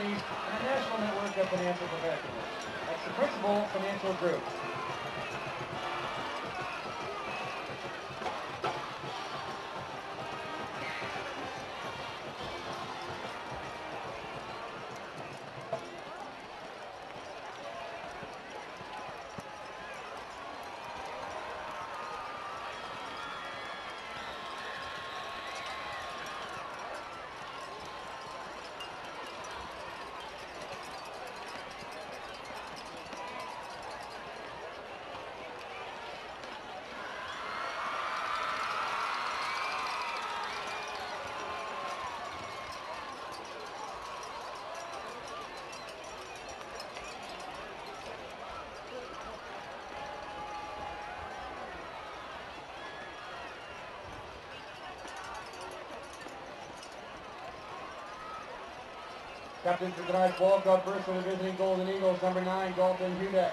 festivities, and a national network of financial professionals. That's the Principal Financial Group. Captain for tonight's World Cup first for the visiting Golden Eagles, number 9, Dalton Hudek.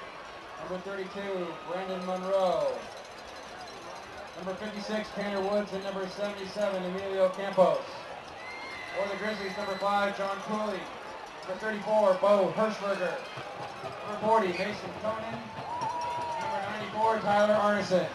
Number 32, Brandon Monroe. Number 56, Tanner Woods, and number 77, Emilio Campos. For the Grizzlies, number 5, John Cooley. Number 34, Bo Hirschberger. Number 40, Mason Conan. Number 94, Tyler Arneson.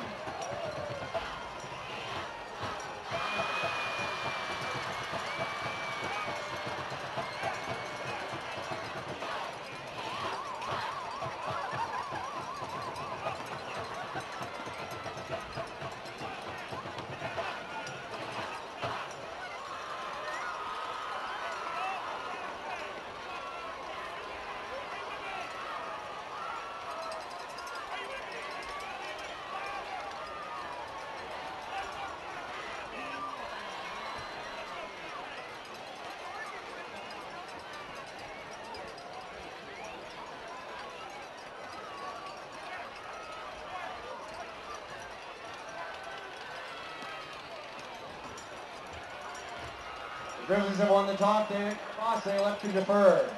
The Grizzlies have won the toss, they elect to defer.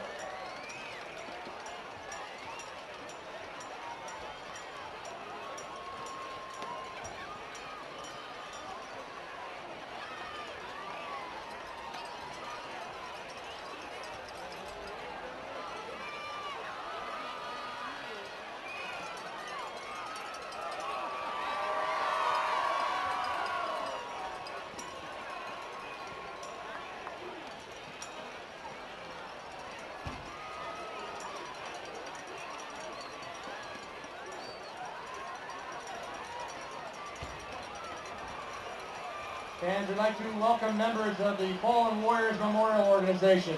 And we'd like to welcome members of the Fallen Warriors Memorial Organization.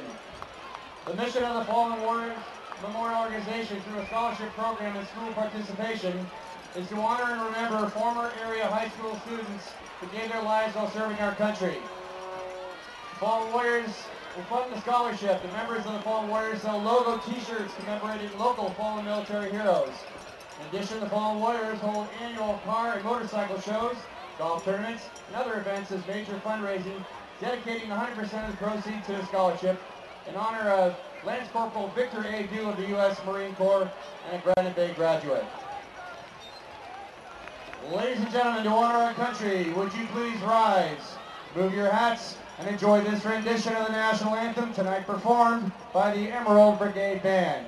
The mission of the Fallen Warriors Memorial Organization through a scholarship program and school participation is to honor and remember former area high school students who gave their lives while serving our country. The Fallen Warriors will fund the scholarship. The members of the Fallen Warriors sell logo t-shirts commemorating local fallen military heroes. In addition, the Fallen Warriors hold annual car and motorcycle shows, golf tournaments, and other events as major fundraising, dedicating 100% of the proceeds to the scholarship in honor of Lance Corporal Victor A. Dew of the U.S. Marine Corps and a Granite Bay graduate. Ladies and gentlemen, to honor our country, would you please rise, move your hats, and enjoy this rendition of the national anthem, tonight performed by the Emerald Brigade Band.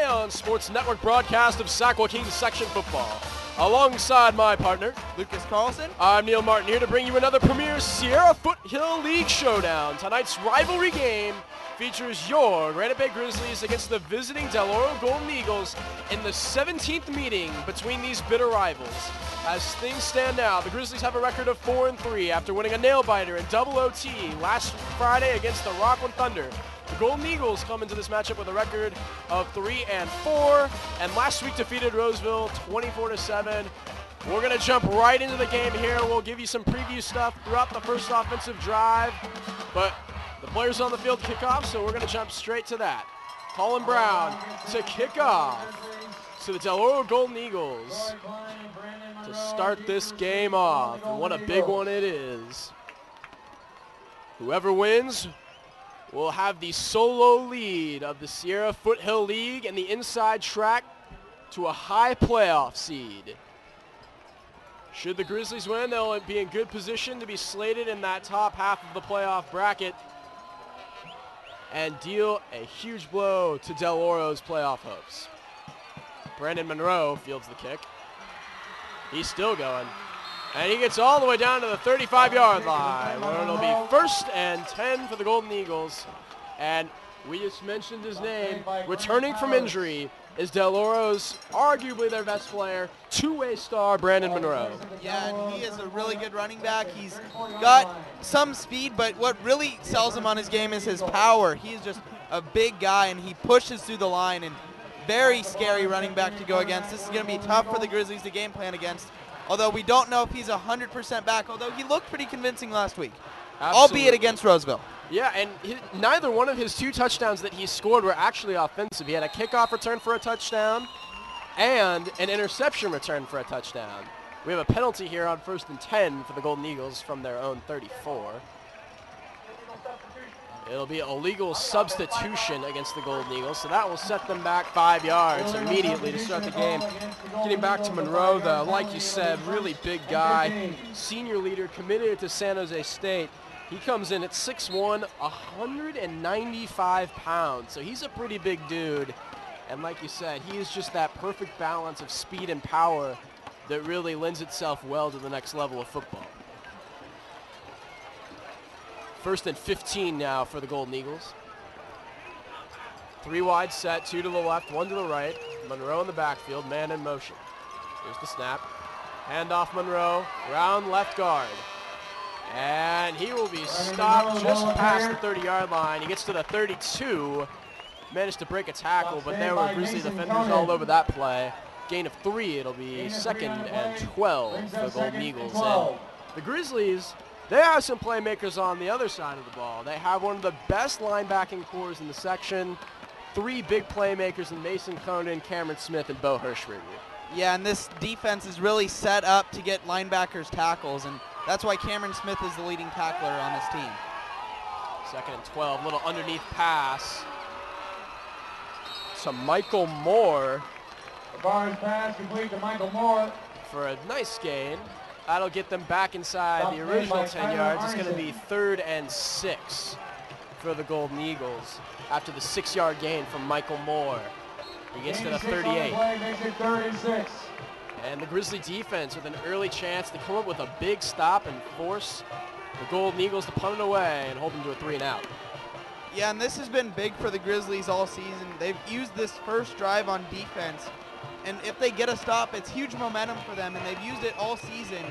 Ion Sports Network broadcast of Sackville Kings section football. Alongside my partner, Lucas Carlson. I'm Neil Martin, here to bring you another premier Sierra Foothill League showdown. Tonight's rivalry game features your Granite Bay Grizzlies against the visiting Del Oro Golden Eagles in the 17th meeting between these bitter rivals. As things stand now, the Grizzlies have a record of 4-3 after winning a nail-biter in double OT last Friday against the Rockland Thunder. The Golden Eagles come into this matchup with a record of 3-4, and last week defeated Roseville 24-7. We're going to jump right into the game here. We'll give you some preview stuff throughout the first offensive drive, but the players on the field kick off, so we're going to jump straight to that. Colin Brown to kick off to the Del Oro Golden Eagles to start this game off, and what a big one it is. Whoever wins will have the solo lead of the Sierra Foothill League and the inside track to a high playoff seed. Should the Grizzlies win, they'll be in good position to be slated in that top half of the playoff bracket and deal a huge blow to Del Oro's playoff hopes. Brandon Monroe fields the kick. He's still going. And he gets all the way down to the 35-yard line, where it'll be 1st and 10 for the Golden Eagles. And we just mentioned his name. Returning from injury is Del Oro's arguably their best player, two-way star Brandon Monroe. Yeah, and he is a really good running back. He's got some speed, but what really sells him on his game is his power. He is just a big guy, and he pushes through the line, and very scary running back to go against. This is going to be tough for the Grizzlies to game plan against. Although we don't know if he's 100% back, although he looked pretty convincing last week, albeit against Roseville. Yeah, and neither one of his 2 touchdowns that he scored were actually offensive. He had a kickoff return for a touchdown and an interception return for a touchdown. We have a penalty here on 1st and 10 for the Golden Eagles from their own 34. It'll be a legal substitution against the Golden Eagles, so that will set them back 5 yards immediately to start the game. Getting back to Monroe, though, like you said, really big guy, senior leader, committed to San Jose State. He comes in at 6'1", 195 pounds, so he's a pretty big dude. And like you said, he is just that perfect balance of speed and power that really lends itself well to the next level of football. 1st and 15 now for the Golden Eagles. 3 wide set, 2 to the left, 1 to the right. Monroe in the backfield, man in motion. Here's the snap. Handoff Monroe, round left guard. And he will be stopped just past the 30-yard line. He gets to the 32, managed to break a tackle, but there were Grizzly defenders all over that play. Gain of 3, it'll be 2nd and 12 for the Golden Eagles. And the Grizzlies, they have some playmakers on the other side of the ball. They have one of the best linebacking cores in the section. 3 big playmakers in Mason Conan, Cameron Smith, and Bo Hirschberger. Yeah, and this defense is really set up to get linebackers tackles, and that's why Cameron Smith is the leading tackler on this team. 2nd and 12, little underneath pass to Michael Moore. The Barnes pass complete to Michael Moore for a nice gain. That'll get them back inside the original 10 yards. It's going to be 3rd and 6 for the Golden Eagles after the 6-yard gain from Michael Moore. He gets to the 38. Makes it 3rd and 6. And the Grizzly defense with an early chance to come up with a big stop and force the Golden Eagles to punt it away and hold them to a 3-and-out. Yeah, and this has been big for the Grizzlies all season. They've used this first drive on defense, and if they get a stop, it's huge momentum for them, and they've used it all season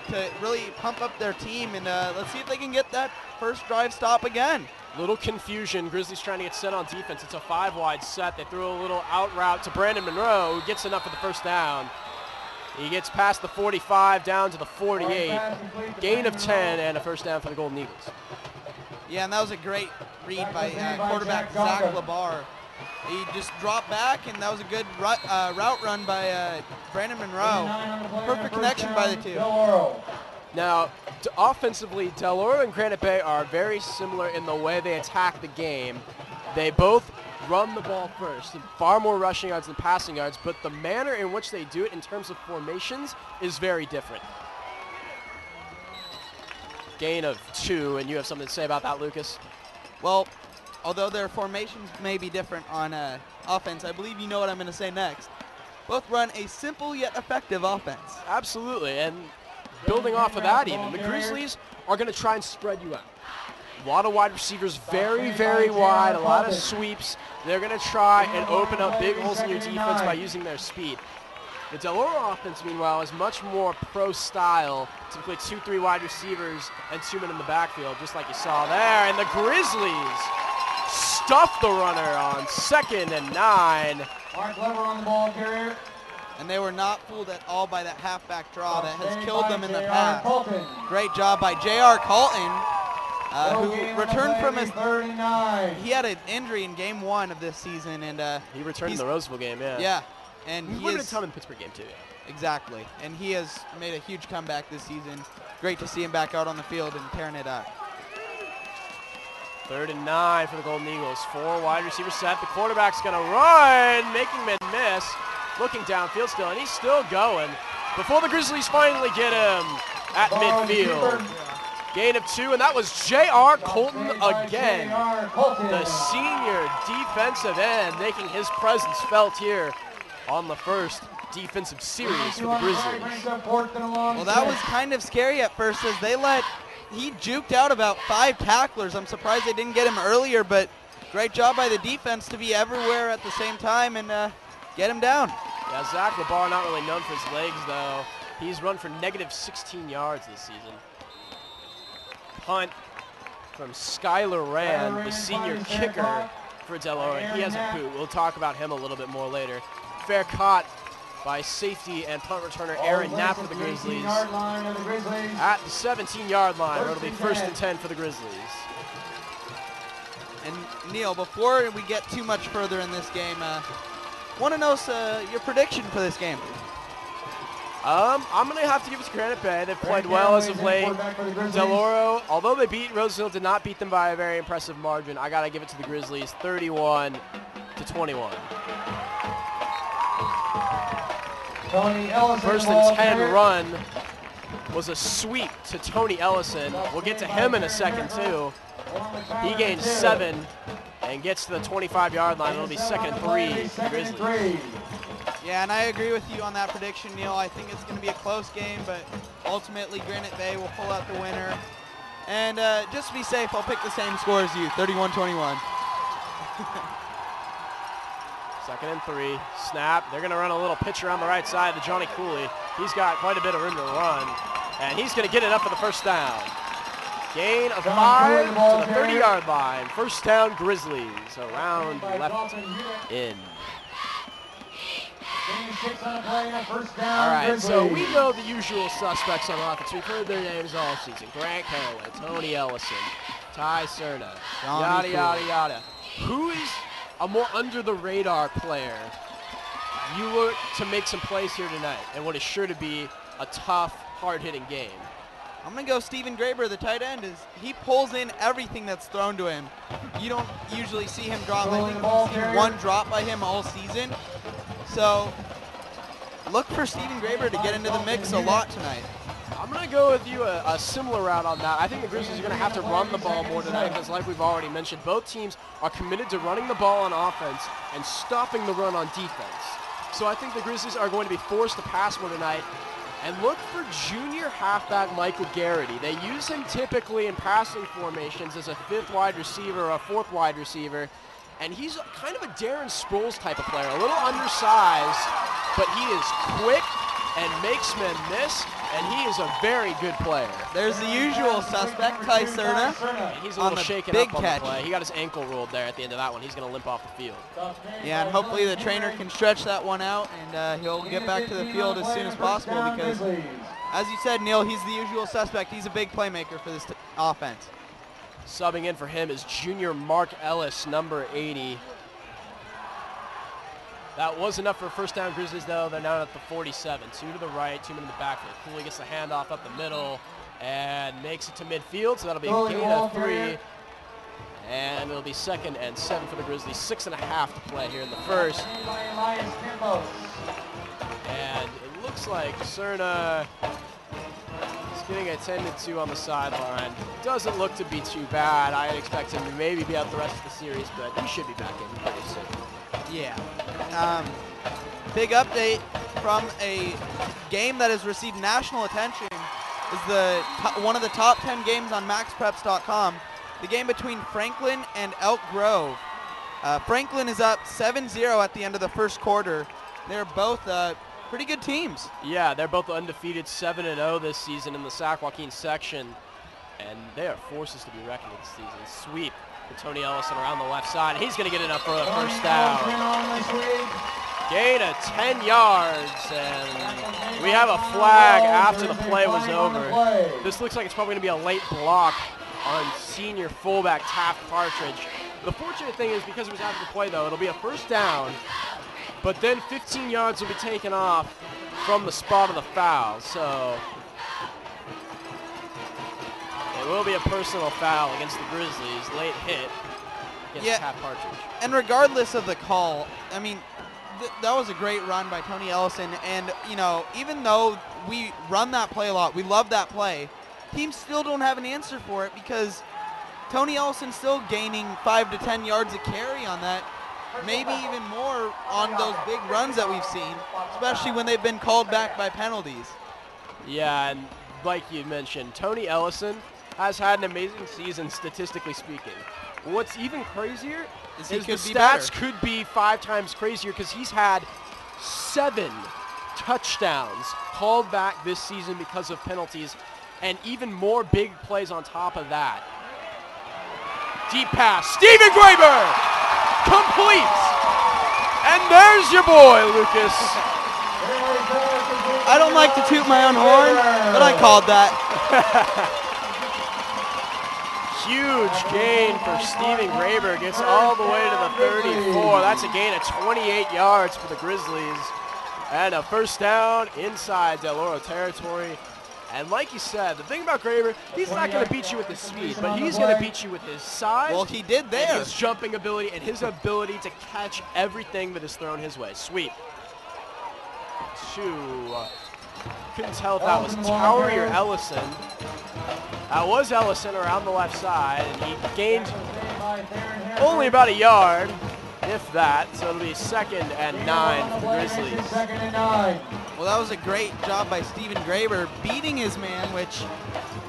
to really pump up their team, and let's see if they can get that first drive stop again. Little confusion. Grizzlies trying to get set on defense. It's a 5-wide set. They throw a little out route to Brandon Monroe, who gets enough for the first down. He gets past the 45 down to the 48. Gain of 10 and a first down for the Golden Eagles. Yeah, and that was a great read by quarterback Zach Labar. He just dropped back, and that was a good route run by Brandon Monroe. Perfect connection by the 2. Now, offensively, Del Oro and Granite Bay are very similar in the way they attack the game. They both run the ball first, and far more rushing yards than passing yards, but the manner in which they do it in terms of formations is very different. Gain of 2, and you have something to say about that, Lucas? Well, although their formations may be different on offense, I believe you know what I'm going to say next. Both run a simple yet effective offense. Absolutely, and building off of that even, the Grizzlies are going to try and spread you out. A lot of wide receivers very, very wide, a lot of sweeps. They're going to try and open up big holes in your defense by using their speed. The Del Oro offense, meanwhile, is much more pro style, typically 2-3 wide receivers and 2 men in the backfield, just like you saw there. And the Grizzlies stuff the runner on 2nd and 9. Mark Lever on the ball carrier. And they were not fooled at all by that halfback draw that has killed them in the past. Great job by J.R. Colton, who returned from his 39. He had an injury in game 1 of this season, and he returned in the Roseville game, yeah. Yeah, and he would have a ton in the Pittsburgh game too. Yeah. Exactly, and he has made a huge comeback this season. Great to see him back out on the field and tearing it up. 3rd and 9 for the Golden Eagles. 4 wide receivers set. The quarterback's going to run, making men miss. Looking downfield still, and he's still going. Before the Grizzlies finally get him at midfield. Gain of 2, and that was J.R. Colton again. The senior defensive end making his presence felt here on the first defensive series for the Grizzlies. Well, that was kind of scary at first as he juked out about 5 tacklers. I'm surprised they didn't get him earlier, but great job by the defense to be everywhere at the same time and get him down. Yeah, Zach LeBar not really known for his legs, though. He's run for negative 16 yards this season. Punt from Skylar Rand, the senior kicker for Del Oro. He has a boot. We'll talk about him a little bit more later. Fair caught by safety and punt returner Aaron Knapp for the Grizzlies. At the 17-yard line, it'll be 1st and 10 for the Grizzlies. And Neil, before we get too much further in this game, want to know your prediction for this game? I'm going to have to give it to Granite Bay. They've played well as of late. Del Oro, although they beat Roseville, did not beat them by a very impressive margin. I got to give it to the Grizzlies, 31-21. First and 10 run was a sweep to Tony Ellison. We'll get to him in a second, too. He gains 7 and gets to the 25-yard line. It'll be 2nd and 3 for the Grizzlies. Yeah, and I agree with you on that prediction, Neil. I think it's going to be a close game, but ultimately Granite Bay will pull out the winner. And just to be safe, I'll pick the same score as you, 31-21. 2nd and 3, snap. They're going to run a little pitch around the right side to Johnny Cooley. He's got quite a bit of room to run, and he's going to get it up for the first down. Gain of 5 to the 30-yard line. First down, Grizzlies. Around left in. All right, so we know the usual suspects on offense. We've heard their names all season. Grant Caraway, Tony Ellison, Ty Cerna, yada, yada, yada. Who is a more under-the-radar player you look to make some plays here tonight and what is sure to be a tough, hard-hitting game? I'm going to go Steven Graber, the tight end. He pulls in everything that's thrown to him. You don't usually see him drop. I think we've seen 1 drop by him all season. So look for Steven Graber to get into the mix a lot tonight. I'm going to go with you a similar route on that. I think the Grizzlies are going to have to run the ball more tonight because, like we've already mentioned, both teams are committed to running the ball on offense and stopping the run on defense. So I think the Grizzlies are going to be forced to pass more tonight. And look for junior halfback Michael Garrity. They use him typically in passing formations as a 5th wide receiver or a 4th wide receiver. And he's kind of a Darren Sproles type of player, a little undersized, but he is quick and makes men miss, and he is a very good player. There's the usual suspect, Ty Cerna. He's a little shaken up on the play. He got his ankle rolled there at the end of that one. He's going to limp off the field. Yeah, and hopefully the trainer can stretch that one out, and he'll get back to the field as soon as possible because, as you said, Neil, he's the usual suspect. He's a big playmaker for this offense. Subbing in for him is junior Mark Ellis, number 80. That was enough for first down Grizzlies, though. They're now at the 47. 2 to the right, 2 men in the backfield. Cooley gets the handoff up the middle and makes it to midfield, so that'll be a gain of 3. And it'll be 2nd and 7 for the Grizzlies. 6.5 to play here in the first. And it looks like Cerna is getting attended to on the sideline. Doesn't look to be too bad. I'd expect him to maybe be out the rest of the series, but he should be back in pretty soon. Yeah. Big update from a game that has received national attention is one of the top 10 games on maxpreps.com. The game between Franklin and Elk Grove. Franklin is up 7-0 at the end of the first quarter. They're both pretty good teams. Yeah, they're both undefeated 7-0 this season in the Sac Joaquin section, and they are forces to be reckoned with this season. Sweep for Tony Ellison around the left side. He's going to get it up for the first down. Gain of 10 yards, and we have a flag after the play was over. This looks like it's probably going to be a late block on senior fullback Taft Partridge. The fortunate thing is because it was after the play, though, it'll be a first down, but then 15 yards will be taken off from the spot of the foul. So it will be a personal foul against the Grizzlies. Late hit against Taft Partridge. And regardless of the call, I mean, that was a great run by Tony Ellison. And, you know, even though we run that play a lot, we love that play, teams still don't have an answer for it because Tony Ellison's still gaining 5 to 10 yards a carry on that, maybe even more on those big runs that we've seen, especially when they've been called back by penalties. Yeah, and like you mentioned, Tony Ellison has had an amazing season statistically speaking. What's even crazier is the stats could be 5 times crazier because he's had 7 touchdowns called back this season because of penalties, and even more big plays on top of that. Deep pass, Stephen Graber completes, and there's your boy, Lucas. I don't like to toot my own horn, but I called that. Huge gain for Stephen Graber, gets all the way to the 34. That's a gain of 28 yards for the Grizzlies, and a first down inside Del Oro territory. And like you said, the thing about Graber, he's not going to beat you with his speed, but he's going to beat you with his size. Well, he did there. And his jumping ability and his ability to catch everything that is thrown his way. Sweep. Couldn't tell if that was Towery or Ellison. That was Ellison around the left side, and he gained only about a yard, if that. So it'll be 2nd and 9 for the Grizzlies. Well, that was a great job by Stephen Graber beating his man, which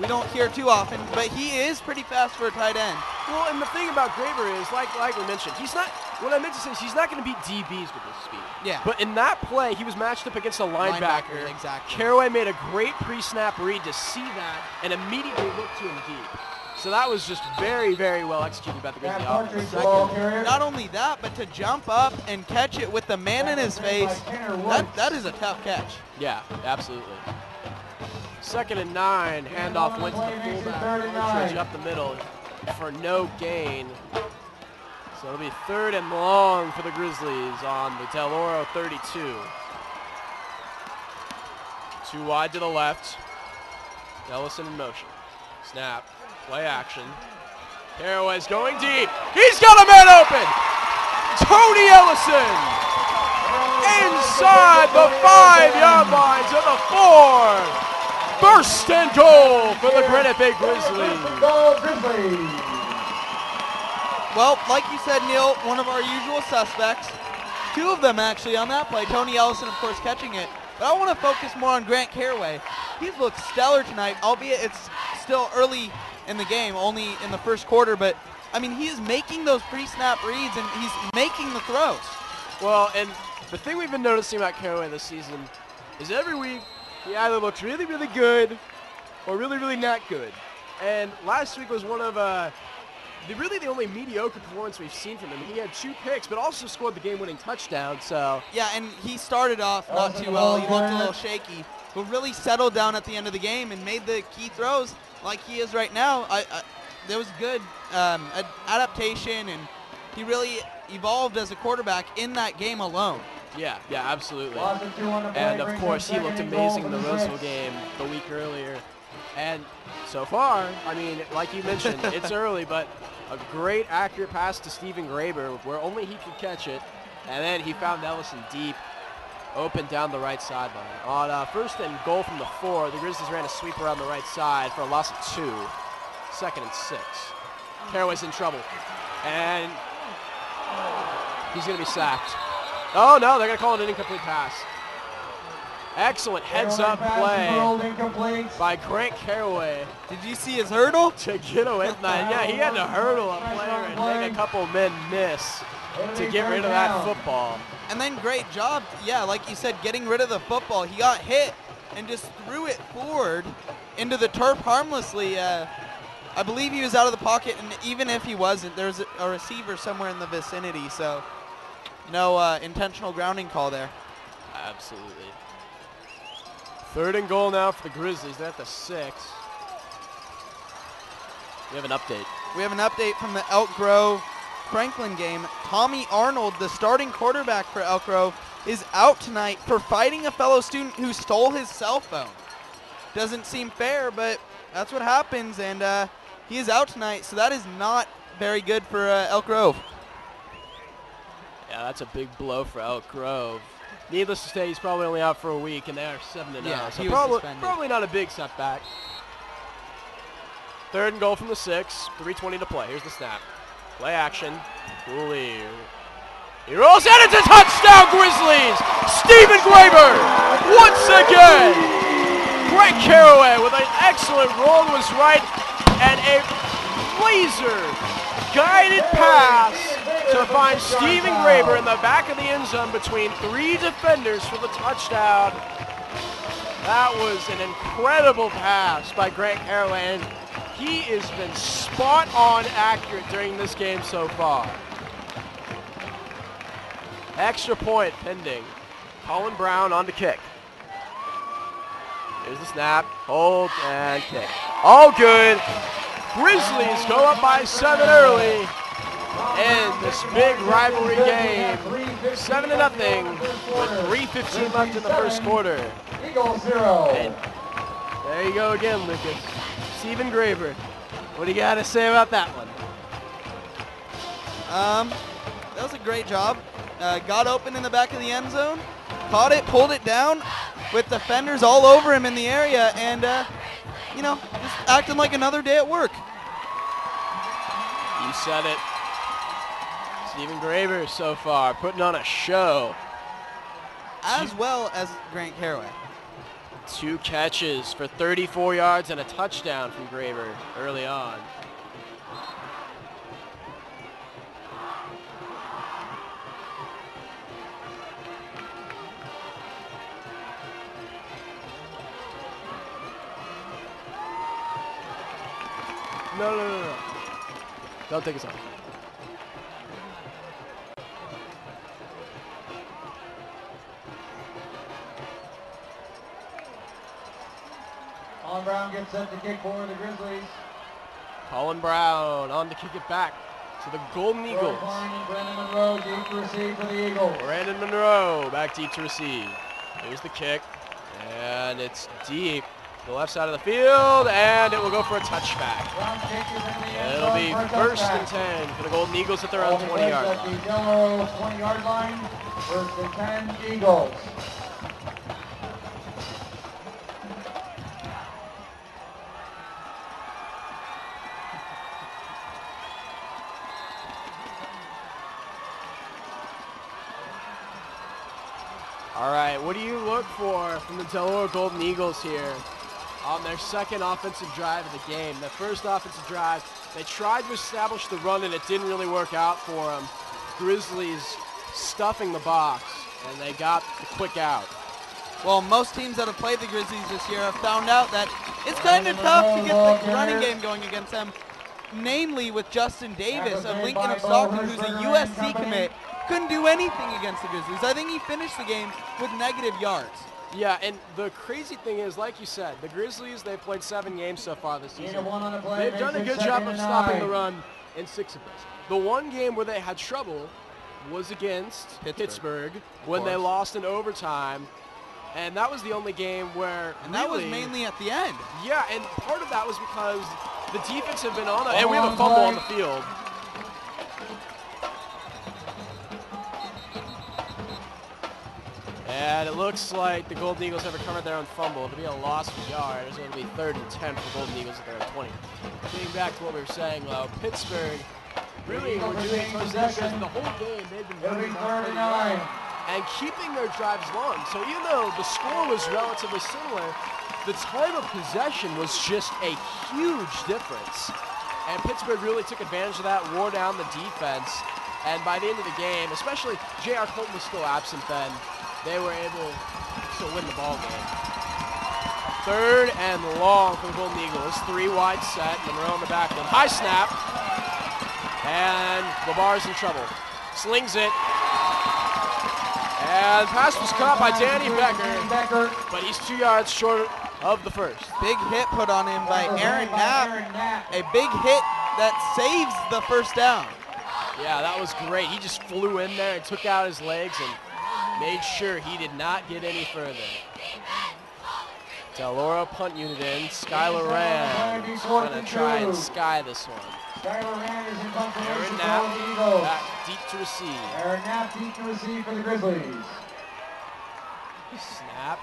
we don't hear too often, but he is pretty fast for a tight end. Well, and the thing about Graber is, like we mentioned, he's not, what I meant to say is he's not going to beat DBs with his speed. Yeah. But in that play, he was matched up against a linebacker. Exactly. Caraway made a great pre-snap read to see that and immediately looked to him deep. So that was just very, very well executed by the Grizzly offense. Not only that, but to jump up and catch it with the man in his face, that is a tough catch. Yeah, absolutely. 2nd and 9, handoff went to the fullback, Partridge up the middle for no gain. So it'll be 3rd and long for the Grizzlies on the Del Oro 32. Too wide to the left. Ellison in motion. Snap. Play action. Caraway's going deep. He's got a man open. Tony Ellison inside the 5-yard line to the 4. First and goal for the Granite Bay Grizzlies. Well, like you said, Neil, one of our usual suspects. 2 of them actually on that play. Tony Ellison, of course, catching it. But I want to focus more on Grant Caraway. He's looked stellar tonight, albeit it's still early in the game, only in the first quarter. But, I mean, he is making those pre-snap reads, and he's making the throws. Well, and the thing we've been noticing about Caraway this season is every week he either looks really, really good or really, really not good. And last week was one of really the only mediocre performance we've seen from him. He had 2 picks, but also scored the game-winning touchdown. So yeah, and he started off not too well. He looked a little shaky, but really settled down at the end of the game and made the key throws like he is right now. There was good adaptation, and he really evolved as a quarterback in that game alone. Yeah, absolutely. And of course, he looked amazing in the Roseville game the week earlier. And so far, I mean, like you mentioned, it's early, but a great accurate pass to Stephen Graber where only he could catch it. And then he found Ellison deep. open down the right sideline. On first and goal from the 4, the Grizzlies ran a sweep around the right side for a loss of 2. 2nd and 6. Caraway's in trouble. And he's going to be sacked. Oh, no, they're going to call it an incomplete pass. Excellent heads-up play by Grant Caraway. Did you see his hurdle? To get away from that. Yeah, he had to hurdle a player and make a couple men miss to get rid of that football. And then great job, yeah, like you said, getting rid of the football. He got hit and just threw it forward into the turf harmlessly. I believe he was out of the pocket, and even if he wasn't, there's a receiver somewhere in the vicinity, so no intentional grounding call there. Absolutely. 3rd and goal now for the Grizzlies. They're at the 6. We have an update. We have an update from the Elk Grove Franklin game. Tommy Arnold, the starting quarterback for Elk Grove, is out tonight for fighting a fellow student who stole his cell phone. Doesn't seem fair, but that's what happens, and he is out tonight, so that is not very good for Elk Grove. Yeah, that's a big blow for Elk Grove. Needless to say, he's probably only out for a week, and they are 7-0. Yeah, so he was suspended. Probably not a big setback. 3rd and goal from the 6. 3:20 to play. Here's the snap. Play action. Cooley. He rolls out. It's a touchdown, Grizzlies! Stephen Graber once again. Greg Caraway with an excellent roll was right, and a laser-guided pass to find Stephen Graber in the back of the end zone between 3 defenders for the touchdown. That was an incredible pass by Grant Caraway, and he has been spot-on accurate during this game so far. Extra point pending. Colin Brown on to kick. Here's the snap, hold, and kick. All good. Grizzlies go up by 7 early in this big rivalry game. 7-0 with 3:15 left in the first quarter. Eagles 0. And there you go again, Lucas. Stephen Graber. What do you got to say about that one? That was a great job. Got open in the back of the end zone, caught it, pulled it down with defenders all over him in the area, and just acting like another day at work. You said it. Stephen Graber so far putting on a show. As well as Grant Caraway. 2 catches for 34 yards and a touchdown from Graber early on. No. Don't take us off. Colin Brown gets set to kick for the Grizzlies. Colin Brown on to kick it back to the Golden Eagles. Brandon Monroe deep to receive for the Eagles. Brandon Monroe back deep to receive. Here's the kick, and it's deep. The left side of the field, and it will go for a touchback. It'll be 1st and 10 for the Golden Eagles at their own 20-yard line. At the Delaware 20-yard line, 1st and 10 Eagles. All right, what do you look for from the Delaware Golden Eagles here on their 2nd offensive drive of the game? The first offensive drive, they tried to establish the run, and it didn't really work out for them. Grizzlies stuffing the box, and they got the quick out. Well, most teams that have played the Grizzlies this year have found out that it's kind of tough to get the running game going against them, namely with Justin Davis of Lincoln of Stockton, who's a USC commit. Couldn't do anything against the Grizzlies. I think he finished the game with negative yards. Yeah, and the crazy thing is, like you said, the Grizzlies, they've played 7 games so far this season. They've done a good job of stopping the run in 6 of those. The one game where they had trouble was against Pittsburgh when they lost in overtime. And that was the only game where that was mainly at the end. Yeah, and part of that was because the defense had been on it, and we have a fumble on the field. And it looks like the Golden Eagles have recovered their own fumble. It'll be a loss of yards. It'll be 3rd and 10 for the Golden Eagles at their own 20. Getting back to what we were saying, though, Pittsburgh really were doing possession the whole game. They've been It'll be running 3rd and 9. and keeping their drives long. So even though the score was relatively similar, the time of possession was just a huge difference. And Pittsburgh really took advantage of that, wore down the defense. And by the end of the game, especially J.R. Colton was still absent then, they were able to win the ball game. 3rd and long for the Golden Eagles. 3 wide set, Monroe in the back. High snap. And Labar's in trouble. Slings it. And pass was caught by Danny Becker, but he's 2 yards short of the first. Big hit put on him by Aaron Knapp. A big hit that saves the first down. Yeah, that was great. He just flew in there and took out his legs and made sure he did not get any further. Del Oro punt unit in. Skylar Rand is going to try and sky this one. Skylar Rand is in confirmation Aaron for Knapp the Eagles. back deep to receive. Aaron Knapp deep to receive for the Grizzlies. Snap.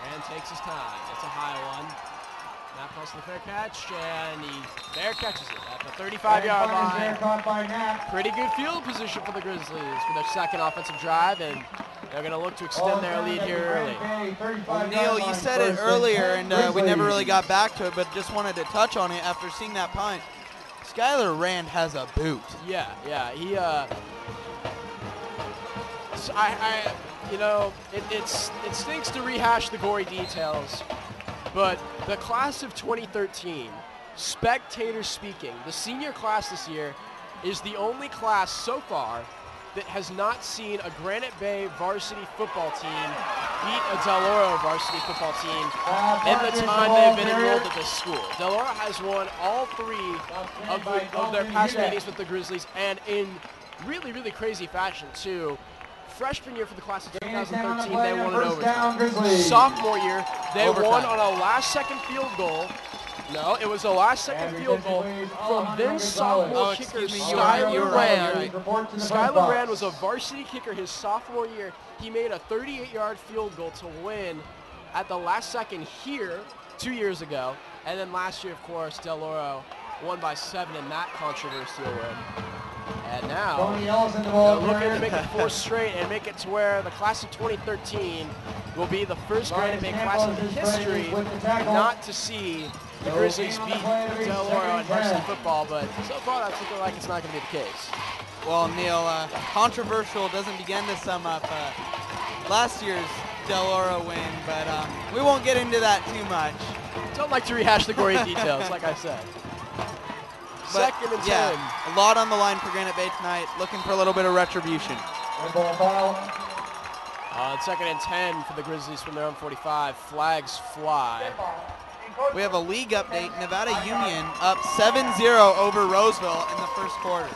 Rand takes his time. It's a high one. Knapp calls for the fair catch, and he fair catches it at the 35-yard line. Caught by Knapp. Pretty good field position for the Grizzlies for their second offensive drive, and they're going to look to extend their lead here early. Well, Neil, you said it earlier, and we never really got back to it, but just wanted to touch on it after seeing that punt. Skylar Rand has a boot. Yeah, he, so you know, it stinks to rehash the gory details, but the class of 2013, spectators speaking, the senior class this year is the only class so far that has not seen a Granite Bay varsity football team beat a Del Oro varsity football team in the time they've been enrolled at this school. Del Oro has won all 3 of their past meetings with the Grizzlies, and in really, really crazy fashion, too. Freshman year for the class of 2013, they won in overtime. Sophomore year, they won on a last-second field goal. No, it was a last-second field goal from then sophomore kicker Skylar Rand. Skylar Rand was a varsity kicker his sophomore year. He made a 38-yard field goal to win at the last second here 2 years ago. And then last year, of course, Del Oro won by 7 in that controversial win. And now, they're looking to make it 4 straight and make it to where the class of 2013 will be the first Granite Bay class in history not to see the Grizzlies beat Del Oro in varsity football, but so far that's looking like it's not going to be the case. Well, Neil, controversial doesn't begin to sum up last year's Del Oro win, but we won't get into that too much. Don't like to rehash the gory details, like I said. But, 2nd and 10. Yeah, a lot on the line for Granite Bay tonight, looking for a little bit of retribution. On 2nd and 10 for the Grizzlies from their own 45, flags fly. We have a league update. Nevada Union up 7-0 over Roseville in the first quarter.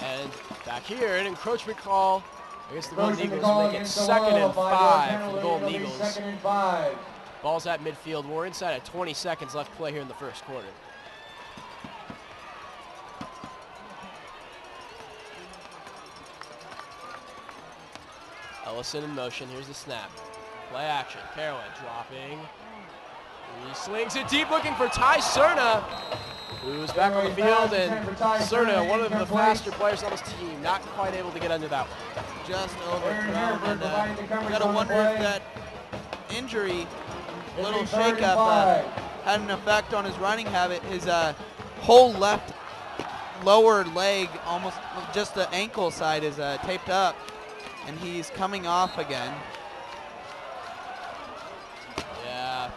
And back here, an encroachment call against the Golden Eagles to make it 2nd and 5 for the Golden Eagles. 2nd and 5. Ball's at midfield. We're inside at 20 seconds left to play here in the first quarter. Ellison in motion. Here's the snap. Play action. Caraway dropping. He slings it deep, looking for Ty Cerna, who's back on the field. And Cerna, one of the faster players on his team, not quite able to get under that one. Just overthrown. And got to wonder if that injury, little shakeup, had an effect on his running habit. His whole left lower leg, almost just the ankle side, is taped up. And he's coming off again. Yeah,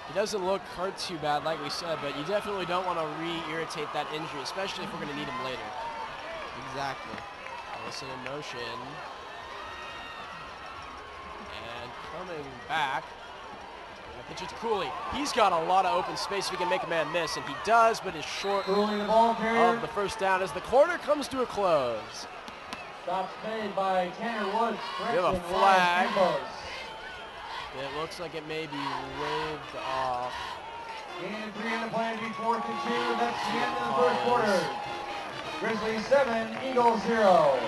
he doesn't look hurt too bad, like we said, but you definitely don't want to re-irritate that injury, especially if we're going to need him later. Exactly. Ellison in motion. And coming back. Pitch it to Cooley. He's got a lot of open space if he can make a man miss, and he does, but is short of the first down as the quarter comes to a close. Stops made by Tanner Woods. We have a flag. It looks like it may be waved off. And 3 on the play, 4th and 2. That's the end of the first quarter. Grizzlies 7, Eagles 0.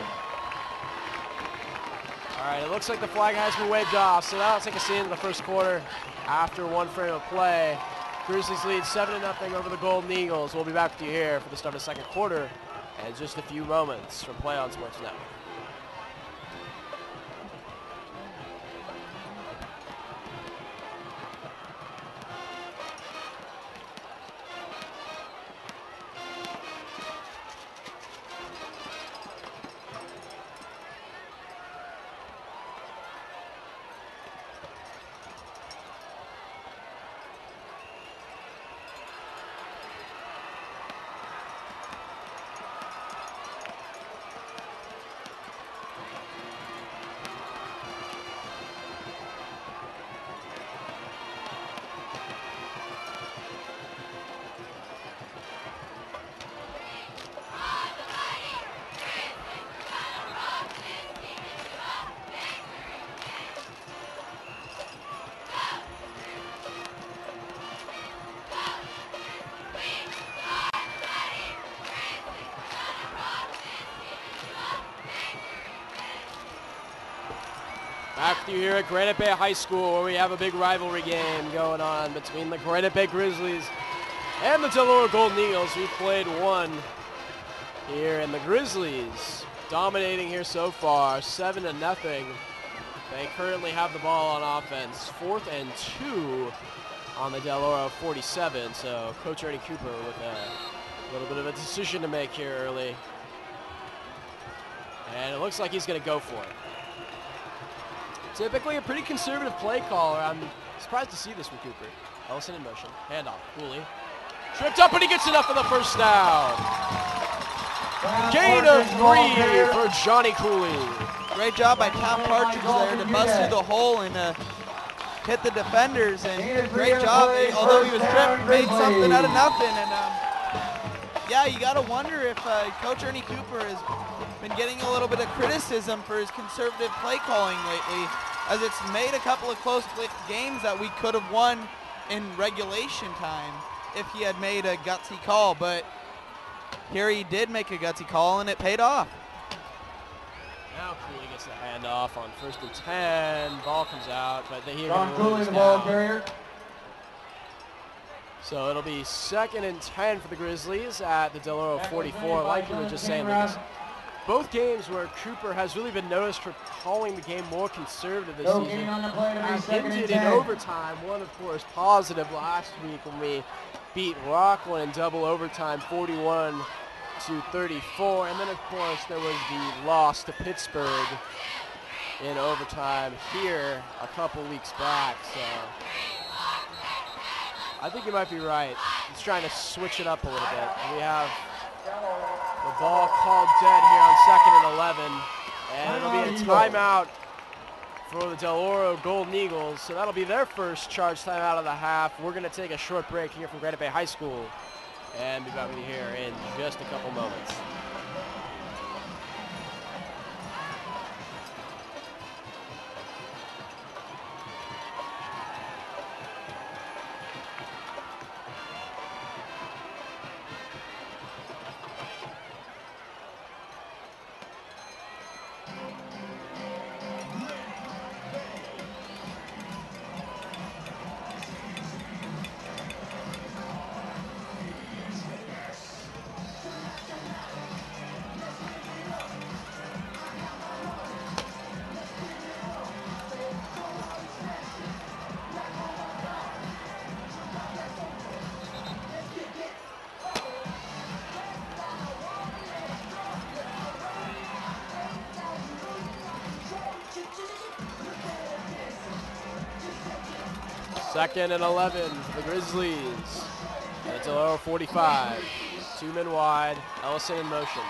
All right, it looks like the flag has been waved off, so that'll take us into the first quarter after one frame of play. Grizzlies lead 7-0 over the Golden Eagles. We'll be back with you here for the start of the second quarter in just a few moments from Play On Sports Network. Back with you here at Granite Bay High School, where we have a big rivalry game going on between the Granite Bay Grizzlies and the Del Oro Golden Eagles. We've played one here, and the Grizzlies dominating here so far, 7-0. They currently have the ball on offense, 4th and 2 on the Del Oro 47. So Coach Ernie Cooper with a little bit of a decision to make here early. And it looks like he's going to go for it. Typically a pretty conservative play caller. I'm surprised to see this from Cooper. Ellison in motion. Handoff. Cooley. Tripped up, and he gets enough for the first down. Gain of 3 for Johnny Cooley. Great job by Tom Partridge there to bust through the hole and hit the defenders. And great job, although he was tripped, made something out of nothing. And yeah, you got to wonder if Coach Ernie Cooper has been getting a little bit of criticism for his conservative play calling lately, as it's made a couple of close games that we could have won in regulation time if he had made a gutsy call. But here he did make a gutsy call, and it paid off. Now Cooley gets the handoff on 1st and 10. Ball comes out, but he John Cooley, the ball carrier. So it'll be 2nd and 10 for the Grizzlies at the Del Oro 44. Like you were just saying, Lucas, both games where Cooper has really been noticed for calling the game more conservative this season. Ended in overtime. One, of course, positive last week when we beat Rockland in double overtime, 41-34. And then, of course, there was the loss to Pittsburgh in overtime here a couple weeks back. So I think you might be right. He's trying to switch it up a little bit. We have the ball called dead here on 2nd and 11. And it'll be a timeout for the Del Oro Golden Eagles. So that'll be their first charge timeout of the half. We're going to take a short break here from Granite Bay High School and be back with you here in just a couple moments. Second and 11 for the Grizzlies. And it's Del Oro 45. 2 men wide. Ellison in motion.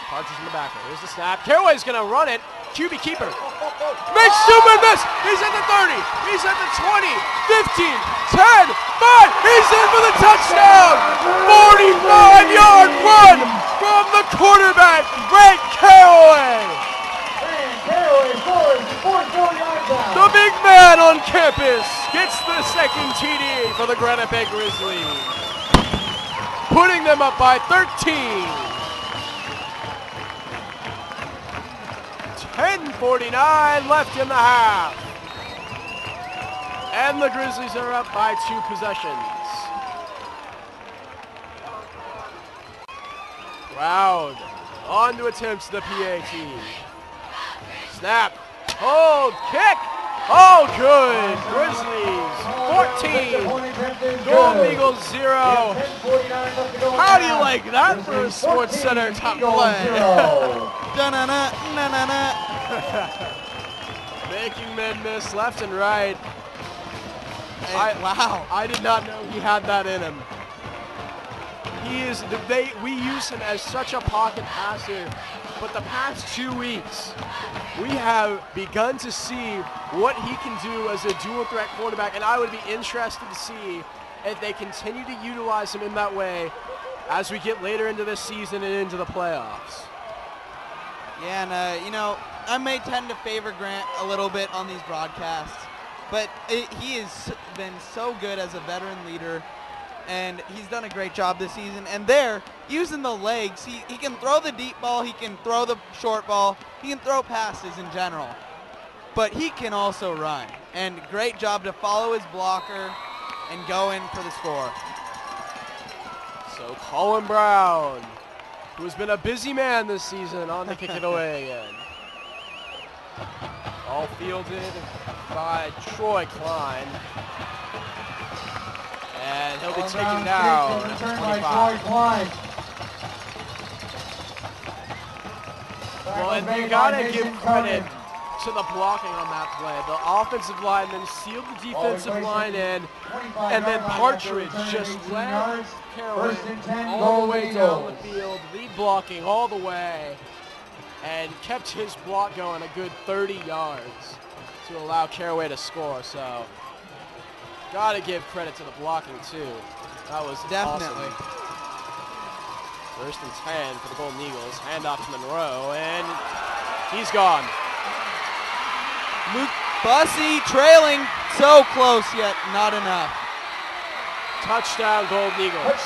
Partridge in the back. Here's the snap. Caraway's going to run it. QB keeper. Makes super miss. He's at the 30. He's at the 20. 15. 10. 5. He's in for the touchdown. 45-yard run from the quarterback, Grant Caraway. The big man on campus gets the second TD for the Granite Bay Grizzlies, putting them up by 13. 10:49 left in the half. And the Grizzlies are up by 2 possessions. Brown on to attempt the PAT. Snap, hold, kick. Oh, good. Grizzlies 14, Golden Eagles 0. How do you like that for a Sports Center top play? Da-na-na, na-na-na. Making men miss left and right. Wow. I did not know he had that in him. We use him as such a pocket passer, but the past 2 weeks, we have begun to see what he can do as a dual threat quarterback, and I would be interested to see if they continue to utilize him in that way as we get later into this season and into the playoffs. Yeah, and you know, I may tend to favor Grant a little bit on these broadcasts, but he has been so good as a veteran leader, and he's done a great job this season. And there, using the legs, he can throw the deep ball, he can throw the short ball, he can throw passes in general, but he can also run. And great job to follow his blocker and go in for the score. So Colin Brown, who has been a busy man this season, on to kick it away again. All fielded by Troy Klein. And he'll be taken down at 25. Well, and you gotta give credit to the blocking on that play. The offensive lineman sealed the defensive line in, and then Partridge just led Caraway all the way down the field, lead blocking all the way, and kept his block going a good 30 yards to allow Caraway to score. So, gotta give credit to the blocking too. That was definitely awesome. First and 10 for the Golden Eagles. Hand off to Monroe, and he's gone. Luke Bussey trailing, so close yet not enough. Touchdown Golden Eagles.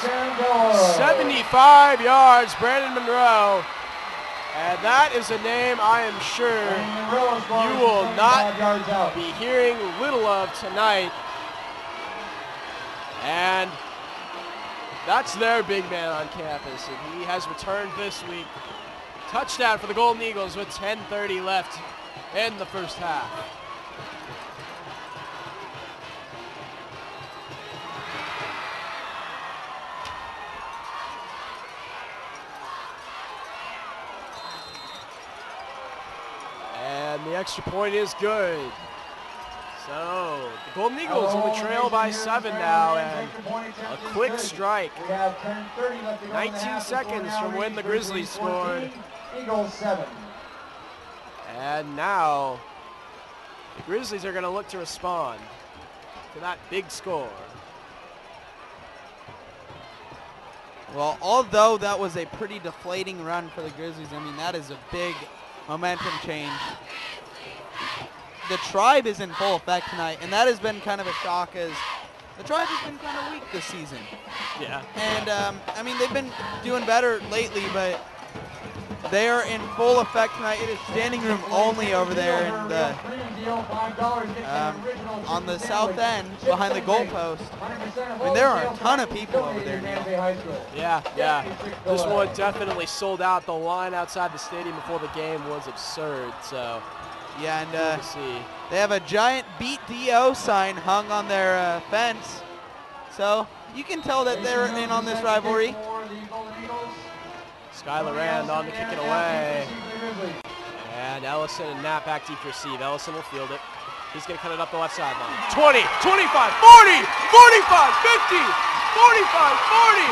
75 yards, Brandon Monroe. And that is a name I am sure you will not be hearing little of tonight. And that's their big man on campus, and he has returned this week. Touchdown for the Golden Eagles with 10:30 left in the first half. And the extra point is good. So the Golden Eagles on the trail by 7 now, and a quick strike. 19 seconds from when the Grizzlies scored. Eagles 7. And now the Grizzlies are going to look to respond to that big score. Well, although that was a pretty deflating run for the Grizzlies, I mean, that is a big momentum change. The Tribe is in full effect tonight, and that has been kind of a shock, as the Tribe has been kind of weak this season. Yeah. And, I mean, they've been doing better lately, but they are in full effect tonight. It is standing room only over there in the, on the south end behind the goalpost. I mean, there are a ton of people over there now. Yeah. This one definitely sold out. The line outside the stadium before the game was absurd, so. Yeah, and they have a giant Beat DO sign hung on their fence, so you can tell that they're in on this rivalry. Skylar Rand on to kick it away. And Ellison and Knapp back deep to receive. Ellison will field it. He's going to cut it up the left sideline. 20, 25, 40, 45, 50, 45, 40,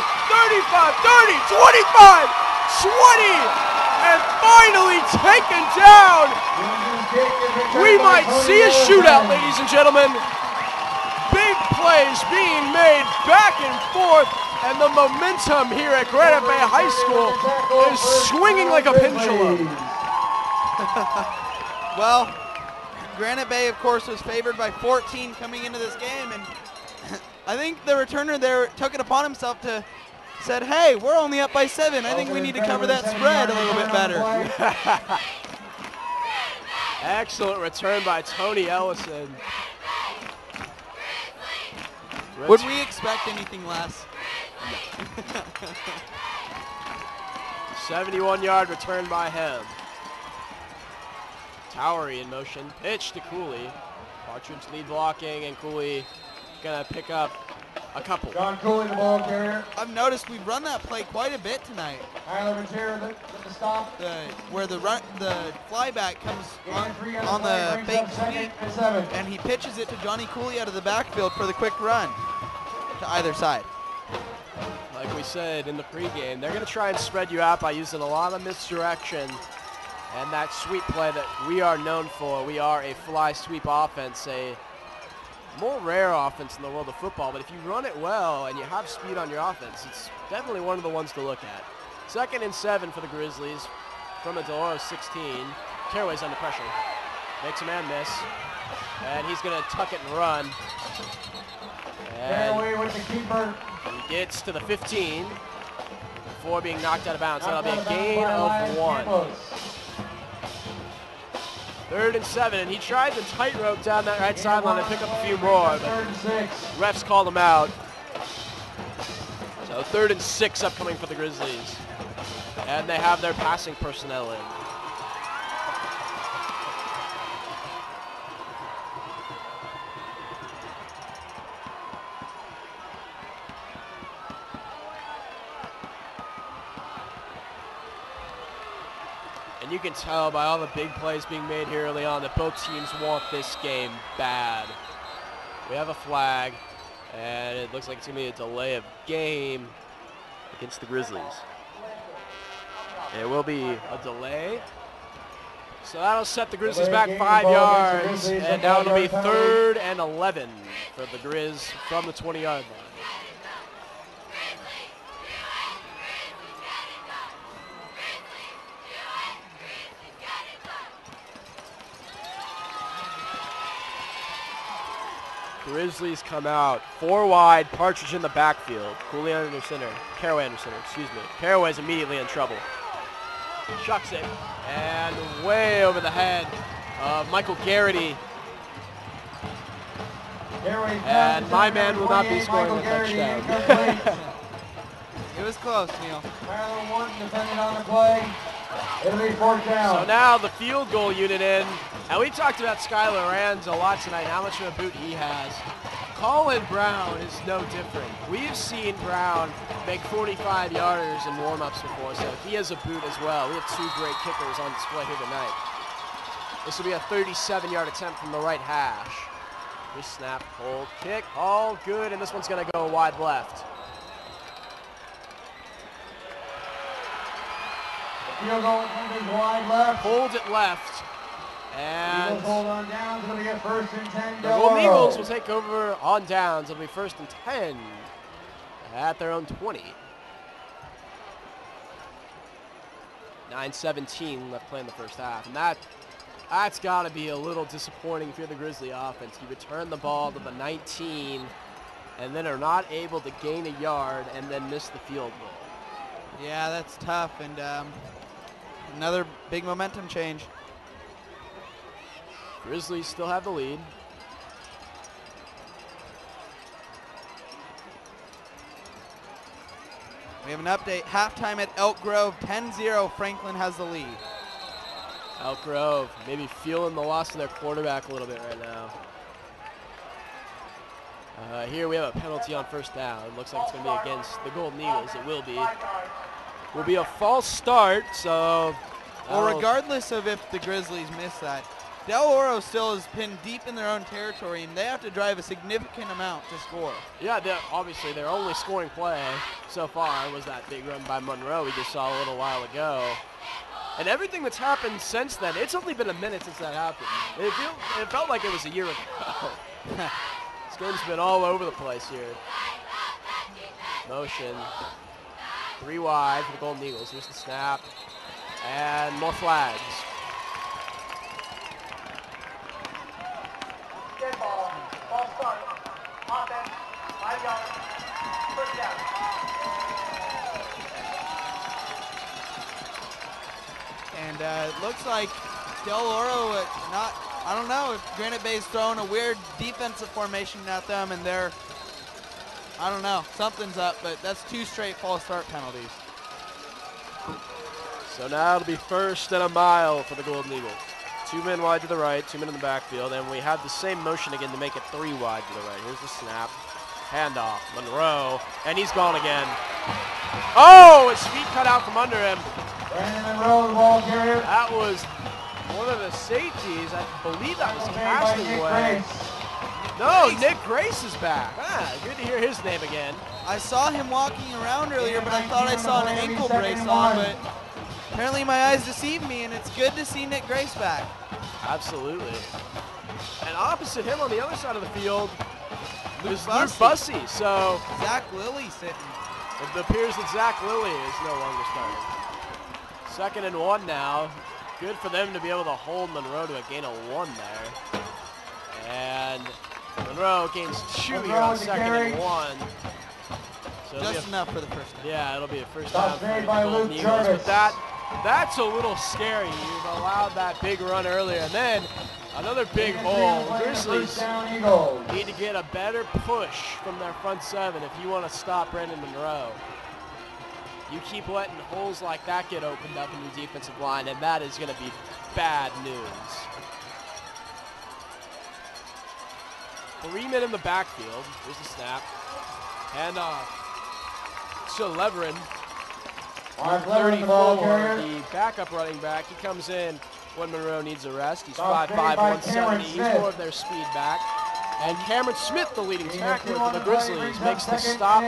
35, 30, 25, 20. And finally taken down. We might see a shootout, ladies and gentlemen. Big plays being made back and forth, and the momentum here at Granite Bay High School is swinging like a pendulum. Well, Granite Bay, of course, was favored by 14 coming into this game, and I think the returner there took it upon himself to said, hey, we're only up by 7. I think we need to cover that spread a little bit better. Excellent return by Tony Ellison. Would we expect anything less? 71-yard return by him. Towery in motion. Pitch to Cooley. Partridge lead blocking, and Cooley gonna pick up a couple. John Cooley, the ball carrier. I've noticed we've run that play quite a bit tonight. Tyler Ventura with the stop. Where the flyback comes on the fake sweep, and he pitches it to Johnny Cooley out of the backfield for the quick run to either side. Like we said in the pregame, they're going to try and spread you out by using a lot of misdirection and that sweep play that we are known for. We are a fly sweep offense, a more rare offense in the world of football, but if you run it well and you have speed on your offense, it's definitely one of the ones to look at. 2nd and 7 for the Grizzlies from the Del Oro 16. Caraway's under pressure. Makes a man miss, and he's going to tuck it and run. Caraway with the keeper. He gets to the 15 before being knocked out of bounds. That'll be a gain of 1. 3rd and 7, and he tried to tightrope down that right sideline and pick up a few more, but refs called him out. So 3rd and 6 upcoming for the Grizzlies. And they have their passing personnel in. And you can tell by all the big plays being made here early on that both teams want this game bad. We have a flag, and it looks like it's going to be a delay of game against the Grizzlies. It will be a delay. So that'll set the Grizzlies back 5 yards, and now it'll be 3rd and 11 for the Grizz from the 20-yard line. Grizzlies come out 4 wide, Partridge in the backfield. Cooley under center, Caraway under center, excuse me. Caraway's immediately in trouble. Shucks it, and way over the head of Michael Garrity. And my man will not be scoring a touchdown. It was close, Neil. Maryland Wharton defending on the play. It'll be 4th down. So now the field goal unit in. And we talked about Skylar Rands a lot tonight, how much of a boot he has. Colin Brown is no different. We've seen Brown make 45-yarders in warm-ups before, so he has a boot as well. We have 2 great kickers on display here tonight. This will be a 37-yard attempt from the right hash. We snap, hold, kick, all good, and this one's going to go wide left. Field goal is wide left. Hold it left. And Eagles hold on downs. It'll be a 1st and 10. the Golden Eagles will take over on downs. It'll be 1st and 10 at their own 20. 9:17 left play in the first half. And that's got to be a little disappointing for the Grizzly offense. You return the ball to the 19 and then are not able to gain a yard and then miss the field goal. Yeah, that's tough, and another big momentum change. Grizzlies still have the lead. We have an update. Halftime at Elk Grove, 10-0. Franklin has the lead. Elk Grove maybe feeling the loss of their quarterback a little bit right now. Here we have a penalty on 1st down. It looks like it's going to be against the Golden Eagles. It will be. Will be a false start, so... Well, regardless of if the Grizzlies miss that, Del Oro still is pinned deep in their own territory, and they have to drive a significant amount to score. Yeah, obviously their only scoring play so far was that big run by Monroe we just saw a little while ago. And everything that's happened since then, it's only been a minute since that happened. It felt like it was a year ago. This game's been all over the place here. Motion. 3 wide for the Golden Eagles. Here's the snap. And more flags. Dead ball. Ball start. Offense. 5 yards. 1st down. And it looks like Del Oro, I don't know if Granite Bay's throwing a weird defensive formation at them, and they're, I don't know, something's up, but that's 2 straight false start penalties. So now it'll be 1st and a mile for the Golden Eagles. 2 men wide to the right, 2 men in the backfield, and we have the same motion again to make it 3 wide to the right. Here's the snap, handoff, Monroe, and he's gone again. Oh, his feet cut out from under him. Brandon Monroe, the ball carrier. That was one of the safeties. I believe that was Castaway. No, Nick Grace is back. Good to hear his name again. I saw him walking around earlier, but I thought I saw an ankle brace on, but apparently my eyes deceived me, and it's good to see Nick Grace back. Absolutely. And opposite him on the other side of the field is Luke Bussey. So Zach Lilly sitting. it appears that Zach Lilly is no longer starting. 2nd and 1 now. Good for them to be able to hold Monroe to a gain of 1 there. And Monroe gains 2 here on 2nd and 1. So just enough for the first down. Yeah, it'll be a first down for the Golden Eagles. But that's a little scary. You've allowed that big run earlier. And then another big hole. Grizzlies need to get a better push from their front 7 if you want to stop Brandon Monroe. You keep letting holes like that get opened up in your defensive line, and that is going to be bad news. 3 men in the backfield. Here's the snap. And to Leverin. 34, the backup running back. He comes in when Monroe needs a rest. He's 5'5", 170. He's more of their speed back. And Cameron Smith, the leading tackler for the Grizzlies, makes the stop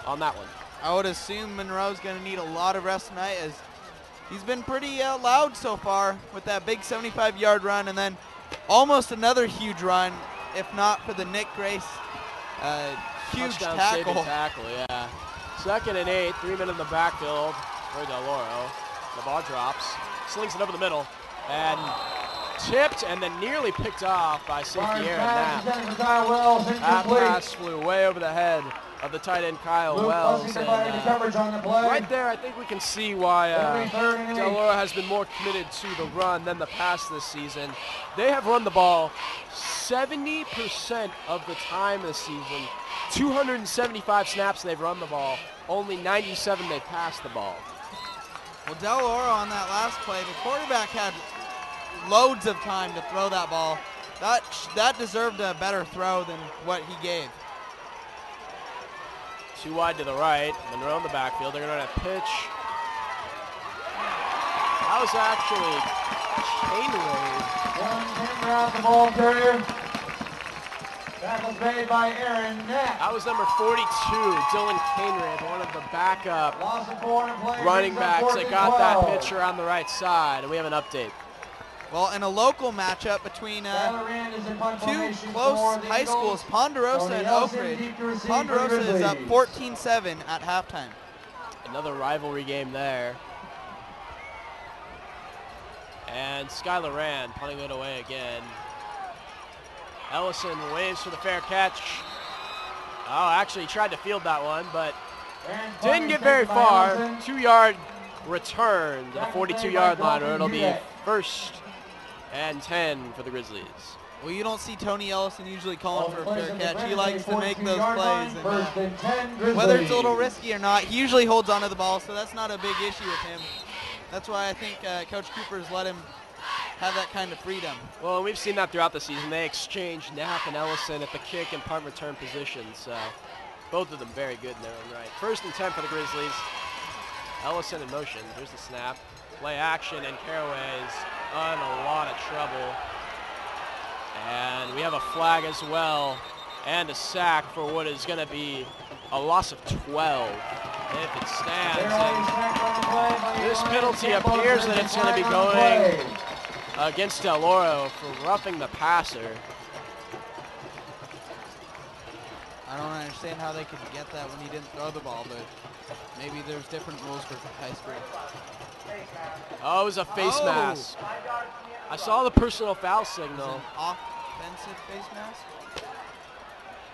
on that one. I would assume Monroe's going to need a lot of rest tonight, as he's been pretty loud so far with that big 75-yard run, and then almost another huge run, if not for the Nick Grace huge tackle. Yeah. 2nd and 8, 3 men in the backfield for Del Oro. The ball drops, slings it over the middle, and tipped and then nearly picked off by safety Aaron Knapp. That pass flew way over the head of the tight end Kyle Wells. And, right there, I think we can see why Del Oro has been more committed to the run than the pass this season. They have run the ball 70% of the time this season. 275 snaps they've run the ball. Only 97 they've passed the ball. Well, Del Oro on that last play, the quarterback had loads of time to throw that ball. That deserved a better throw than what he gave. 2 wide to the right. Monroe in the backfield. They're going to run a pitch. That was actually the ball carrier. Tackles made by Aaron Knapp. That was number 42, Dylan Cainrib, one of the backup running backs that got that pitch around the right side. And we have an update. Well, in a local matchup between 2 close high schools, Ponderosa and Oak Ridge, Ponderosa is up 14-7 at halftime. Another rivalry game there. And Skylar Rand punting it away again. Ellison waves for the fair catch. Oh, actually he tried to field that one, but didn't get very far. 2-yard return to the 42-yard line, or it'll be 1st and 10 for the Grizzlies. Well, you don't see Tony Ellison usually calling for a fair catch. He likes to make those plays. And, whether it's a little risky or not, he usually holds onto the ball, so that's not a big issue with him. That's why I think Coach Cooper's let him have that kind of freedom. Well, we've seen that throughout the season. They exchange Knapp and Ellison at the kick and punt return positions. So both of them very good in their own right. 1st and 10 for the Grizzlies. Ellison in motion. Here's the snap. Play action, and Caraway's in a lot of trouble. And we have a flag as well, and a sack for what is going to be a loss of 12 if it stands. And this penalty appears that it's going to be going against Del Oro for roughing the passer. I don't understand how they could get that when he didn't throw the ball, but maybe there's different rules for high school. Oh, it was a face mask. I saw the personal foul signal. Offensive face mask?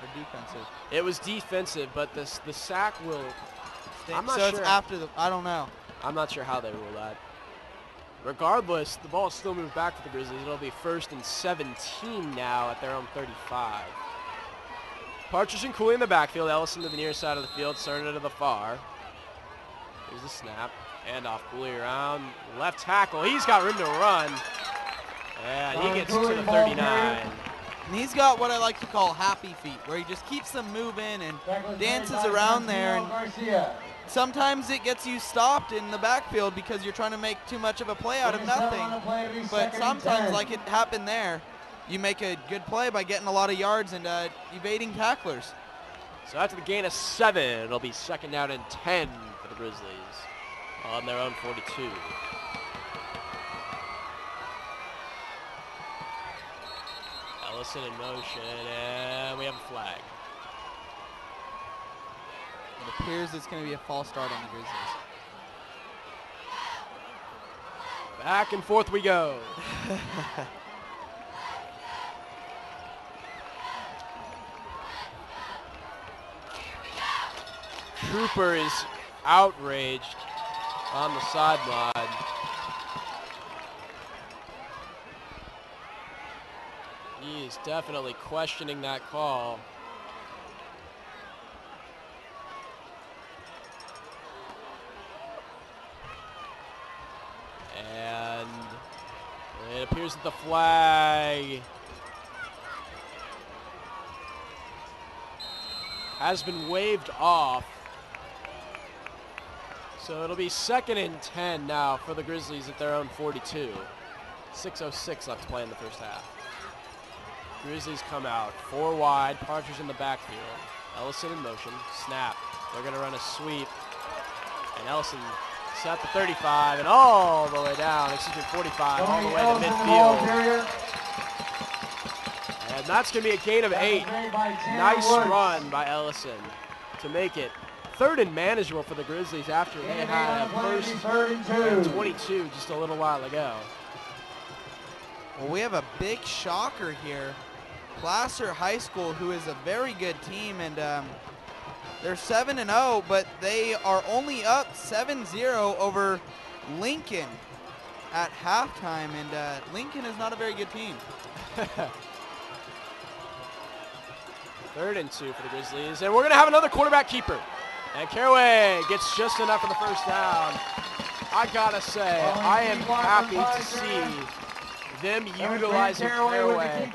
Or defensive? It was defensive, but the sack will. I'm not so sure. It's after the. I don't know. I'm not sure how they rule that. Regardless, the ball is still moved back for the Grizzlies. It'll be 1st and 17 now at their own 35. Partridge and Cooley in the backfield. Ellison to the near side of the field, Cerna to the far. Here's the snap. And off Cooley around. Left tackle. He's got room to run. And he gets to the 39. And he's got what I like to call happy feet, where he just keeps them moving and dances around there. And sometimes it gets you stopped in the backfield because you're trying to make too much of a play out of nothing. But sometimes, like it happened there, you make a good play by getting a lot of yards and evading tacklers. So after the gain of 7, it'll be 2nd down and 10 for the Grizzlies on their own 42. Ellison in motion, and we have a flag. It appears it's going to be a false start on the Grizzlies. Back and forth we go. Trooper is outraged on the sideline. He is definitely questioning that call. And it appears that the flag has been waved off. So it'll be 2nd and 10 now for the Grizzlies at their own 42. 6:06 left to play in the first half. Grizzlies come out, 4 wide, Partridge in the backfield. Ellison in motion, snap. They're gonna run a sweep. And Ellison set the 35 and all the way down, 45, all the way to midfield. And that's gonna be a gain of 8. Nice run by Ellison to make it 3rd and manageable for the Grizzlies after they had a 1st and 22 just a little while ago. Well, we have a big shocker here. Placer High School, who is a very good team, and they're 7-0, but they are only up 7-0 over Lincoln at halftime, and Lincoln is not a very good team. 3rd and 2 for the Grizzlies, and we're going to have another quarterback keeper. And Caraway gets just enough for the 1st down. I got to say, I am happy to see them utilizing Caraway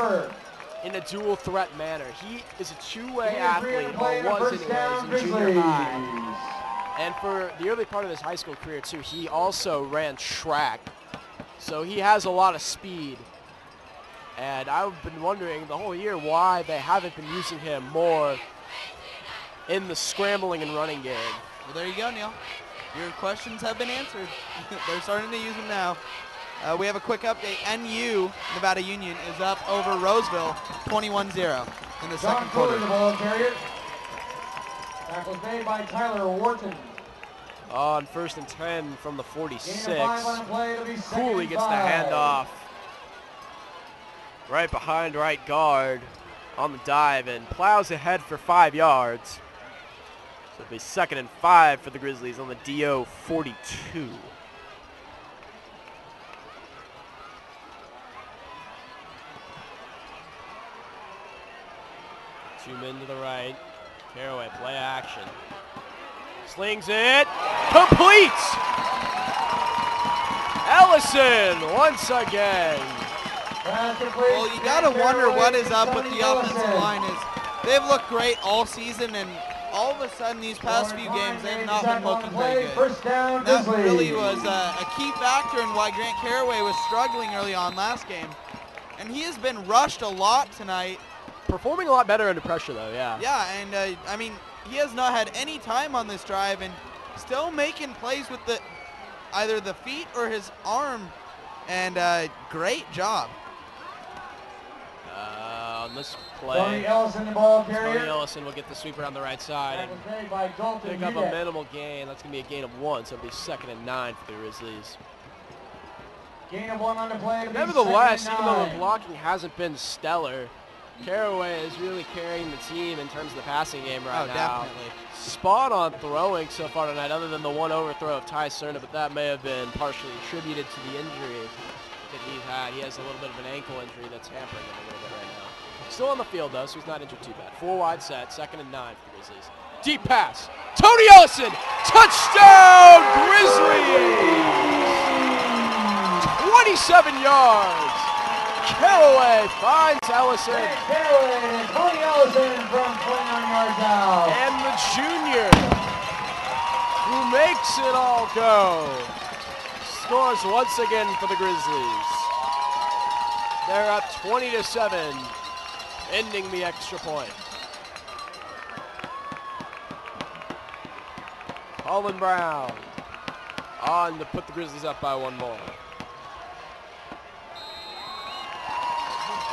in a dual threat manner. He is a two-way athlete, or was anyways, in junior high. And for the early part of his high school career too, he also ran track. So he has a lot of speed. And I've been wondering the whole year why they haven't been using him more in the scrambling and running game. Well, there you go, Neil. Your questions have been answered. They're starting to use him now. We have a quick update. NU, Nevada Union, is up over Roseville, 21-0 in the second quarter. The ball carrier. Tackle made by Tyler Wharton. On 1st and 10 from the 46. Play, Cooley gets the handoff right behind right guard on the dive and plows ahead for 5 yards. So it'll be 2nd and 5 for the Grizzlies on the DO 42. Two men to the right. Caraway, play action. Slings it. Complete! Ellison once again. Well, you got to wonder what is up with the offensive line. They've looked great all season, and all of a sudden these past few games they've not been looking very good. That really was a key factor in why Grant Caraway was struggling early on last game. And he has been rushed a lot tonight. Performing a lot better under pressure, though, yeah. Yeah, and I mean, he has not had any time on this drive and still making plays with either the feet or his arm, and great job. On this play, Tony Ellison, the ball carrier. Tony Ellison will get the sweeper on the right side and pick up a minimal gain. That's going to be a gain of 1, so it'll be 2nd and 9 for the Grizzlies. Gain of 1 on the play. Nevertheless, even though the blocking hasn't been stellar, Caraway is really carrying the team in terms of the passing game right now. Definitely. Spot on throwing so far tonight, other than the one overthrow of Ty Cerna, but that may have been partially attributed to the injury that he's had. He has a little bit of an ankle injury that's hampering him a little bit right now. Still on the field, though, so he's not injured too bad. 4 wide set, 2nd and 9 for the Grizzlies. Deep pass. Tony Ellison, touchdown Grizzlies! 27 yards. Caraway finds Ellison. Caraway and Tony Ellison from 29 yards out. And the junior, who makes it all go, scores once again for the Grizzlies. They're up 20-7, ending the extra point. Colin Brown on to put the Grizzlies up by 1 more.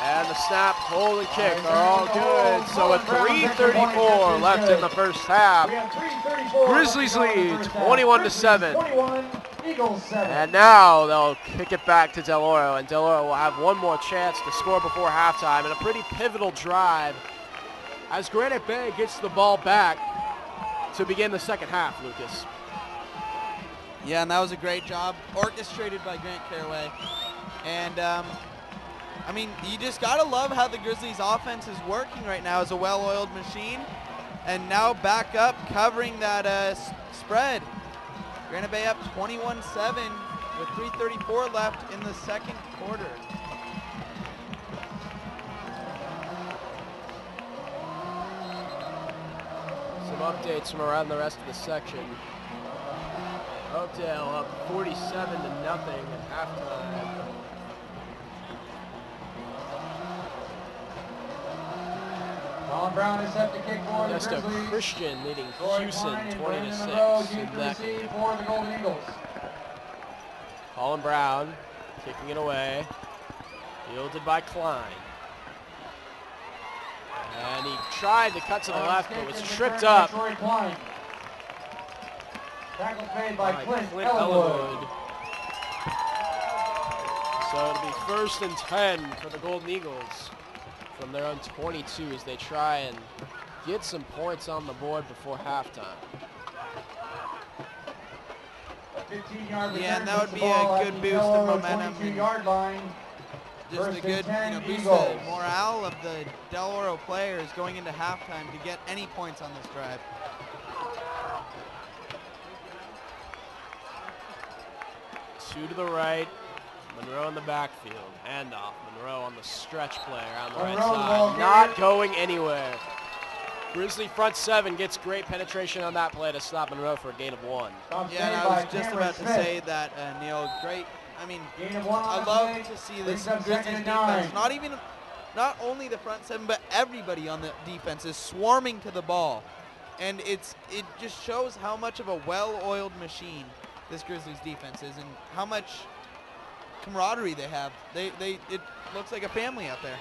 And the snap, hold, and kick are all good. So with 3:34 left in the first half, Grizzlies lead 21-7. And now they'll kick it back to Del Oro, and Del Oro will have one more chance to score before halftime in a pretty pivotal drive as Granite Bay gets the ball back to begin the second half, Lucas. Yeah, and that was a great job orchestrated by Grant Caraway. And I mean, you just got to love how the Grizzlies offense is working right now as a well-oiled machine. And now back up, covering that spread. Granite Bay up 21-7 with 3:34 left in the second quarter. Some updates from around the rest of the section. Oakdale up 47-0 at halftime. Colin Brown is set to kick for the Just a Grizzlies. Christian leading Troy Houston Klein and 20-6 Brandon Monroe in deep to that receive game. for the Golden Eagles. Colin Brown kicking it away. Fielded by Klein. And he tried to cut to the left, but was tripped up. Troy Klein. Tackle made by Clint Ellenwood. Ellenwood. So it'll be 1st and 10 for the Golden Eagles from their own 22 as they try and get some points on the board before halftime. 15-yard Yeah, and that return would puts be the ball a at good the boost Del of Oro momentum. 22-yard line. Just a First good, and 10 boost Eagles. the morale of the Del Oro players going into halftime to get any points on this drive. Two to the right. Monroe in the backfield. Handoff. Monroe on the stretch play around the right Monroe, the ball side. carrier. Not going anywhere. Grizzly front 7 gets great penetration on that play to stop Monroe for a gain of 1. Yeah, and I was just about to say that, Neil. Great. I mean, Gain of 1 on I the love play. to see Brings this up Grizzlies 2nd and defense. 9. Not only the front 7, but everybody on the defense is swarming to the ball, and it just shows how much of a well-oiled machine this Grizzlies defense is, and how much camaraderie they have. It looks like a family out there.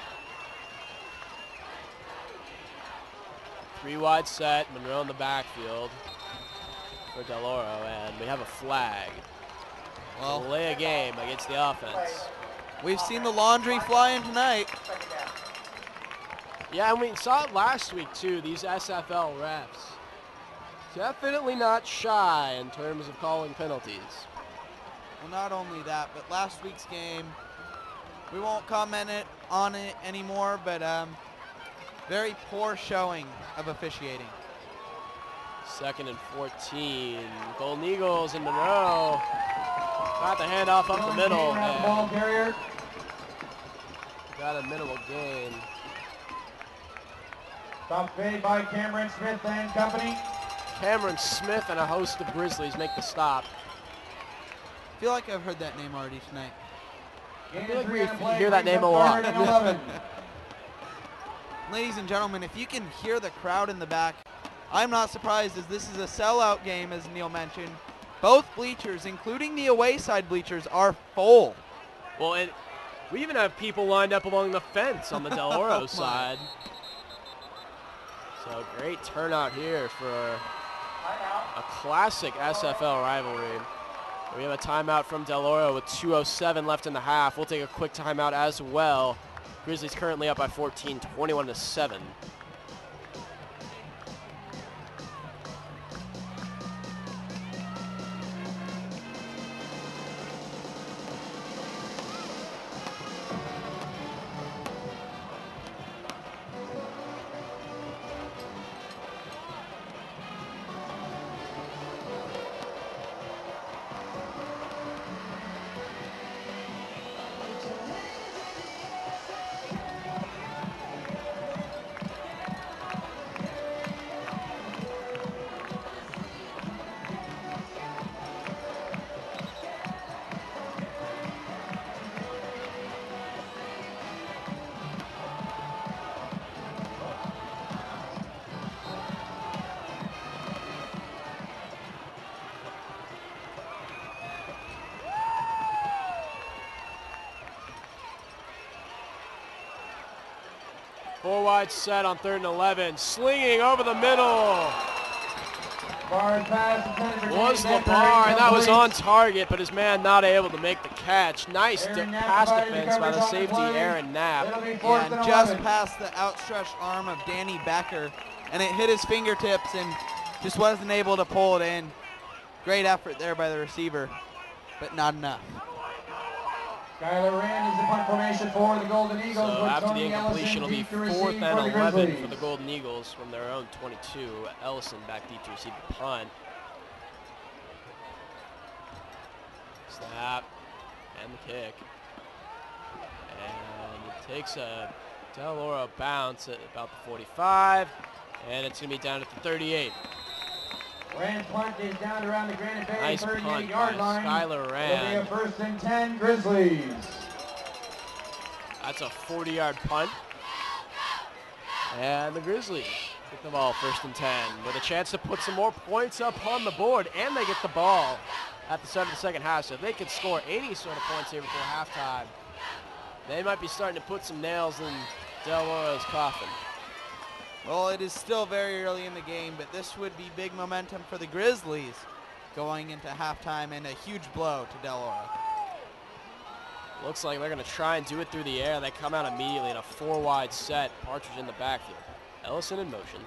3 wide set. Monroe in the backfield for Del Oro, and we have a flag. Well, Delay a game against the offense. we've seen the laundry flying tonight. Yeah, and we saw it last week too, these SFL refs. Definitely not shy in terms of calling penalties. Well, not only that, but last week's game, we won't comment on it anymore, but very poor showing of officiating. 2nd and 14. Golden Eagles and Monroe got the handoff up the middle. The ball And carrier. got a minimal gain. Stop made by Cameron Smith and company. Cameron Smith and a host of Grizzlies make the stop. I feel like I've heard that name already tonight. Gain feel of like 3 we on the play, hear that brings name up a lot. 3rd and 11. Ladies and gentlemen, if you can hear the crowd in the back, I'm not surprised, as this is a sellout game, as Neil mentioned. Both bleachers, including the away side bleachers, are full. Well, and we even have people lined up along the fence on the Del Oro Oh, my. side. So great turnout here for a classic SFL rivalry. We have a timeout from Del Oro with 2:07 left in the half. We'll take a quick timeout as well. Grizzlies currently up by 14, 21-7. Four wide set on 3rd and 11. Slinging over the middle. Was LeBar, and that was on target, but his man not able to make the catch. Nice pass defense by the safety, Aaron Knapp. Yeah, and just past the outstretched arm of Danny Becker, and it hit his fingertips and just wasn't able to pull it in. Great effort there by the receiver, but not enough. Skylar Rand is the punt formation for the Golden Eagles. So after the Tony incompletion, it'll be Ellison 4th deep to and receive for the 11 Grizzlies. for the Golden Eagles from their own 22. Ellison back deep to receive the punt. Snap and the kick. And it takes a Del Oro bounce at about the 45, and it's going to be down at the 38. Rand's punt is down around the Granite Bay Nice punt 38-yard by line. Skylar Rand. It'll be a 1st and 10 Grizzlies. That's a 40-yard punt. And the Grizzlies get the ball 1st and 10 with a chance to put some more points up on the board, and they get the ball at the start of the second half. So if they could score any sort of points here before halftime, they might be starting to put some nails in Del Oro's coffin. Well, it is still very early in the game, but this would be big momentum for the Grizzlies going into halftime and a huge blow to Del Oro. Looks like they're going to try and do it through the air. They come out immediately in a 4-wide set. Partridge in the backfield. Ellison in motion.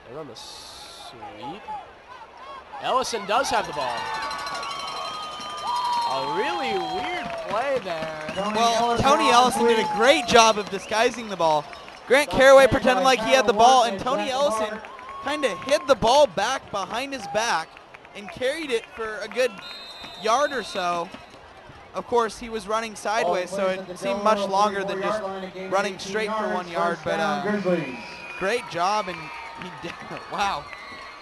They run the sweep. Ellison does have the ball. A really weird play there. Tony Ellison did a great job of disguising the ball. Grant Caraway pretended like he had the ball, and Tony Ellison kind of hid the ball back behind his back and carried it for a good yard or so. Of course, he was running sideways, so it seemed much longer than just running straight for 1 yard, but great job, and he did. Wow.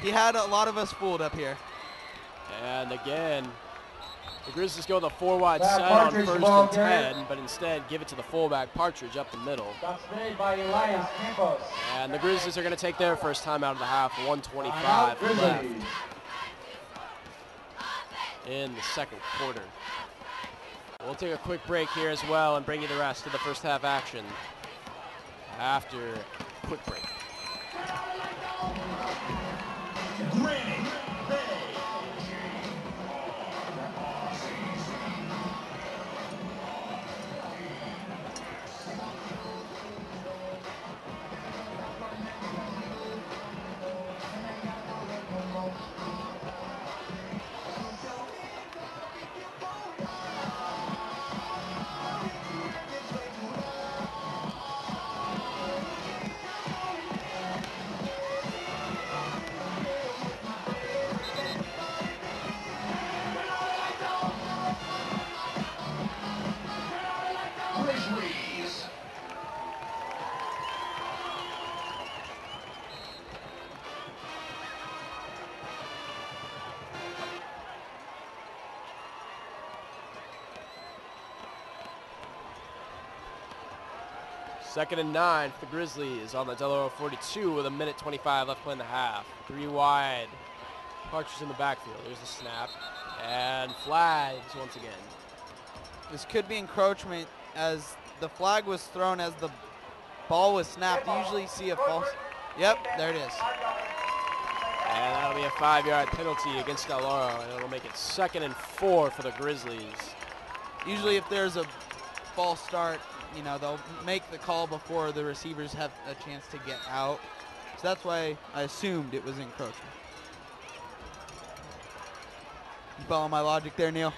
He had a lot of us fooled up here. And again, the Grizzlies go with a 4-wide set on 1st and 10, but instead give it to the fullback, Partridge, up the middle. And the Grizzlies are going to take their first time out of the half, 1:25 left in the second quarter. We'll take a quick break here as well and bring you the rest of the first half action after a quick break. Granite Bay. Grizzlies. Second and 9 for the Grizzlies on the Del Oro 42 with 1:25 left play in the half. 3 wide. Partridge in the backfield. There's the snap. And flags once again. This could be encroachment as the flag was thrown as the ball was snapped. You usually see a false. Yep, there it is. And that'll be a 5-yard penalty against Del Oro, and it'll make it 2nd and 4 for the Grizzlies. Usually if there's a false start, you know, they'll make the call before the receivers have a chance to get out. So that's why I assumed it was encroachment. You follow my logic there, Neil?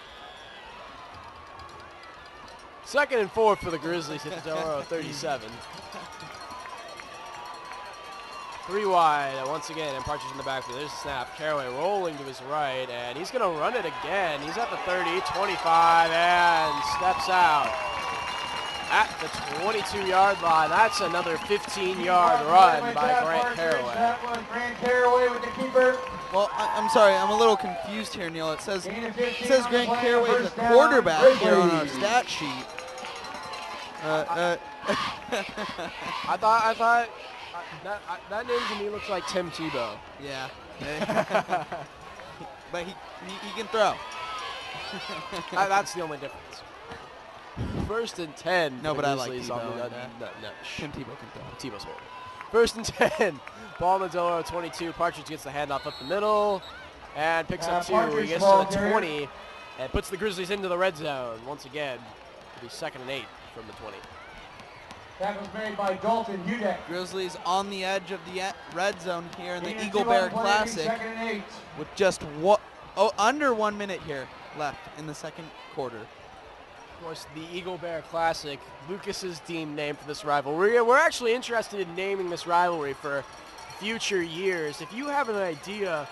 2nd and 4 for the Grizzlies at the Del Oro 37. 3 wide once again, and Partridge in the backfield. There's a snap. Caraway rolling to his right, and he's going to run it again. He's at the 30, 25, and steps out at the 22-yard line. That's another 15-yard run by Grant Caraway. That was Grant Caraway with the keeper. Well, I'm sorry, I'm a little confused here, Neil. It says Grant Caraway is the quarterback here on our stat sheet. I thought that name to me looks like Tim Tebow. Yeah. But he can throw. That's the only difference. 1st and 10. No, but I like Grizzlies Tebow. No. Tim Tebow can throw. Tebow's horrible. 1st and 10. Ball in the Del Oro 22. Partridge gets the handoff up the middle and picks up 2. He gets to the 20 and puts the Grizzlies into the red zone once again. It'll be 2nd and 8 from the 20. That was made by Dalton Hudek. Grizzlies on the edge of the red zone here in the Eagle Bear Classic with just under 1 minute here left in the second quarter. Of course, the Eagle Bear Classic, Lucas's team name for this rivalry. We're actually interested in naming this rivalry for future years. If you have an idea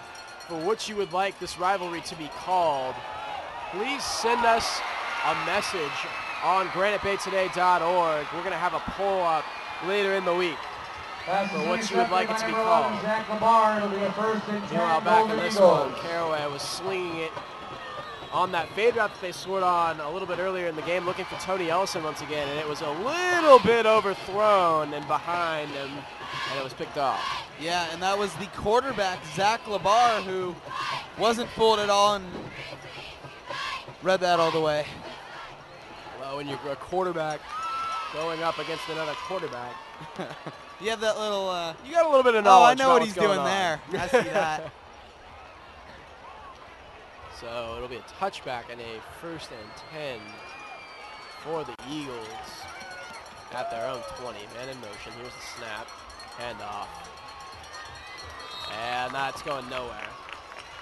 for what you would like this rivalry to be called, please send us a message on granitebaytoday.org. We're going to have a poll up later in the week for what you would like it to be called. Meanwhile, back in this one, Caraway was slinging it on that fade route that they scored on a little bit earlier in the game, looking for Tony Ellison once again, and it was a little bit overthrown and behind him, and it was picked off. Yeah, and that was the quarterback, Zach Labar, who wasn't fooled at all and read that all the way. Well, when you're a quarterback going up against another quarterback. You have that little... you got a little bit of knowledge. Oh, I know what he's doing there. I see that. So it'll be a touchback and a 1st and 10 for the Eagles at their own 20. Man in motion. Here's the snap. Handoff. And that's going nowhere.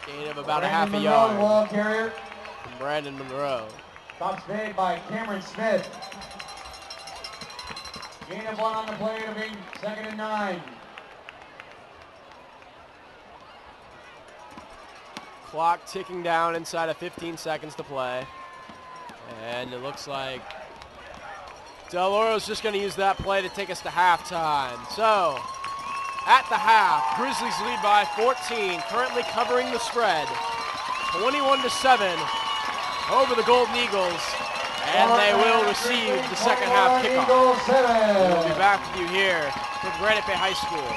Gain of about a half a yard from Brandon Monroe. Stops made by Cameron Smith. Gain of 1 on the play. It'll be 2nd and 9. Clock ticking down inside of 15 seconds to play. And it looks like Del Oro's just going to use that play to take us to halftime. So, at the half, Grizzlies lead by 14, currently covering the spread. 21-7 over the Golden Eagles. And they will receive the second half kickoff. We'll be back with you here from Granite Bay High School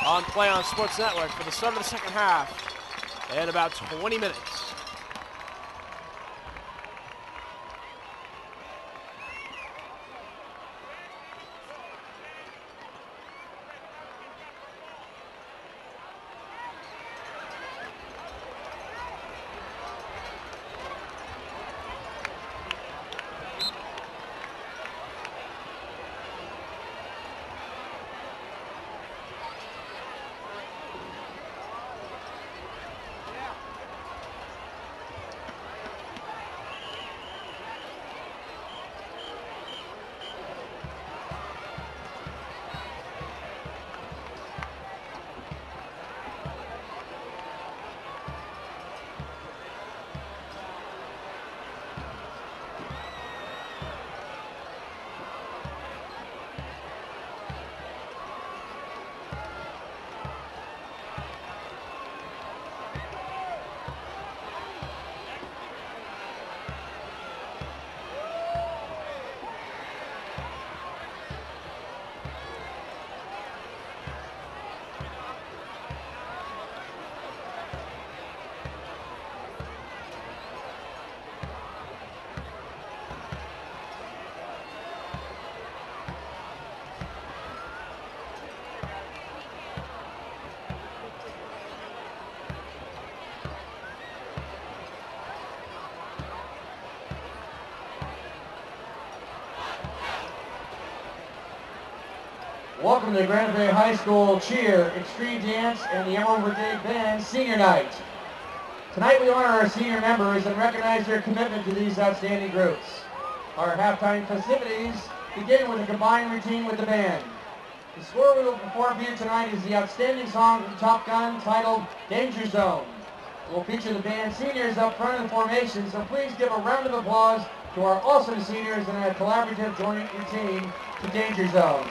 on Play on Sports Network for the start of the second half in about 20 minutes. Welcome to Granite Bay High School Cheer, Extreme Dance, and the Emerald Brigade Band Senior Night. Tonight we honor our senior members and recognize their commitment to these outstanding groups. Our halftime festivities begin with a combined routine with the band. The score we will perform for you tonight is the outstanding song from Top Gun titled Danger Zone. We'll feature the band seniors up front in the formation, so please give a round of applause to our awesome seniors in a collaborative joint routine to Danger Zone.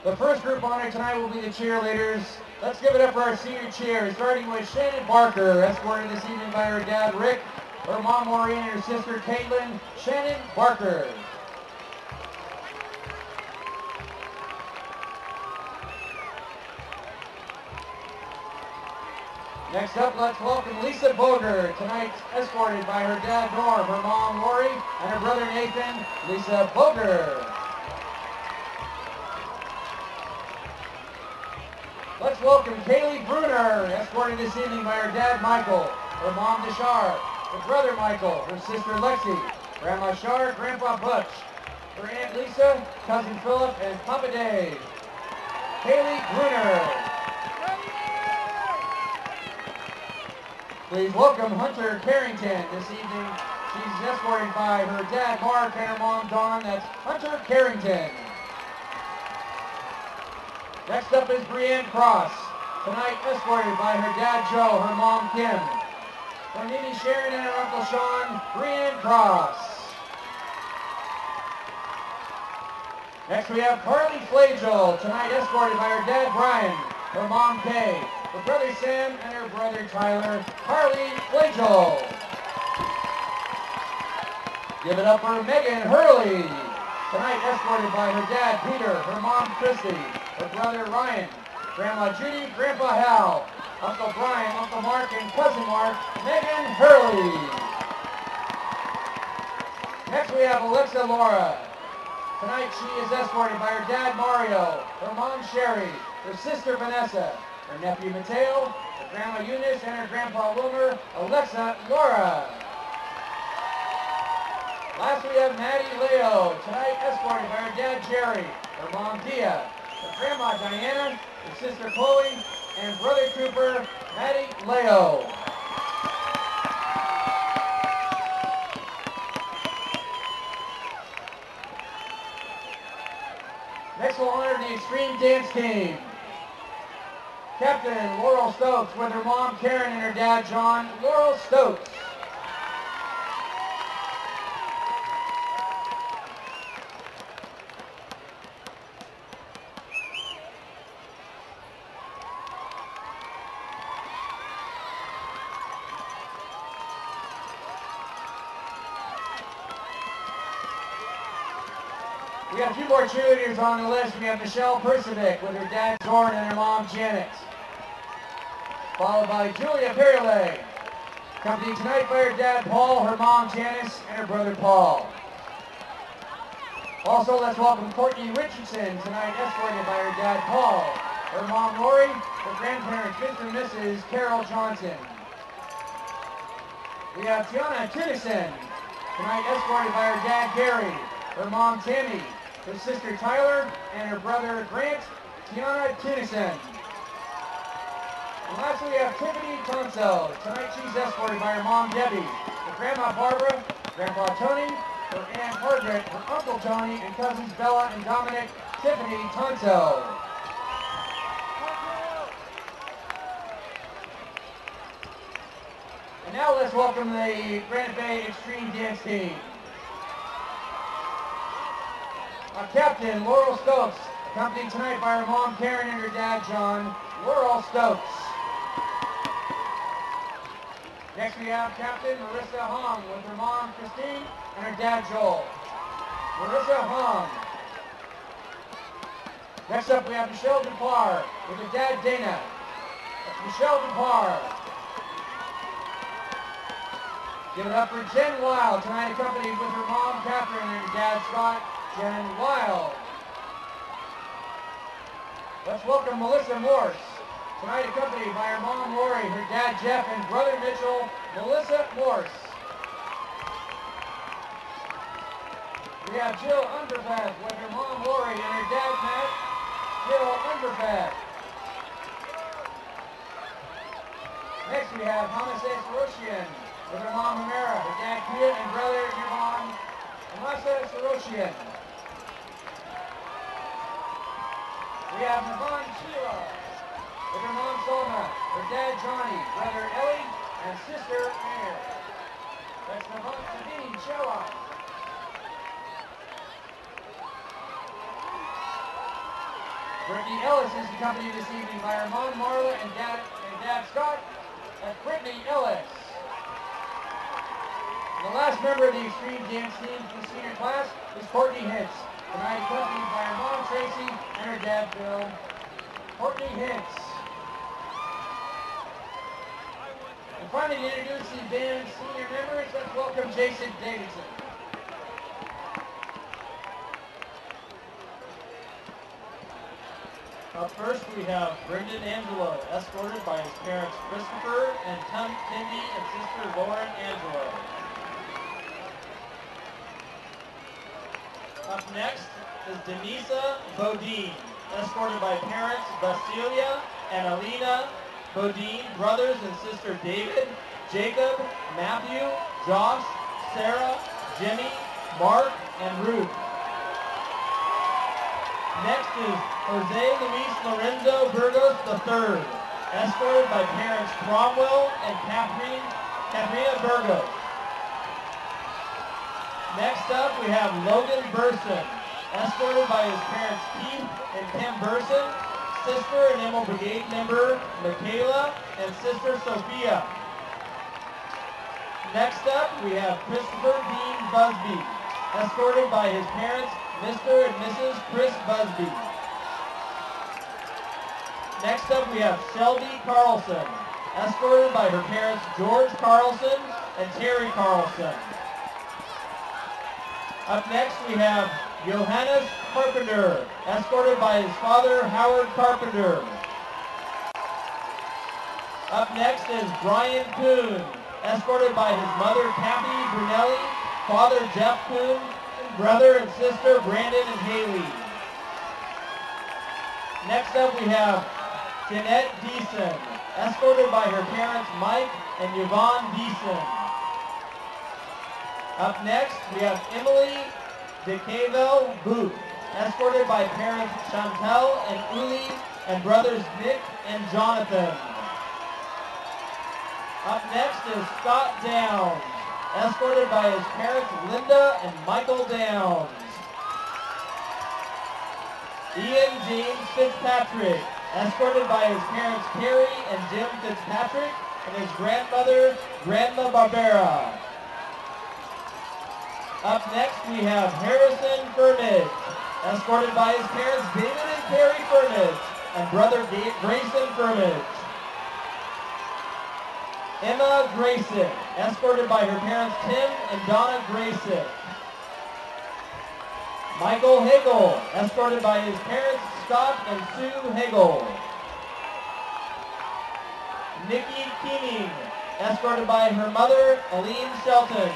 The first group honored tonight will be the cheerleaders. Let's give it up for our senior cheer, starting with Shannon Barker, escorted this evening by her dad Rick, her mom Maureen, and her sister Caitlin. Shannon Barker. Next up, let's welcome Lisa Boger, tonight escorted by her dad Norm, her mom Lori, and her brother Nathan. Lisa Boger. Let's welcome Kaylee Bruner, escorted this evening by her dad Michael, her mom Deshar, her brother Michael, her sister Lexi, Grandma Shar, Grandpa Butch, her Aunt Lisa, Cousin Philip, and Papa Dave. Kaylee Bruner. Please welcome Hunter Carrington this evening. She's escorted by her dad Mark and her mom Dawn. That's Hunter Carrington. Next up is Brianne Cross, tonight escorted by her dad Joe, her mom Kim. From Nene Sharon and her Uncle Sean, Brianne Cross. Next we have Carly Flagel, tonight escorted by her dad Brian, her mom Kay, her brother Sam, and her brother Tyler. Carly Flagel. Give it up for Megan Hurley, tonight escorted by her dad Peter, her mom Christy, her brother Ryan, Grandma Judy, Grandpa Hal, Uncle Brian, Uncle Mark, and Cousin Mark, Megan Hurley. Next we have Alexa Laura. Tonight she is escorted by her dad Mario, her mom Sherry, her sister Vanessa, her nephew Mateo, her grandma Eunice, and her grandpa Wilmer. Alexa Laura. Last we have Maddie Leo, tonight escorted by her dad Jerry, her mom Dia, her grandma Diana, her sister Chloe, and brother Cooper, Maddie Leo. Next we'll honor the Extreme Dance Team. Captain Laurel Stokes with her mom Karen and her dad John. Laurel Stokes. We have 2 more cheerleaders on the list. We have Michelle Percivic with her dad Zorn and her mom Janet. Followed by Julia Perle, accompanied tonight by her dad Paul, her mom Janice, and her brother Paul. Also, let's welcome Courtney Richardson, tonight escorted by her dad Paul, her mom Lori, her grandparents Mr. and Mrs. Carol Johnson. We have Tiana Tinnison, tonight escorted by her dad Gary, her mom Tammy, her sister Tyler, and her brother Grant, Tiana Tinnison. And lastly, we have Tiffany Tonso. Tonight she's escorted by her mom Debbie, her grandma Barbara, grandpa Tony, her aunt Margaret, her uncle Tony, and cousins Bella and Dominic. Tiffany Tonso. And now let's welcome the Granite Bay Extreme Dance Team. Our captain, Laurel Stokes, accompanied tonight by her mom Karen and her dad John. Laurel Stokes. Next we have Captain Marissa Hong with her mom Christine and her dad Joel. Marissa Hong. Next up we have Michelle Dupar with her dad Dana. That's Michelle Dupar. Give it up for Jen Weil, tonight accompanied with her mom Catherine and her dad Scott. Jen Weil. Let's welcome Melissa Morse. Tonight accompanied by her mom Lori, her dad Jeff, and brother Mitchell, Melissa Morse. We have Jill Underfed with her mom Lori and her dad Matt. Jill Underfed. Next we have Hamase Saroshian with her mom Humera, her dad Kia, and brother Yvonne Hamase Saroshian. We have Navon Sheila with her mom Solma, her dad Johnny, brother Ellie, and sister Mary. That's Navon Sabine Sheila. Brittany Ellis is accompanied this evening by her mom Marla and dad Scott. That's Brittany Ellis. And the last member of the Extreme Dance Team for the senior class is Courtney Hintz, tonight accompanied by her mom Tracy and her dad Bill. Courtney Hintz. And finally, to introduce the band's senior members, let's welcome Jason Davidson. Up first, we have Brendan Angelo, escorted by his parents Christopher and Cindy and sister Lauren Angelo. Up next is Denisa Bodine, escorted by parents Basilia and Alina Bodine, brothers and sister David, Jacob, Matthew, Josh, Sarah, Jimmy, Mark, and Ruth. Next is Jose Luis Lorenzo Burgos III, escorted by parents Cromwell and Katrina Burgos. Next up, we have Logan Burson, escorted by his parents Keith and Kim Burson, sister and Emerald Brigade member Michaela, and sister Sophia. Next up, we have Christopher Dean Busby, escorted by his parents Mr. and Mrs. Chris Busby. Next up, we have Shelby Carlson, escorted by her parents George Carlson and Terry Carlson. Up next, we have Johannes Carpenter, escorted by his father Howard Carpenter. Up next is Brian Kuhn, escorted by his mother Kathy Brunelli, father Jeff Kuhn, and brother and sister Brandon and Haley. Next up, we have Jeanette Deason, escorted by her parents Mike and Yvonne Deason. Up next, we have Emily DeCavel Booth, escorted by parents Chantel and Uli and brothers Nick and Jonathan. Up next is Scott Downs, escorted by his parents Linda and Michael Downs. Ian James Fitzpatrick, escorted by his parents Carrie and Jim Fitzpatrick and his grandmother, Grandma Barbera. Up next, we have Harrison Firmage, escorted by his parents David and Carrie Firmage and brother Grayson Firmage. Emma Grayson, escorted by her parents Tim and Donna Grayson. Michael Hagel, escorted by his parents Scott and Sue Hagel. Nikki Keening, escorted by her mother Aline Shelton.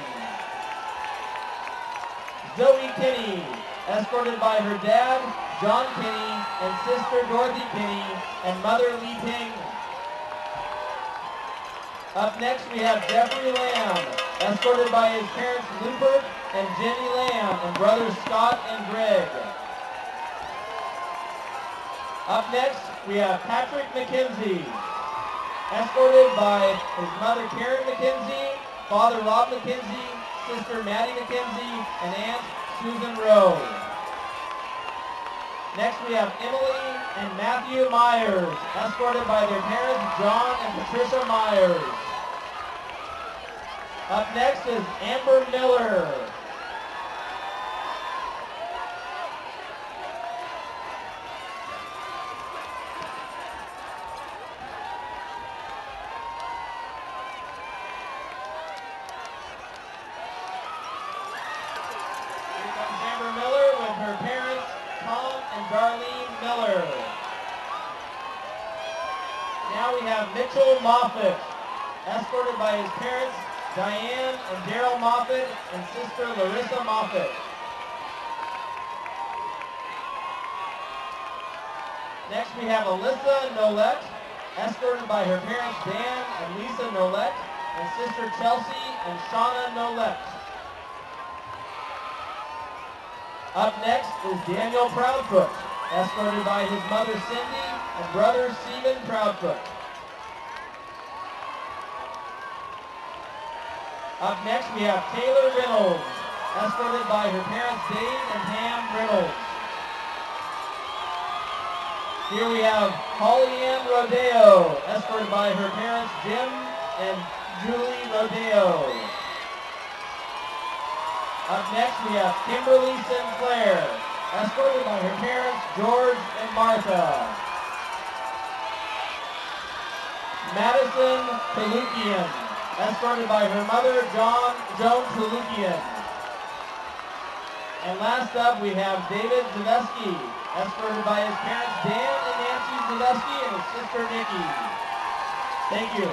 Zoe Kinney, escorted by her dad John Kinney and sister Dorothy Kinney and mother Lee Ping. Up next we have Jeffrey Lamb, escorted by his parents Lupert and Jenny Lamb and brothers Scott and Greg. Up next we have Patrick McKenzie, escorted by his mother Karen McKenzie, father Rob McKenzie, sister Maddie McKenzie, and aunt Susan Rowe. Next we have Emily and Matthew Myers, escorted by their parents John and Patricia Myers. Up next is Amber Miller. Here comes Amber Miller with her parents Tom and Darlene Miller. Now we have Mitchell Moffitt, escorted by his parents Diane and Daryl Moffitt and sister Larissa Moffitt. Next we have Alyssa Nolette, escorted by her parents Dan and Lisa Nolette and sister Chelsea and Shauna Nolette. Up next is Daniel Proudfoot, escorted by his mother Cindy and brother Stephen Proudfoot. Up next we have Taylor Reynolds, escorted by her parents Dave and Pam Reynolds. Here we have Holly Ann Rodeo, escorted by her parents Jim and Julie Rodeo. Up next we have Kimberly Sinclair, escorted by her parents George and Martha. Madison Kalukian, escorted by her mother Joan Kalukian. And last up we have David Zaleski, escorted by his parents Dan and Nancy Zaleski and his sister Nikki. Thank you.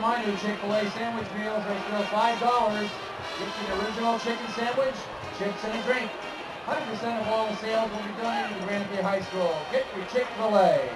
remind you, Chick-fil-A sandwich meals are still $5. Get an original chicken sandwich, chips, and a drink. 100% of all the sales will be donated to Granite Bay High School. Get your Chick-fil-A.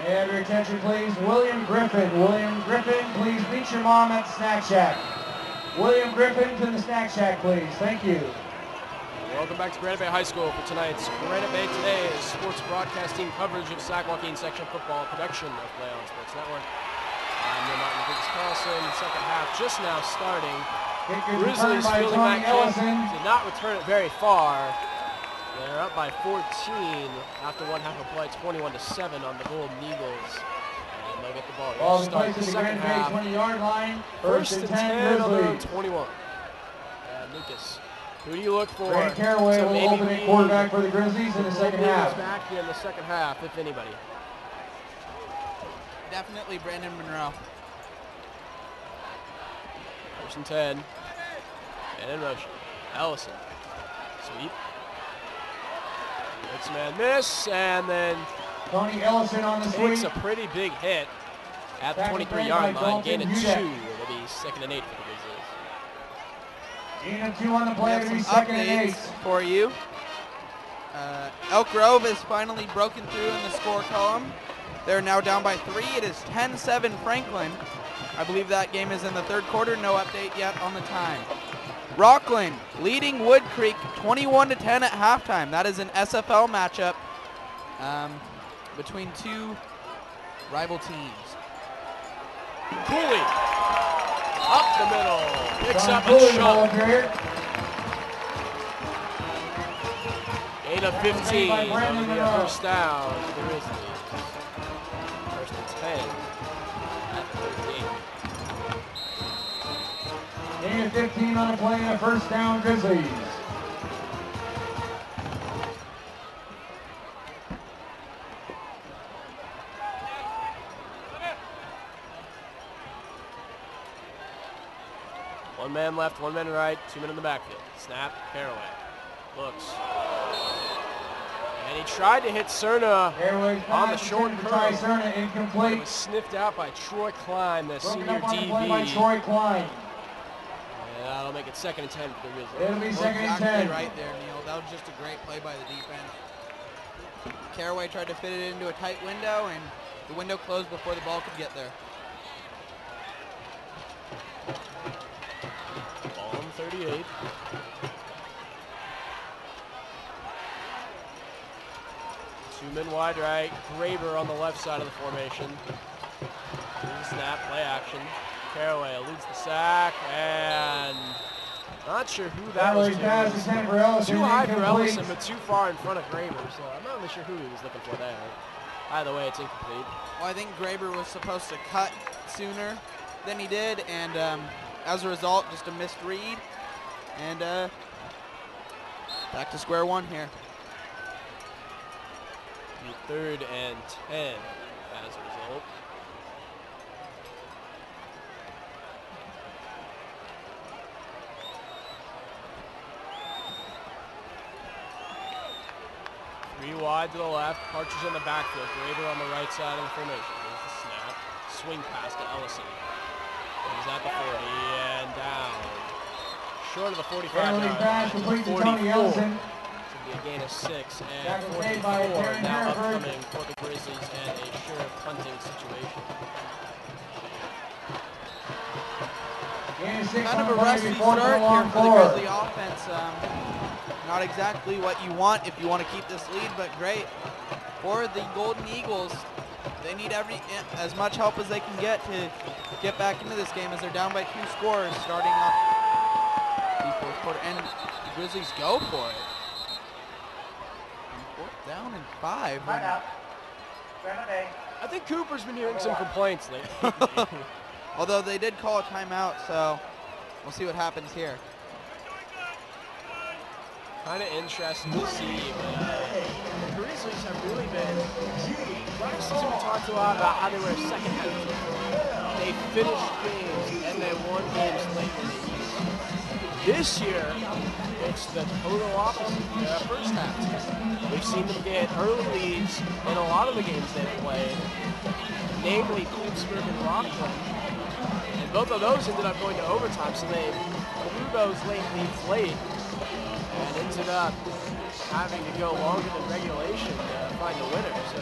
And your attention please, William Griffin. William Griffin, please meet your mom at the Snack Shack. William Griffin to the Snack Shack, please. Thank you. Welcome back to Granite Bay High School for tonight's Granite Bay Today is sports broadcasting coverage of Sac Joaquin Section Football, production of Play On Sports Network. I'm your Martin Lucas Carlson. Second half just now starting. Grizzlies fielding that kick, did not return it very far. They're up by 14 after one half of play, 21-7 on the Golden Eagles. And they'll get the ball. Ball plays to the Granite Bay 20-yard line. First and 10 on their own Grizzlies. 21. And Lucas, who do you look for? Grant Caraway will open at quarterback for the Grizzlies in the second half. Back in the second half, if anybody. Definitely Brandon Monroe. First and 10. And in motion. Ellison. Sweep. Makes a man miss, and then Tony Ellison on the takes sweep. a pretty big hit at the 23-yard line. Gain of 2. It'll be 2nd and 8 for the Grizzlies. Gain of 2 on the play. We It'll be have some 2nd and 8. updates for you. Elk Grove has finally broken through in the score column. They're now down by 3. It is 10-7 Franklin. I believe that game is in the third quarter. No update yet on the time. Rockland leading Wood Creek 21-10 at halftime. That is an SFL matchup between two rival teams. Cooley up the middle, picks up Cooley, and shot. Gain of 15. That'll be a first down for the Grizzlies. First and 10 at 13. Gain of 15 on the play and a first down Grizzlies. One man left, 1 man right, 2 men in the backfield. Snap, Caraway. Looks. And he tried to hit Cerna on the short curl. Cerna It incomplete. was sniffed out by Troy Klein, the Broken senior up on the play by DB. Troy Klein. And that'll make it 2nd and 10 for the Grizzlies. It'll be 2nd and 10. Exactly right there, Neil. That was just a great play by the defense. Caraway tried to fit it into a tight window, and the window closed before the ball could get there. Ball on 38. Two men wide right. Graber on the left side of the formation. Snap, play action. Caraway eludes the sack, and not sure who that was to. Pass is in for Ellison. Too high for Incomplete. Ellison, but too far in front of Graber, so I'm not really sure who he was looking for there. Either way, it's incomplete. Well, I think Graber was supposed to cut sooner than he did, and as a result, just a missed read. And back to square one here. 3rd and 10 as a result. Three wide to the left, Partridge in the backfield, Grader on the right side of the formation. There's the snap, swing pass to Ellison. He's at the 40 and down. Short of the 45 yard line, to the 44. Should be a gain of 6 and 44 now upcoming for the Grizzlies and a sure punting situation. Kind of a rusty start here for the Grizzly offense. Not exactly what you want if you want to keep this lead, but great for the Golden Eagles. They need as much help as they can get to get back into this game as they're down by 2 scores starting off the 4th quarter. And the Grizzlies go for it. 4th down and 5. Granite Bay. I think Cooper's been hearing some complaints lately. Although they did call a timeout, so we'll see what happens here. Kind of interesting to see, but the Grizzlies have really been, last season we talked a lot about how they were a second half team. They finished games and they won games late in the season. This year, it's the total opposite. They're a first half team. We've seen them get early leads in a lot of the games they've played, namely Pittsburgh and Rockland. And both of those ended up going to overtime, so they blew those late leads late. And ended up having to go longer than regulation to find the winner. So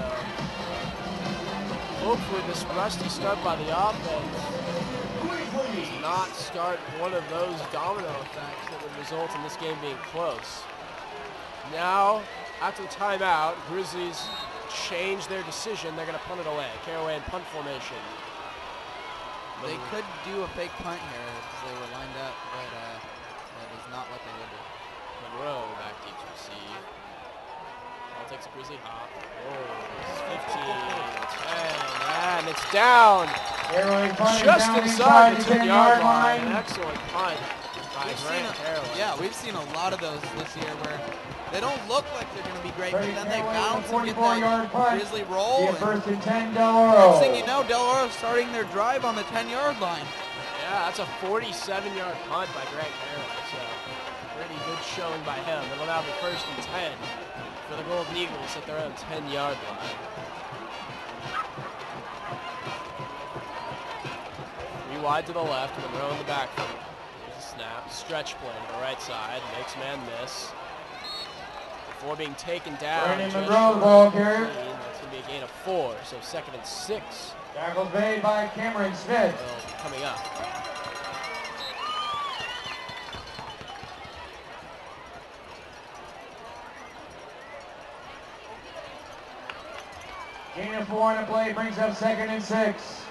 hopefully this rusty start by the offense does not start one of those domino effects that would result in this game being close. Now, after the timeout, Grizzlies change their decision. They're going to punt it away. Caraway in punt formation. They could do a fake punt here because they were lined up, but that is not what they would do. Monroe back deep to receive. Ball takes a Grizzly hop. Whoa, 15, 10, and it's down. Just inside the 10-yard line. An excellent punt by Grant Caraway. Yeah, we've seen a lot of those this year where they don't look like they're going to be great, but then they bounce and get that Grizzly roll. First and 10, Del Oro. Next thing you know, Del Oro starting their drive on the 10-yard line. Yeah, that's a 47-yard punt by Grant Caraway. So pretty good showing by him. It'll now be first and 10 for the Golden Eagles at their own 10-yard line. 3 wide to the left, Monroe in the backfield. Here's a snap, stretch play to the right side, makes man miss. Before being taken down, Monroe, the ball carrier. That's going to be a gain of 4, so 2nd and 6. Tackles made by Cameron Smith. Coming up. Gain of 4 on the play brings up 2nd and 6.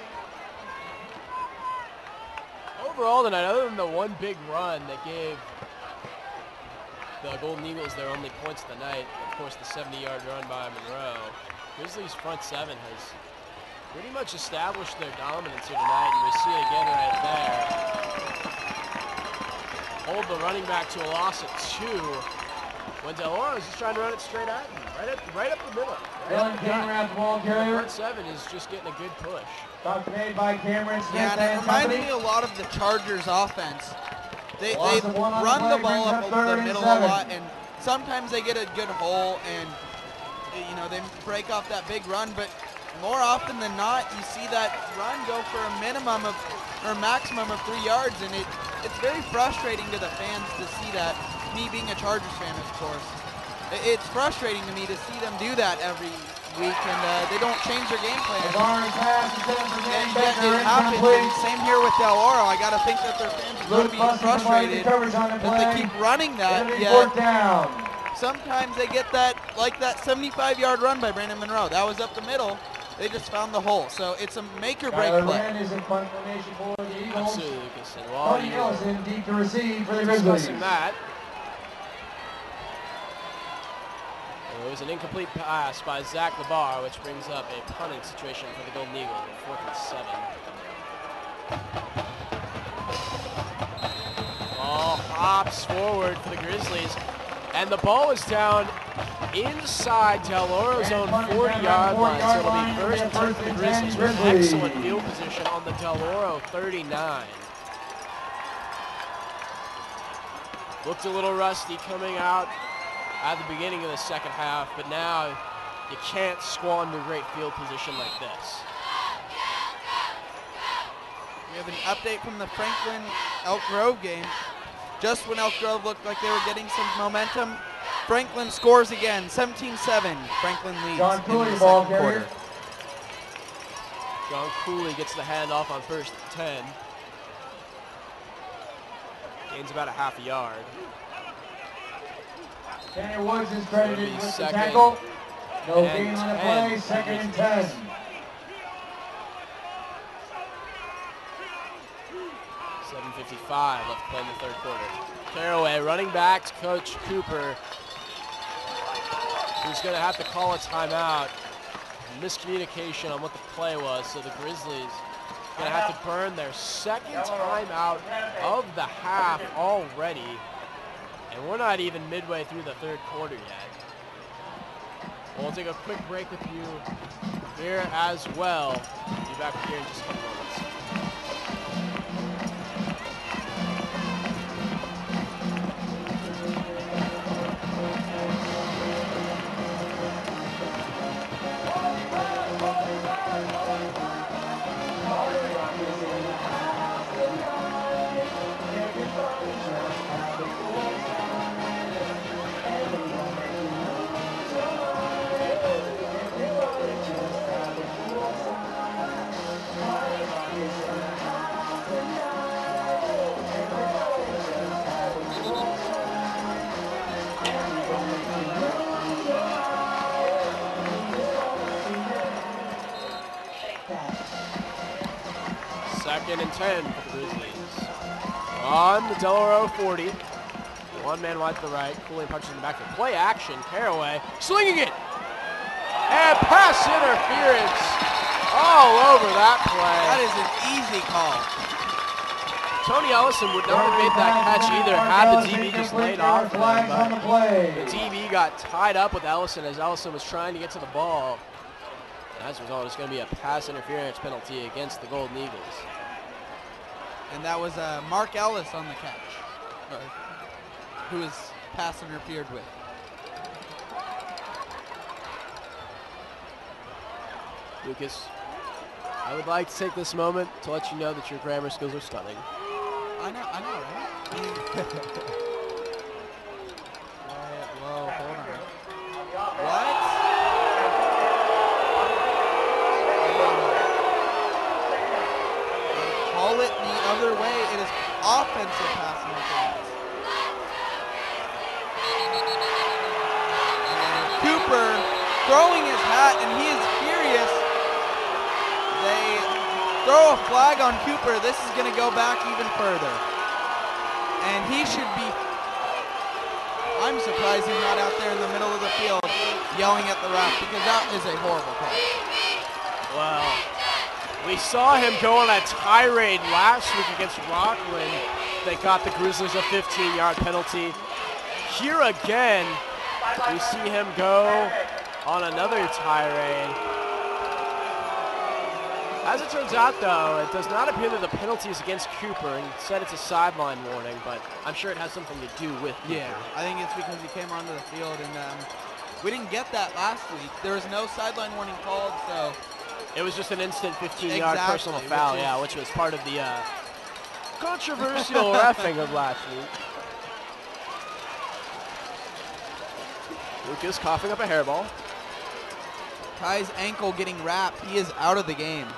Overall tonight, other than the one big run that gave the Golden Eagles their only points of the night, of course the 70-yard run by Monroe, Grizzlies' front 7 has pretty much established their dominance here tonight, and we see it again right there. Hold the running back to a loss of 2. When Del Oro is just trying to run it straight at him, right up the middle. Dylan Cameron, the ball carrier. Front 7 is just getting a good push. Stop made by Cameron Smith. Yeah, and it reminded me a lot of the Chargers offense. They run the ball up over the middle a lot, and sometimes they get a good hole, and you know they break off that big run. But more often than not, you see that run go for a minimum of or maximum of 3 yards, and it's very frustrating to the fans to see that. Me being a Chargers fan, of course, it's frustrating to me to see them do that every week, and they don't change their game plan. And yet it happens. And same here with Del Oro. I got to think that their fans are going to be frustrated that they keep running that. Yet sometimes they get that, like that 75-yard run by Brandon Monroe. That was up the middle. They just found the hole. So it's a make-or-break play. Absolutely, Lucas. And while you're deep to receive for the discussing that, it was an incomplete pass by Zach Labar, which brings up a punting situation for the Golden Eagles, 4th and 7. hops forward for the Grizzlies. And the ball is down inside Del Oro's own 40-yard line. So it'll be first and 10 for the Grizzlies with excellent field position on the Del Oro 39. Looked a little rusty coming out at the beginning of the second half, but now you can't squander great field position like this. We have an update from the Franklin-Elk Grove game. Just when Elk Grove looked like they were getting some momentum, Franklin scores again, 17-7. Franklin leads John in Cooley, the ball second carrier. quarter. John Cooley gets the handoff on first and 10. Gains about a half a yard. Kenny Woods is credited It'll be with the second tackle. No and gain on the 10 play, for second and Grizzlies. 10. 7:55 left to play in the third quarter. Caraway running back to Coach Cooper, who's going to have to call a timeout. Miscommunication on what the play was, so the Grizzlies going to have to burn their second timeout of the half already. And we're not even midway through the third quarter yet. We'll take a quick break with you here as well. Be back here in just a couple moments. Second and 10 for the Grizzlies. On the Del Oro 40. One man wide to the right. Cooley punches in the back. Play action. Caraway slinging it. And pass interference all over that play. That is an easy call. Tony Ellison would not have made that catch either had the DB just laid off him, but the DB got tied up with Ellison as Ellison was trying to get to the ball. As a result, it's going to be a pass interference penalty against the Golden Eagles. And that was Mark Ellis on the catch, who was pass interfered with. Lucas, I would like to take this moment to let you know that your grammar skills are stunning. I know, right? Whoa, hold on. What? Call it the other way. It is offensive pass interference. And Cooper throwing his hat, and he is furious. They throw a flag on Cooper. This is going to go back even further. And he should be, I'm surprised he's not out there in the middle of the field yelling at the ref, because that is a horrible call. Well, we saw him go on a tirade last week against Rockland. They got the Grizzlies a 15-yard penalty. Here again, we see him go on another tirade. As it turns out, though, it does not appear that the penalty is against Cooper. Instead, it's a sideline warning, but I'm sure it has something to do with Cooper. Yeah, I think it's because he came onto the field, and we didn't get that last week. There was no sideline warning called, so. It was just an instant 15-yard personal foul, which was part of the controversial reffing of last week. Lucas coughing up a hairball. Ty's ankle getting wrapped. He is out of the game.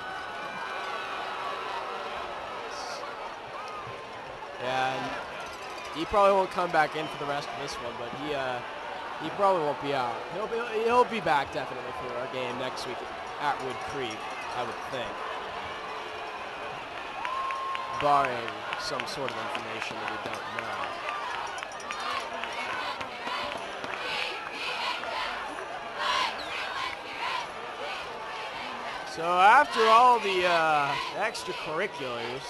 Yeah, and he probably won't come back in for the rest of this one, but he probably won't be out. He'll be back definitely for our game next week at Wood Creek, I would think, barring some sort of information that we don't know. So after all the extracurriculars,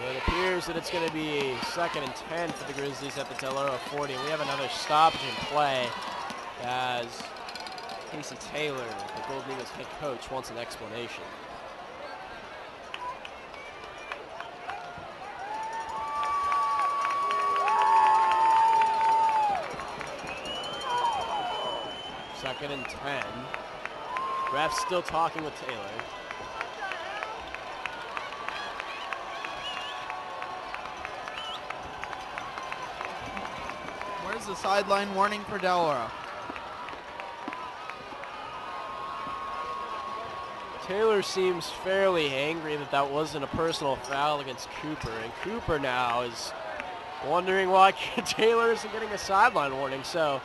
it appears that it's going to be 2nd and 10 for the Grizzlies at the Del Oro 40. We have another stoppage in play as Casey Taylor, the Golden Eagles head coach, wants an explanation. Second and 10. Ref's still talking with Taylor. Where's the sideline warning for Del Oro? Taylor seems fairly angry that that wasn't a personal foul against Cooper, and Cooper now is wondering why Taylor isn't getting a sideline warning. So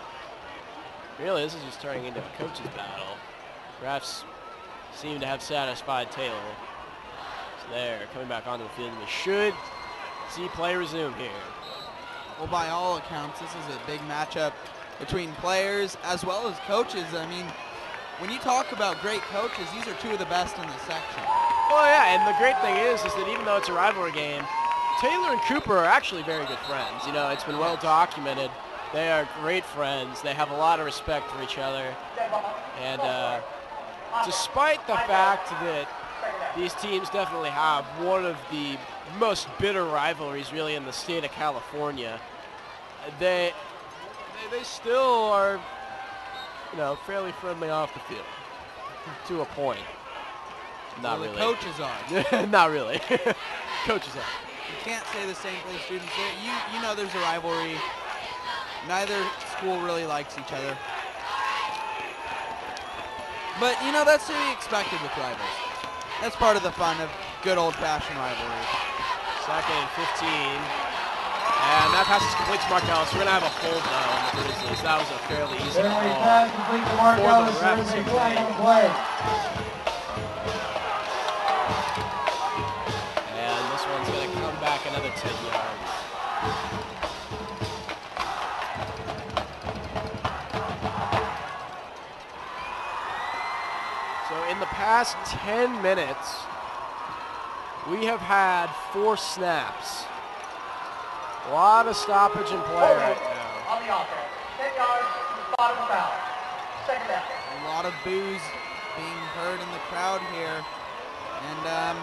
really, this is just turning into a coach's battle. Refs seem to have satisfied Taylor. So they're coming back onto the field, and we should see play resume here. Well, by all accounts, this is a big matchup between players as well as coaches. I mean, when you talk about great coaches, these are two of the best in the section. Well, yeah, and the great thing is that even though it's a rivalry game, Taylor and Cooper are actually very good friends. You know, it's been well documented. They are great friends. They have a lot of respect for each other. And despite the fact that these teams definitely have one of the most bitter rivalries really in the state of California, they still are, you know, fairly friendly off the field to a point. Not well, really. The coaches are. Not really. Coaches are. You can't say the same for the students. You know there's a rivalry. Neither school really likes each other. But, you know, that's to be expected with rivals. That's part of the fun of good old-fashioned rivalry. 2nd and 15. And that pass is complete to Mark Ellis. We're going to have a hold now on the Grizzlies. That was a fairly easy call. Pass complete to Mark Ellis. There is a flag on the play. And this one's going to come back another 10 yards. So in the past 10 minutes, we have had 4 snaps. A lot of stoppage in play right now. On the offense. 10 yards, spot of a foul. Second down. A lot of boos being heard in the crowd here. And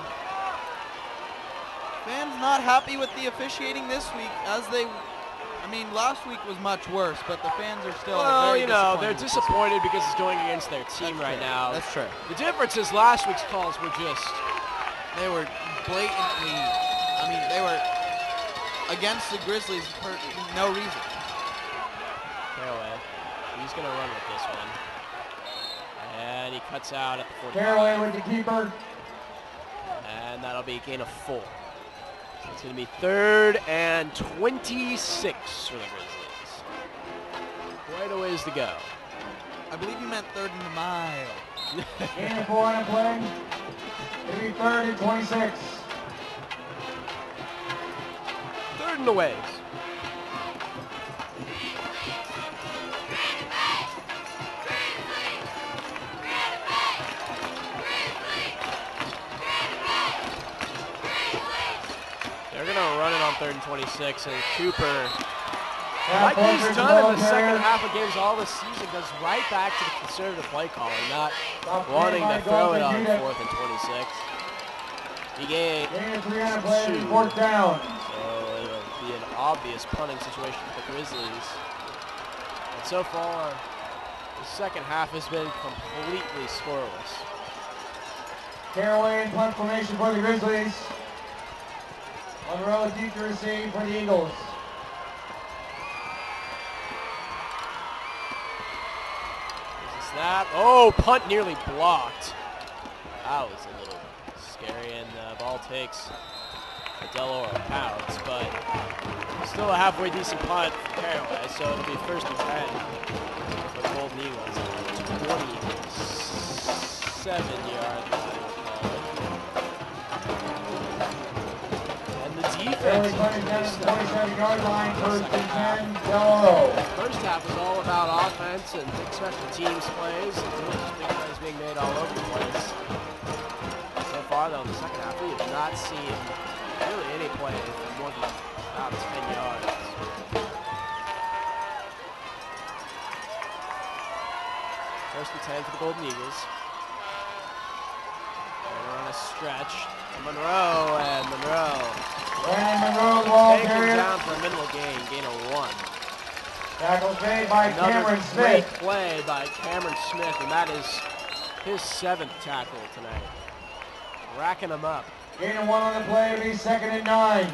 fans not happy with the officiating this week, as they, I mean, last week was much worse, but the fans are still Well, very you know, disappointed they're with this disappointed because it's going against their team That's right true. now. That's true. The difference is last week's calls were just, They were blatantly, I mean, they were against the Grizzlies for no reason. Caraway. He's going to run with this one. And he cuts out at the 40. Caraway with the keeper. And that'll be a gain of 4. So it's going to be 3rd and 26 for the Grizzlies. Quite a ways to go. I believe you meant 3rd and a mile. Gain of 4 on the play. It'll be 3rd and 26. 3rd and a ways. They're going to run it on 3rd and 26, and Cooper, like he's done in the second half of games all this season, goes right back to the conservative play calling, not wanting to throw it on 4th and 26. He gained 2. 4th down. So it'll be an obvious punting situation for the Grizzlies. And so far, the second half has been completely scoreless. Caraway in punt formation for the Grizzlies. On the road, deep to receive for the Eagles. There's a snap. Oh, punt nearly blocked. That was a little scary, and the ball takes a Del Oro pounds, but still a halfway decent punt for Caraway, so it'll be 1st and 10 for the Golden Eagles. 27 yards. Caraway punting down at the 27-yard line, 1st and 10, Del Oro. First half was all about offense and big special teams plays, and big plays being made all over the place. So far, far, though, in the second half, we have not seen really any play for more than about 10 yards. First and 10 for the Golden Eagles. And they're on a stretch. Monroe, and Monroe. Brandon Monroe, the ball Taken carrier. down for a minimal gain of 1. Tackles made by Another Cameron great Smith. play by Cameron Smith, and that is his 7th tackle tonight. Racking him up. Gain of 1 on the play, it'll be 2nd and 9.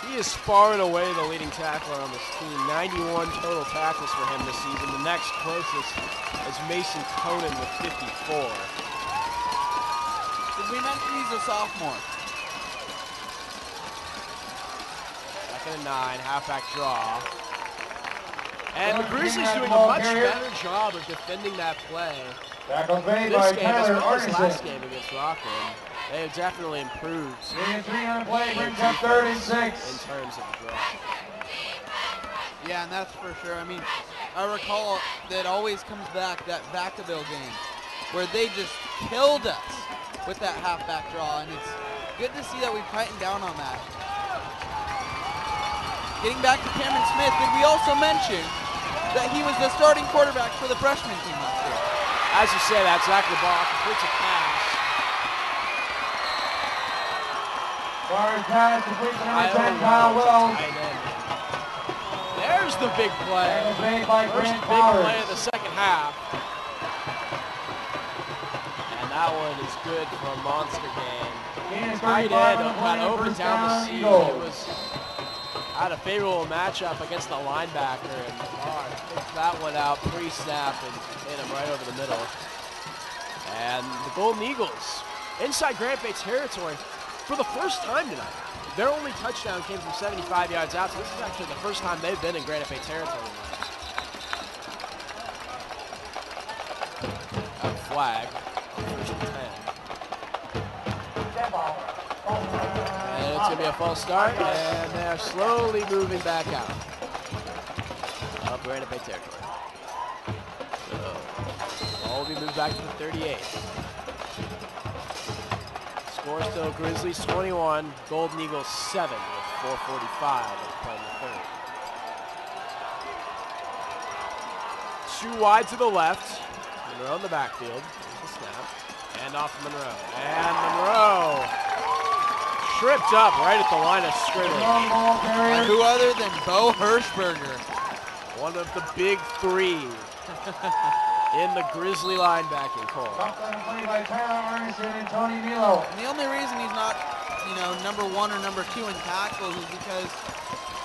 He is far and away the leading tackler on this team. 91 total tackles for him this season. The next closest is Mason Conan with 54. Did we mention he's a sophomore? 2nd and 9, halfback draw. And the Well, Grizzlies that doing a ball much carrier. better job of defending that play. Tackles made by This game, as Tyler well as last Arneson. game against Rockland, they have definitely improved Gain of 3 on the play, in brings up 3rd and defense 6. in terms of the draw. Yeah, and that's for sure. I mean, I recall that always comes back, that Vacaville game, where they just killed us with that halfback draw, and it's good to see that we've tightened down on that. Getting back to Cameron Smith, did we also mention that he was the starting quarterback for the freshman team last year? As you say that, Zach LeBlanc completes a pass. Sorry, pass complete to number 10, Iowa Kyle Wells. tight end. There's the big play. Tackles made by First Grant big play Powers. of the second half. And that one is good for a monster game. Gain of Tight 35 end on the got play, over first down the down, seam. It Eagles. was had a favorable matchup against the linebacker, and picked that one out pre-snap and hit him right over the middle. And the Golden Eagles inside Granite Bay territory for the first time tonight. Their only touchdown came from 75 yards out, so this is actually the first time they've been in Granite Bay territory tonight. A flag, first and 10. And it's going to be a false start, and they're slowly moving back out of Granite Bay territory. So, ball will be moved back to the 38. Score still Grizzlies 21, Golden Eagles 7 with 4:45 left playing the third. Two wide to the left. Monroe in the backfield. Here's the snap. And off to Monroe. And Monroe tripped up right at the line of scrimmage. Long ball carrier. Who other than Bo Hirschberger? One of the big three in the Grizzly linebacking corps. Dropped on the play by Tyler Arneson and Tony Milo. And the only reason he's not, number 1 or number 2 in tackles is because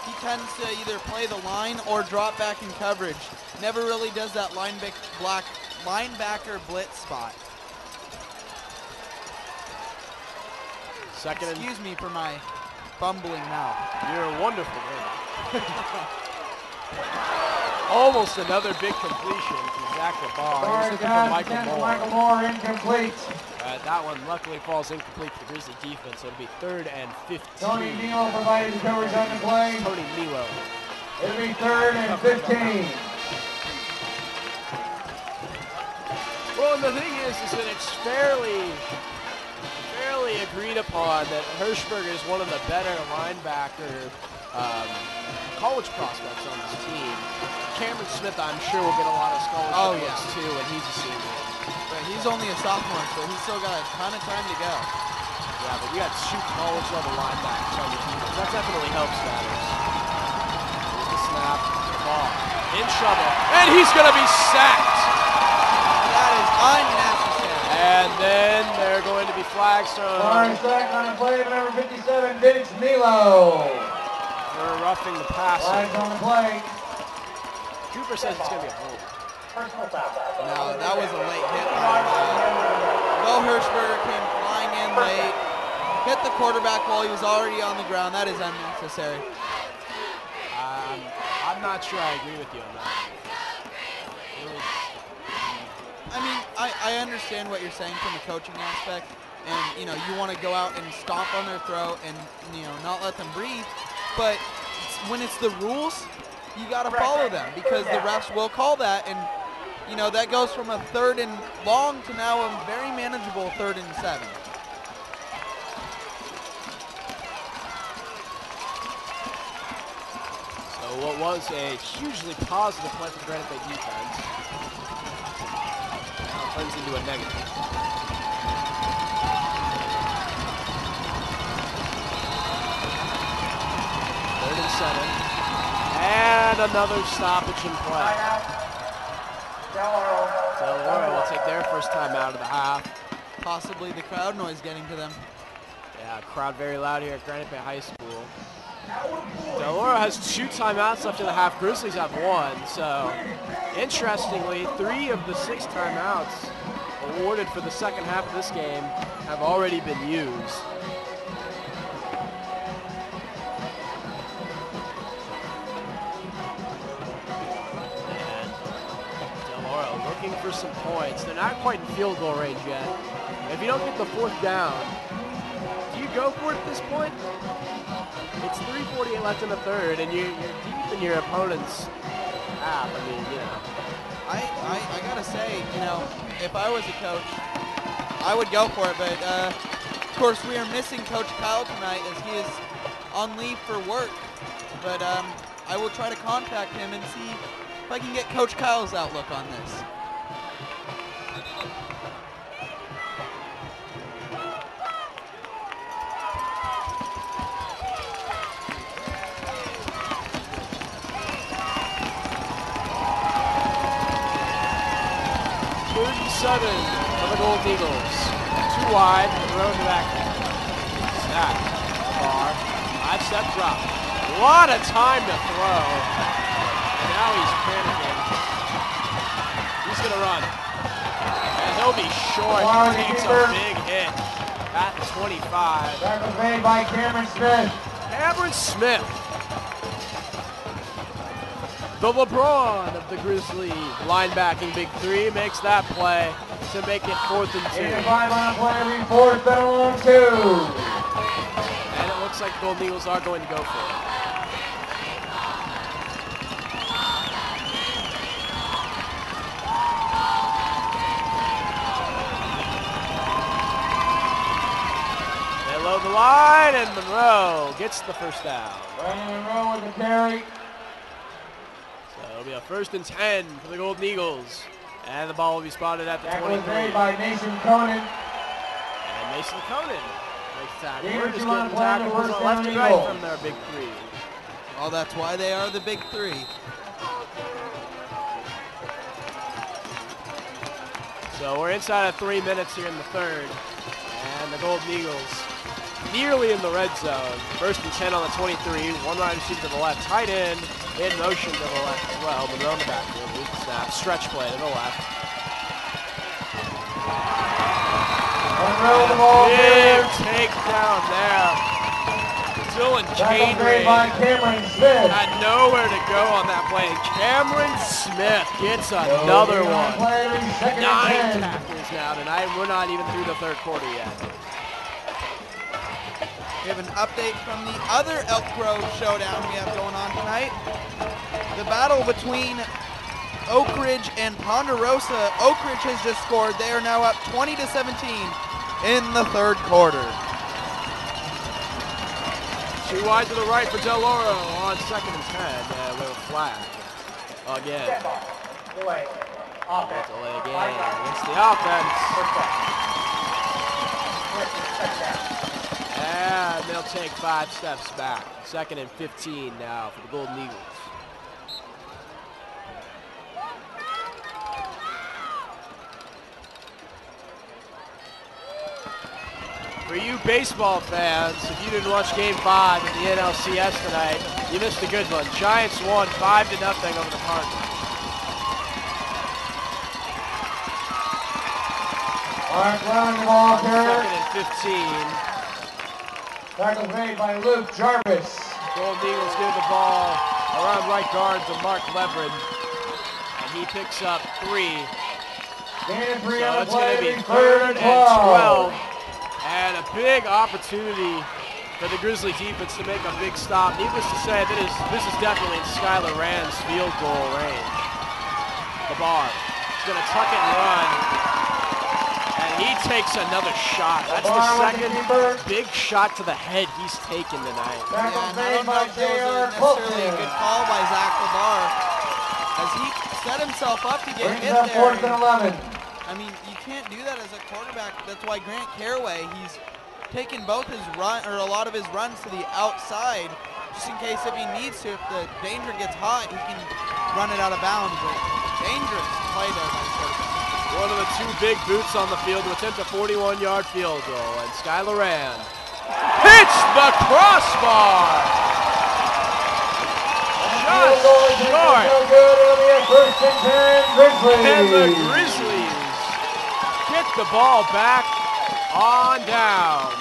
he tends to either play the line or drop back in coverage. Never really does that linebacker blitz spot. Second and Excuse me for my bumbling mouth. you're wonderful, man. Almost another big completion from Zach LeBar. He's Sorry, looking for pass Michael attempt, Moore. Michael Moore incomplete. That one luckily falls incomplete for the Grizzly defense, so it'll be 3rd and 15. Tony Milo provided the coverage on the play. Tony Milo. It'll be 3rd and 15. Well, and the thing is that it's fairly agreed upon that Hirschberger is one of the better linebacker college prospects on this team. Cameron Smith, I'm sure, will get a lot of scholarship looks too, and he's a senior. But he's only a sophomore, so he's still got a ton of time to go. Yeah, but we got 2 college-level linebackers on the team. That definitely helps matters. Here's the snap, the ball, in trouble, and he's going to be sacked. That is unnecessary. And then there are going to be flags thrown Sorry, sack on the play by number 57, Vince Milo. for roughing the passer. Flags on the play. Cooper says it's going to be a hold. No, that was a late hit. Bo Hirschberger came flying in late, hit the quarterback while he was already on the ground. That is unnecessary. I'm not sure I agree with you on that. I mean, I understand what you're saying from the coaching aspect, and you want to go out and stomp on their throat and not let them breathe. But when it's the rules, you got to follow them because the refs will call that, and you know, that goes from a 3rd and long to now a very manageable 3rd and 7. So what was a hugely positive play for the Granite Bay defense now turns into a negative. Third and 7. And another stoppage in play. Del Oro will take their first time out of the half. Possibly the crowd noise getting to them. Yeah, crowd very loud here at Granite Bay High School. Del Oro has 2 timeouts left in the half. Grizzlies have 1. So, interestingly, 3 of the 6 timeouts awarded for the second half of this game have already been used. For some points. They're not quite in field goal range yet. If you don't get the 4th down, do you go for it at this point? It's 3:48 left in the 3rd, and you're deep in your opponent's half. I mean, you know. I gotta say, you know, if I was a coach, I would go for it. But of course, we are missing Coach Kyle tonight as he is on leave for work. But I will try to contact him and see if I can get Coach Kyle's outlook on this. For the Golden Eagles. 2 wide, throw to back. Snap. Bar. 5-step drop. What a time to throw. And now he's panicking. He's going to run. And he'll be short. He takes a big hit at 25. Tackle made by Cameron Smith. Cameron Smith. The LeBron of the Grizzly linebacking big 3 makes that play to make it 4th and 2. 85 on the play, 4th and 2. And it looks like the Golden Eagles are going to go for it. They load the line, and Monroe gets the first down. Brandon Monroe with the carry. It'll be a 1st and 10 for the Golden Eagles. And the ball will be spotted at the 23. Tackle made by Mason Conan. And Mason Conan makes tackle. We're Just getting tackles left and right from their big 3. Well, that's why they are the big 3. So we're inside of 3 minutes here in the 3rd. And the Golden Eagles nearly in the red zone. 1st and 10 on the 23. 1 wide receiver to the left. Tight end in motion to the left as well. Monroe in the backfield. Loop the snap. Stretch play to the left. Monroe the ball. Big takedown there. Dylan Cameron had nowhere to go on that play. And Cameron Smith gets another one. 9 tackles now tonight. We're not even through the 3rd quarter yet. We have an update from the other Elk Grove showdown we have going on tonight. The battle between Oak Ridge and Ponderosa. Oak Ridge has just scored. They are now up 20-17 in the 3rd quarter. 2 wide to the right for Del Oro on 2nd and 10 with a flag again. Delay. Offense. Delay again against the offense. And they'll take 5 steps back. 2nd and 15 now for the Golden Eagles. For you baseball fans, if you didn't watch Game 5 of the NLCS tonight, you missed a good one. Giants won 5-0 over the Cardinals. Mark running the ball here. 2nd and 15. Tackle made by Luke Jarvis. Golden Eagles give the ball around right guard to Mark Leverin. And he picks up 3. Gain of 3 So on the it's going to play, be 3rd and 12. And a big opportunity for the Grizzly defense to make a big stop. Needless to say, this is definitely in Skylar Rand's field goal range. The bar. going to tuck it and run. And he takes another shot. That's the second big shot to the head he's taken tonight. Yeah, and I don't know if that was necessarily a good call by Zach Labar, as he set himself up to get hit there. Fourth and 11. I mean, you can't do that as a quarterback. That's why Grant Caraway, he's taken both his run, or a lot of his runs to the outside, just in case if he needs to, if the danger gets hot, he can run it out of bounds. But dangerous play there by the quarterback. One of the two big boots on the field to attempt a 41-yard field goal, and Skylar Rand hits the crossbar. Just short. And the Grizzlies get the ball back on downs.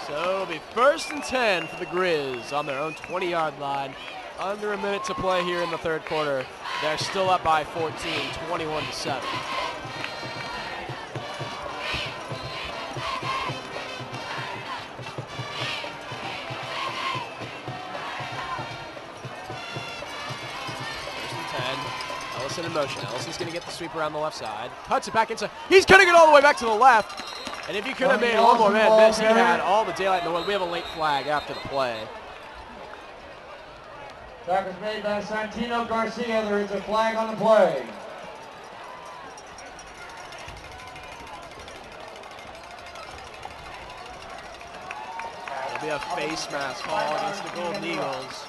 So it'll be 1st and 10 for the Grizz on their own 20-yard line. Under a minute to play here in the third quarter. They're still up by 14, 21-7. Ellison in motion. Ellison's going to get the sweep around the left side. Cuts it back inside. He's cutting it all the way back to the left. And if he could have made one more man miss, he had all the daylight in the world. We have a late flag after the play. Tackle was made by Santino Garcia. There is a flag on the play. There'll be a face mask call against the Golden Eagles.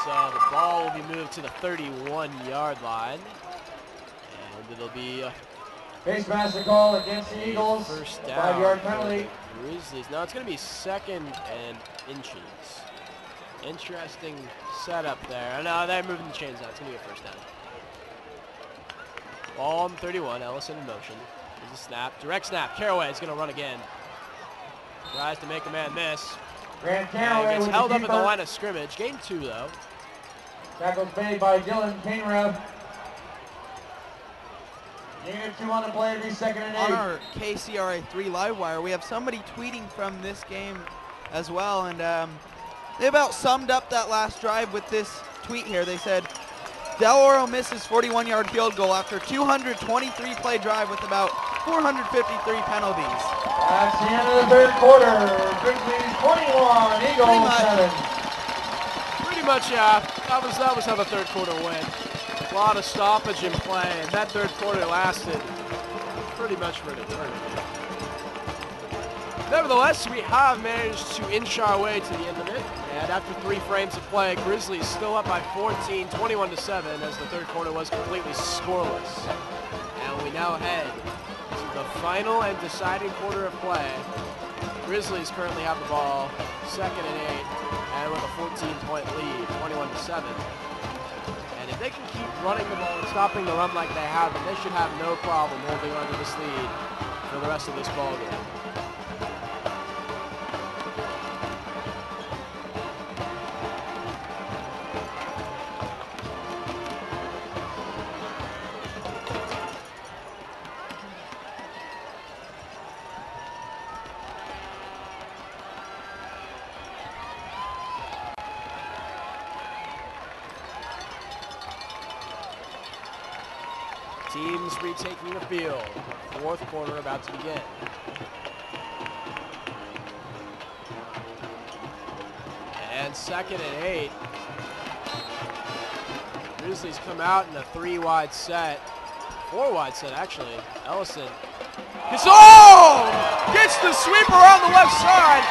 So the ball will be moved to the 31-yard line. And it'll be a face mask call against the Eagles. First down. 5-yard penalty. Grizzlies. No, it's going to be 2nd and inches. Interesting setup there. No, they're moving the chains out. It's going to be a first down. Ball on 31. Ellison in motion. There's a snap. Direct snap. Caraway is going to run again. Tries to make a man miss. Grant Caraway gets with held the up at the line of scrimmage. Game 2, though. Tackle made by Dylan Kainrev. Unit 2 on the play. It'll be 2nd and 8. On our KCRA3 live wire, we have somebody tweeting from this game as well, and they about summed up that last drive with this tweet here. They said, Del Oro misses 41-yard field goal after 223-play drive with about 453 penalties. That's the end of the third quarter. Grizzlies 21, Eagles 7. Pretty much, yeah. That was how the third quarter went. A lot of stoppage in play, and that third quarter lasted pretty much for an eternity. Nevertheless, we have managed to inch our way to the end of it, and after 3 frames of play, Grizzlies still up by 14, 21-7, as the third quarter was completely scoreless. And we now head to the final and deciding quarter of play. Grizzlies currently have the ball, 2nd and 8, and with a 14-point lead, 21-7. And if they can keep running the ball and stopping the run like they have, then they should have no problem holding on to this lead for the rest of this ball game. Teams retaking the field. Fourth quarter about to begin. And 2nd and 8. Grizzlies come out in a 3-wide set. 4-wide set, actually. Ellison gets the sweeper on the left side.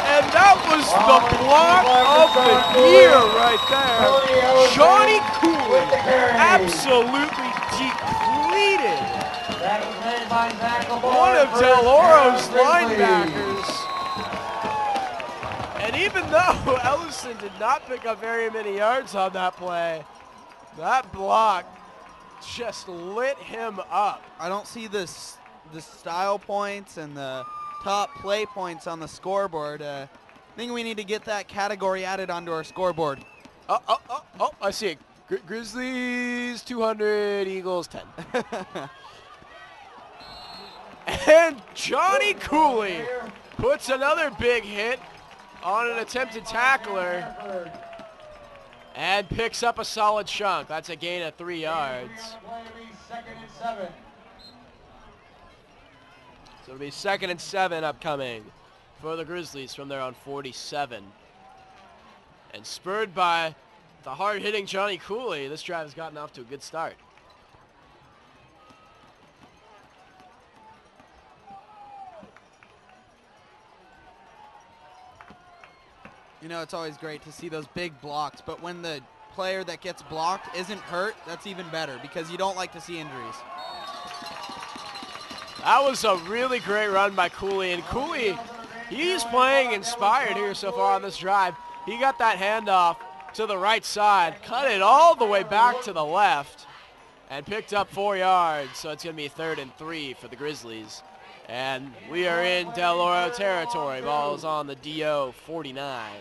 And that was the block of the year right there. Johnny Cooley absolutely depleted one of Del Oro's linebackers. And even though Ellison did not pick up very many yards on that play, that block just lit him up. I don't see the style points and the top play points on the scoreboard. I think we need to get that category added onto our scoreboard. Oh, I see it. Grizzlies 200, Eagles 10. And Johnny Cooley puts another big hit on an attempted tackler. And picks up a solid chunk. That's a gain of 3 yards. Second and 7. So it'll be 2nd and 7 upcoming for the Grizzlies from their own 47. And spurred by the hard-hitting Johnny Cooley, this drive has gotten off to a good start. You know, it's always great to see those big blocks, but when the player that gets blocked isn't hurt, that's even better because you don't like to see injuries. That was a really great run by Cooley, and Cooley, he's playing inspired here so far on this drive. He got that handoff to the right side, cut it all the way back to the left, and picked up 4 yards, so it's going to be 3rd and 3 for the Grizzlies. And we are in Del Oro territory. Ball is on the DO 49.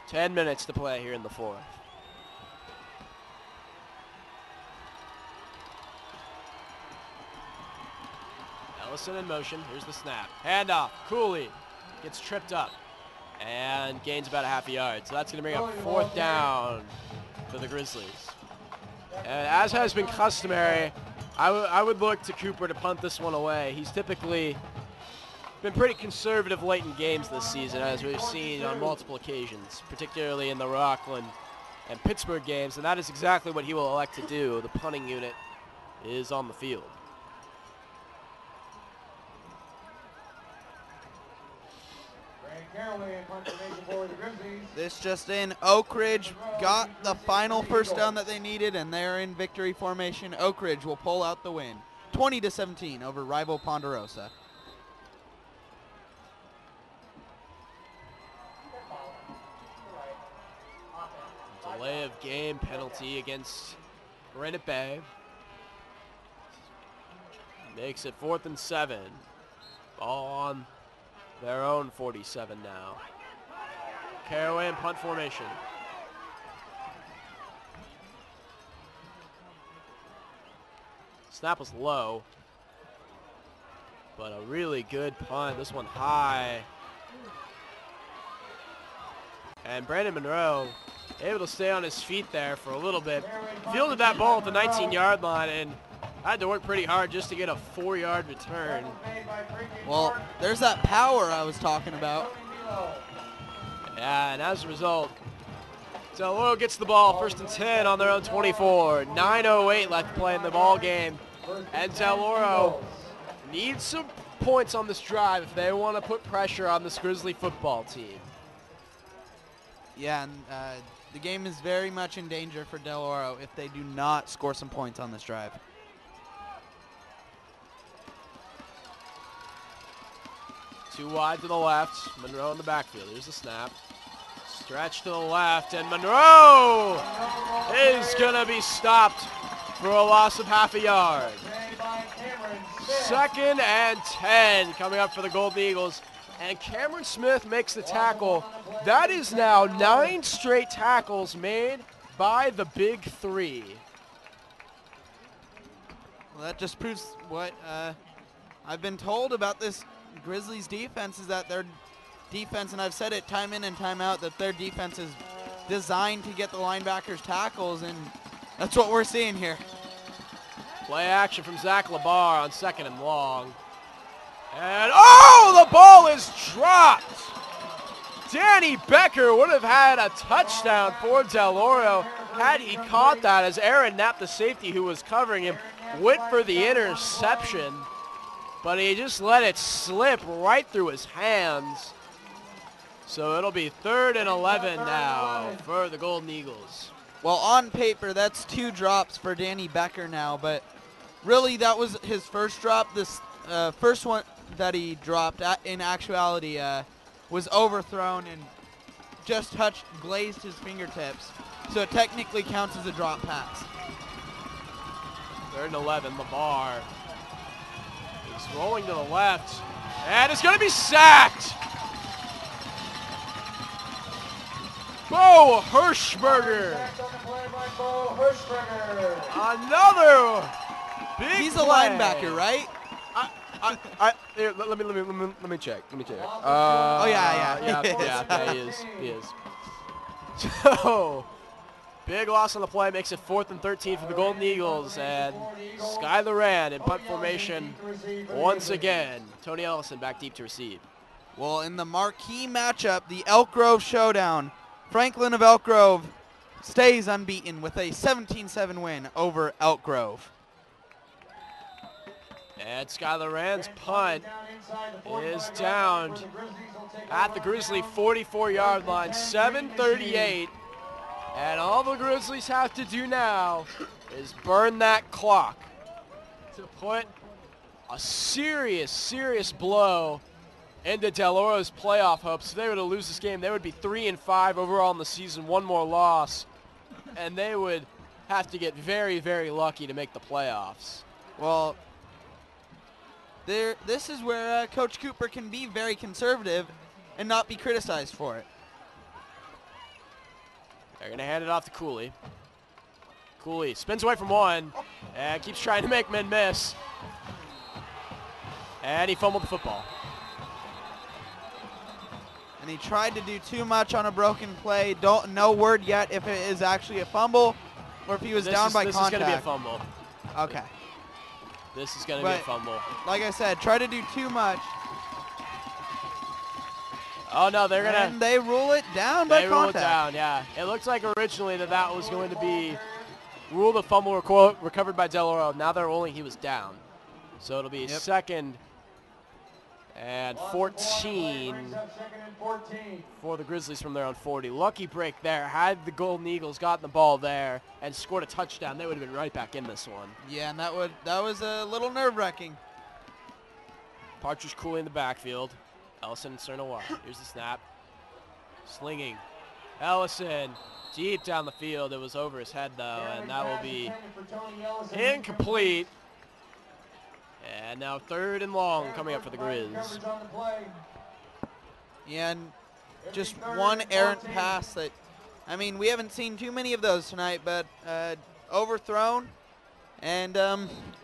Ten minutes to play here in the 4th. Ellison in motion. Here's the snap. Handoff. Cooley gets tripped up and gains about a half a yard. So that's going to bring up 4th down for the Grizzlies. And as has been customary, I would look to Cooper to punt this one away. He's typically been pretty conservative late in games this season, as we've seen on multiple occasions, particularly in the Rockland and Pittsburgh games, and that is exactly what he will elect to do. The punting unit is on the field. This just in, Oak Ridge got the final first down that they needed, and they're in victory formation. Oak Ridge will pull out the win, 20-17 over rival Ponderosa. Delay of game penalty against Granite Bay. Makes it 4th and 7. Ball on their own 47 now. Caraway in punt formation. Snap was low, but a really good punt. This one high. And Brandon Monroe able to stay on his feet there for a little bit. Fielded that ball at the 19-yard line and had to work pretty hard just to get a 4-yard return. Well, there's that power I was talking about. Yeah, and as a result, Del Oro gets the ball 1st and 10 on their own 24. 9:08 left to play in the ball game. And Del Oro needs some points on this drive if they want to put pressure on this Grizzly football team. Yeah, and the game is very much in danger for Del Oro if they do not score some points on this drive. Too wide to the left. Monroe in the backfield. Here's the snap. Stretch to the left, and Monroe is going to be stopped for a loss of half a yard. 2nd and 10 coming up for the Golden Eagles. And Cameron Smith makes the tackle. That is now 9 straight tackles made by the Big Three. Well, that just proves what I've been told about this Grizzlies defense, is that their defense, and I've said it time in and time out, that their defense is designed to get the linebackers tackles, and that's what we're seeing here. Play action from Zach Labar on 2nd and long. And oh, the ball is dropped. Danny Becker would have had a touchdown for Del Oro had he caught that, as Aaron Knapp, the safety who was covering him, went for the interception, but he just let it slip right through his hands. So it'll be 3rd and 11 now for the Golden Eagles. Well, on paper, that's 2 drops for Danny Becker now, but really that was his first drop. This first one that he dropped, in actuality, was overthrown and just glazed his fingertips. So it technically counts as a drop pass. 3rd and 11, Labar is rolling to the left, and it's going to be sacked. Bo Hirschberger. Another big He's a play. linebacker, right? Here, let me check. Oh, yeah. He is. So, big loss on the play makes it 4th and 13 for the Golden Eagles, and Skylar Rand in punt formation once again. Tony Ellison back deep to receive. Well, in the marquee matchup, the Elk Grove Showdown, Franklin of Elk Grove stays unbeaten with a 17-7 win over Elk Grove. And Skylar Rand's punt is downed at the Grizzly 44-yard line, 7:38. And all the Grizzlies have to do now is burn that clock to put a serious blow into Del Oro's playoff hopes. If they were to lose this game, they would be 3-5 overall in the season, one more loss, and they would have to get very lucky to make the playoffs. Well, this is where Coach Cooper can be very conservative and not be criticized for it. They're going to hand it off to Cooley. Cooley spins away from one and keeps trying to make men miss. And he fumbled the football. And he tried to do too much on a broken play. No word yet if it is actually a fumble or if he was down by contact. This is going to be a fumble. Okay. This is going to be a fumble. Like I said, try to do too much. Oh, no, they're going to... And they rule it down by contact. They rule it down, yeah. It looked like originally that was going to be ruled a fumble recovered by Del Oro. Now he was down. So it'll be 2nd and 14 for the Grizzlies from their own 40. Lucky break there. Had the Golden Eagles gotten the ball there and scored a touchdown, they would have been right back in this one. Yeah, and that was a little nerve-wracking. Partridge Cooley in the backfield. Ellison and Cernowar. Here's the snap. Slinging. Ellison deep down the field. It was over his head, though, and that will be incomplete. And now 3rd and long coming up for the Grizz. Yeah, and just one errant pass that, I mean, we haven't seen too many of those tonight, but overthrown. And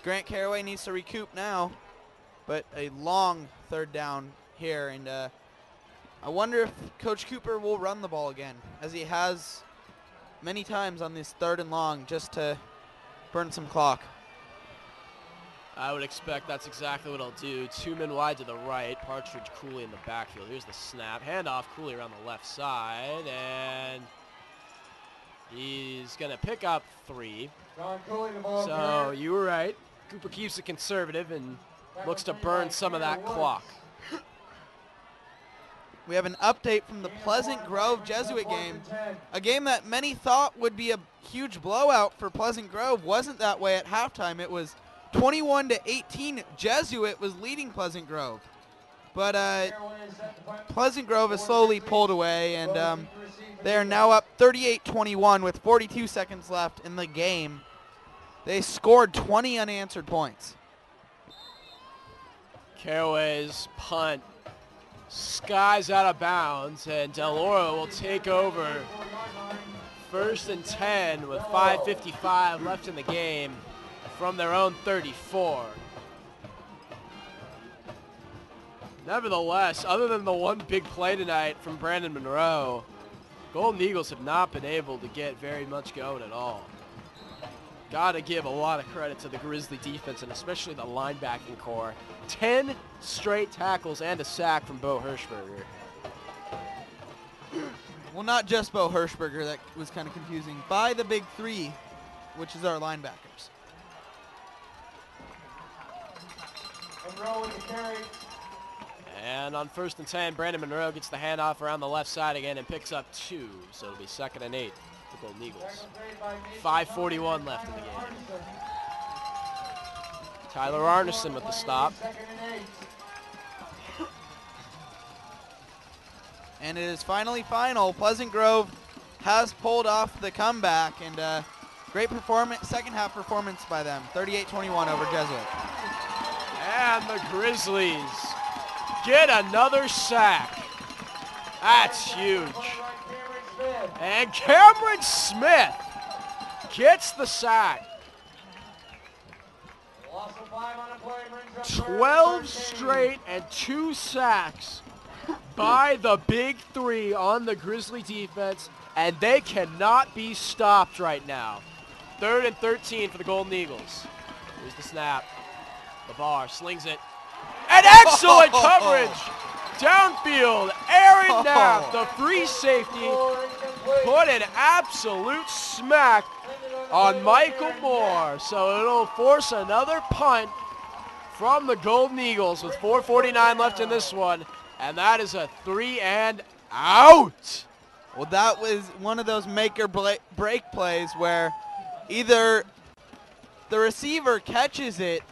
Grant Caraway needs to recoup now. But a long 3rd down here, and I wonder if Coach Cooper will run the ball again, as he has many times on this 3rd and long, just to burn some clock. I would expect that's exactly what I'll do. 2 men wide to the right, Partridge Cooley in the backfield. Here's the snap, handoff Cooley around the left side, and he's going to pick up 3. So you were right. Cooper keeps it conservative and looks to burn some of that clock. We have an update from the Pleasant Grove Jesuit game. A game that many thought would be a huge blowout for Pleasant Grove. Wasn't that way at halftime. It was 21-18. Jesuit was leading Pleasant Grove. But Pleasant Grove has slowly pulled away, and they are now up 38-21 with 42 seconds left in the game. They scored 20 unanswered points. Caraway's punt skies out of bounds, and Del Oro will take over 1st and 10 with 5:55 left in the game from their own 34. Nevertheless, other than the one big play tonight from Brandon Monroe, Golden Eagles have not been able to get very much going at all. Got to give a lot of credit to the Grizzly defense, and especially the linebacking core. 10 straight tackles and a sack from Bo Hirschberger. Well, not just Bo Hirschberger, that was kind of confusing. By the big 3, which is our linebackers. And on 1st and 10, Brandon Monroe gets the handoff around the left side again and picks up 2. So it'll be 2nd and 8 for Golden Eagles. 5:41 left in the game. Tyler Arneson with the stop. And it is finally final. Pleasant Grove has pulled off the comeback, and great performance, second half performance by them. 38-21 over Jesuit. And the Grizzlies get another sack. That's huge. And Cameron Smith gets the sack. Loss of 5 on a play brings 12 straight and 2 sacks by the big three on the Grizzly defense, and they cannot be stopped right now. 3rd and 13 for the Golden Eagles. Here's the snap. LeVar slings it. And excellent coverage! Downfield, Aaron Knapp, the free safety, put an absolute smack on Michael Moore. So it'll force another punt from the Golden Eagles with 4:49 left in this one. And that is a 3 and out. Well, that was one of those make or break plays where either the receiver catches it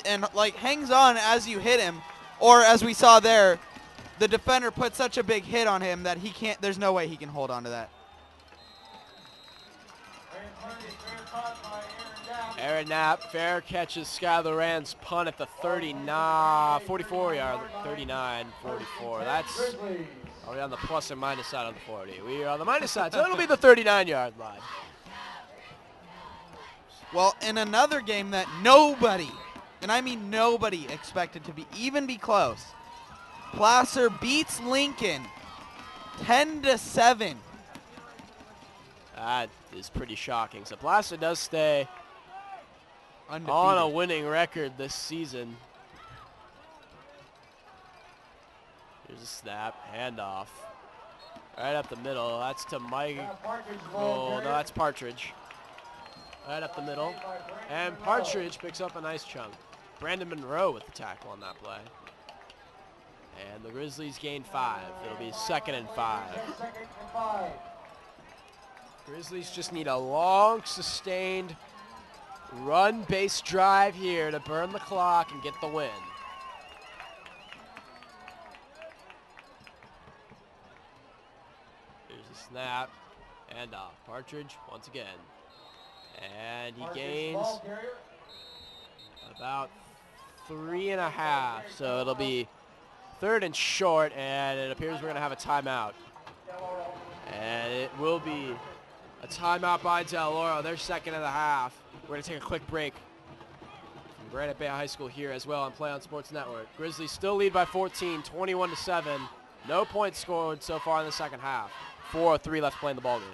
and like hangs on as you hit him, or as we saw there, the defender put such a big hit on him that he can't, there's no way he can hold on to that. Aaron Knapp, fair catches Skylar Rand's punt at the 44 yard, 39, 44. That's, are we on the plus or minus side on the 40? We are on the minus side, so it'll be the 39 yard line. Well, in another game that nobody, and I mean nobody, expected to even be close, Placer beats Lincoln 10-7. That is pretty shocking. So Placer does stay Undefeated. On a winning record this season. Here's a snap, handoff. Right up the middle, that's to Mike. Oh, no, that's Partridge. Right up the middle. And Partridge picks up a nice chunk. Brandon Monroe with the tackle on that play. And the Grizzlies gain 5. It'll be 2nd and 5. Grizzlies just need a long, sustained run-based drive here to burn the clock and get the win. Here's a snap, and Partridge once again. And he gains about 3.5, so it'll be 3rd and short, and it appears we're going to have a timeout. And it will be a timeout by Del Oro, their 2nd of the half. We're going to take a quick break from Granite Bay High School here as well on Play On Sports Network. Grizzlies still lead by 14, 21-7. No points scored so far in the second half. 4:03 left playing the ball game.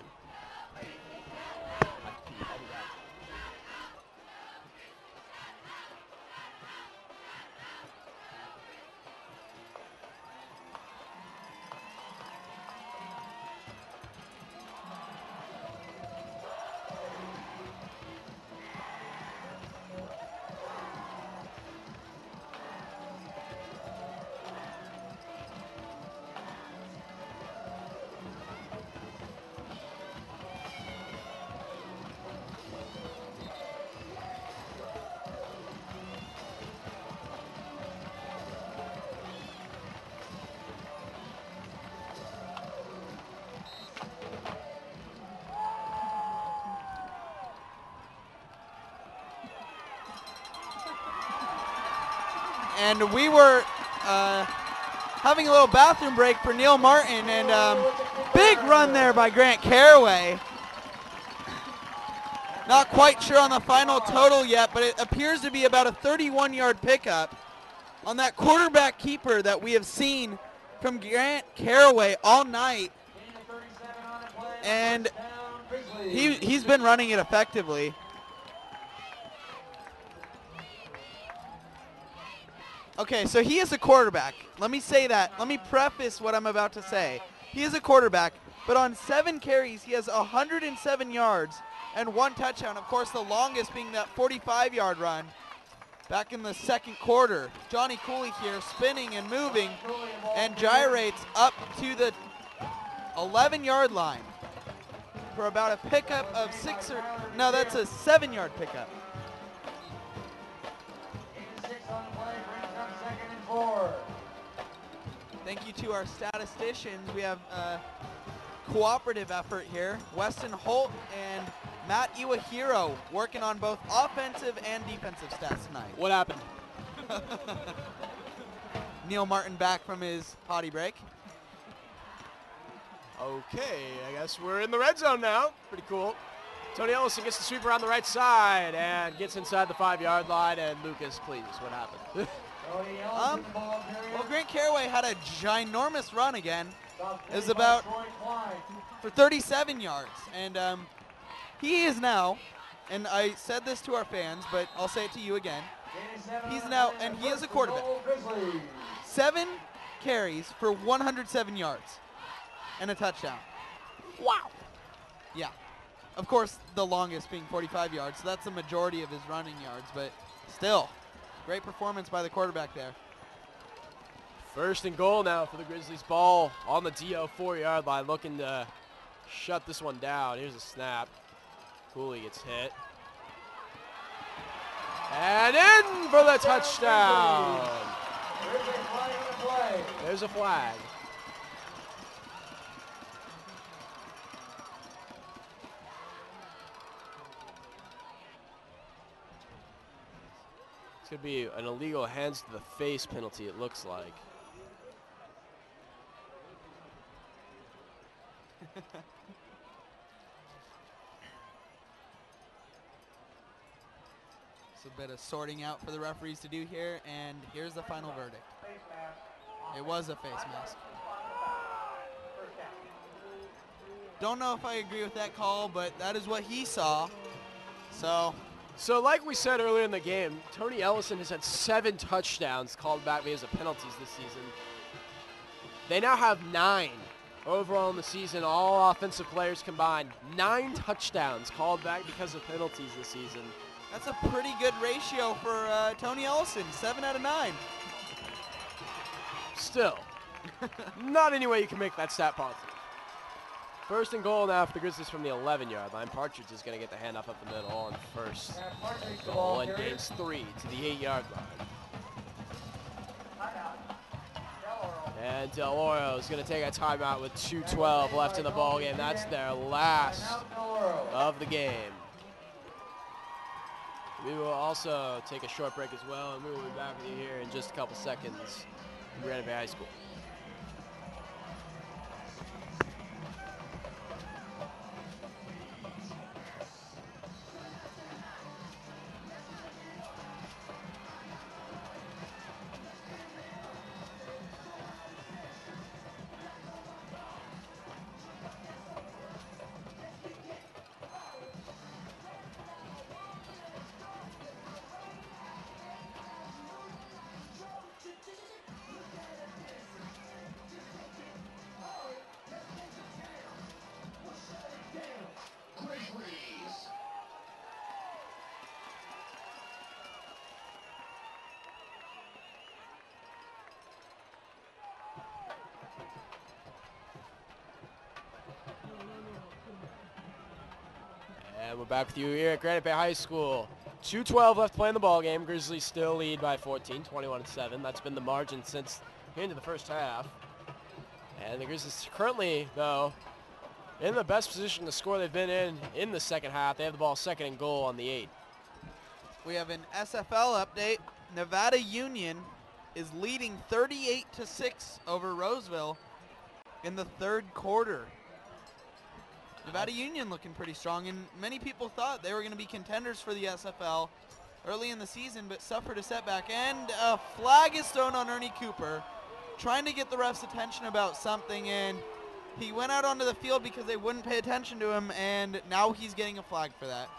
And we were having a little bathroom break for Neil Martin, and big run there by Grant Caraway. Not quite sure on the final total yet, but it appears to be about a 31-yard pickup on that quarterback keeper that we have seen from Grant Caraway all night. And he's been running it effectively. Okay, so he is a quarterback. Let me say that. Let me preface what I'm about to say. He is a quarterback, but on 7 carries, he has 107 yards and 1 touchdown. Of course, the longest being that 45-yard run back in the second quarter. Johnny Cooley here spinning and moving and gyrates up to the 11-yard line for about a pickup of 6 or, no, that's a 7-yard pickup. Thank you to our statisticians. We have a cooperative effort here. Weston Holt and Matt Iwahiro working on both offensive and defensive stats tonight. What happened? Neil Martin back from his potty break. Okay, I guess we're in the red zone now. Pretty cool. Tony Ellison gets the sweep around the right side and gets inside the 5-yard line. And Lucas, please, what happened? Well, Grant Caraway had a ginormous run again. It was about for 37 yards. And he is now, and I said this to our fans, but I'll say it to you again. He's now, and he is a quarterback. 7 carries for 107 yards and a touchdown. Wow. Yeah. Of course, the longest being 45 yards, so that's the majority of his running yards, but still, great performance by the quarterback there. First and goal now for the Grizzlies. Ball on the DO 4-yard line, looking to shut this one down. Here's a snap. Cooley gets hit. And in for the touchdown. There's a flag. It's going to be an illegal hands to the face penalty, it looks like. It's a bit of sorting out for the referees to do here, and here's the final verdict. It was a face mask. Don't know if I agree with that call, but that is what he saw. So like we said earlier in the game, Tony Ellison has had 7 touchdowns called back because of penalties this season. They now have 9 overall in the season, all offensive players combined. 9 touchdowns called back because of penalties this season. That's a pretty good ratio for Tony Ellison, 7 out of 9. Still, not any way you can make that stat positive. First and goal now for the Grizzlies from the 11-yard line. Partridge is going to get the handoff up the middle on first goal and gains 3 to the 8-yard line. And Del Oro is going to take a timeout with 2:12 left in the ballgame. That's their last of the game. We will also take a short break as well, and we will be back with you here in just a couple seconds in Granite Bay High School. And we're back with you here at Granite Bay High School. 2:12 left to play in the ball game. Grizzlies still lead by 14, 21-7. That's been the margin since into the first half. And the Grizzlies currently, though, in the best position to score they've been in the second half. They have the ball second and goal on the 8. We have an SFL update. Nevada Union is leading 38-6 over Roseville in the third quarter. Nevada Union looking pretty strong, and many people thought they were going to be contenders for the SFL early in the season, but suffered a setback. And a flag is thrown on Ernie Cooper, trying to get the ref's attention about something, and he went out onto the field because they wouldn't pay attention to him, and now he's getting a flag for that.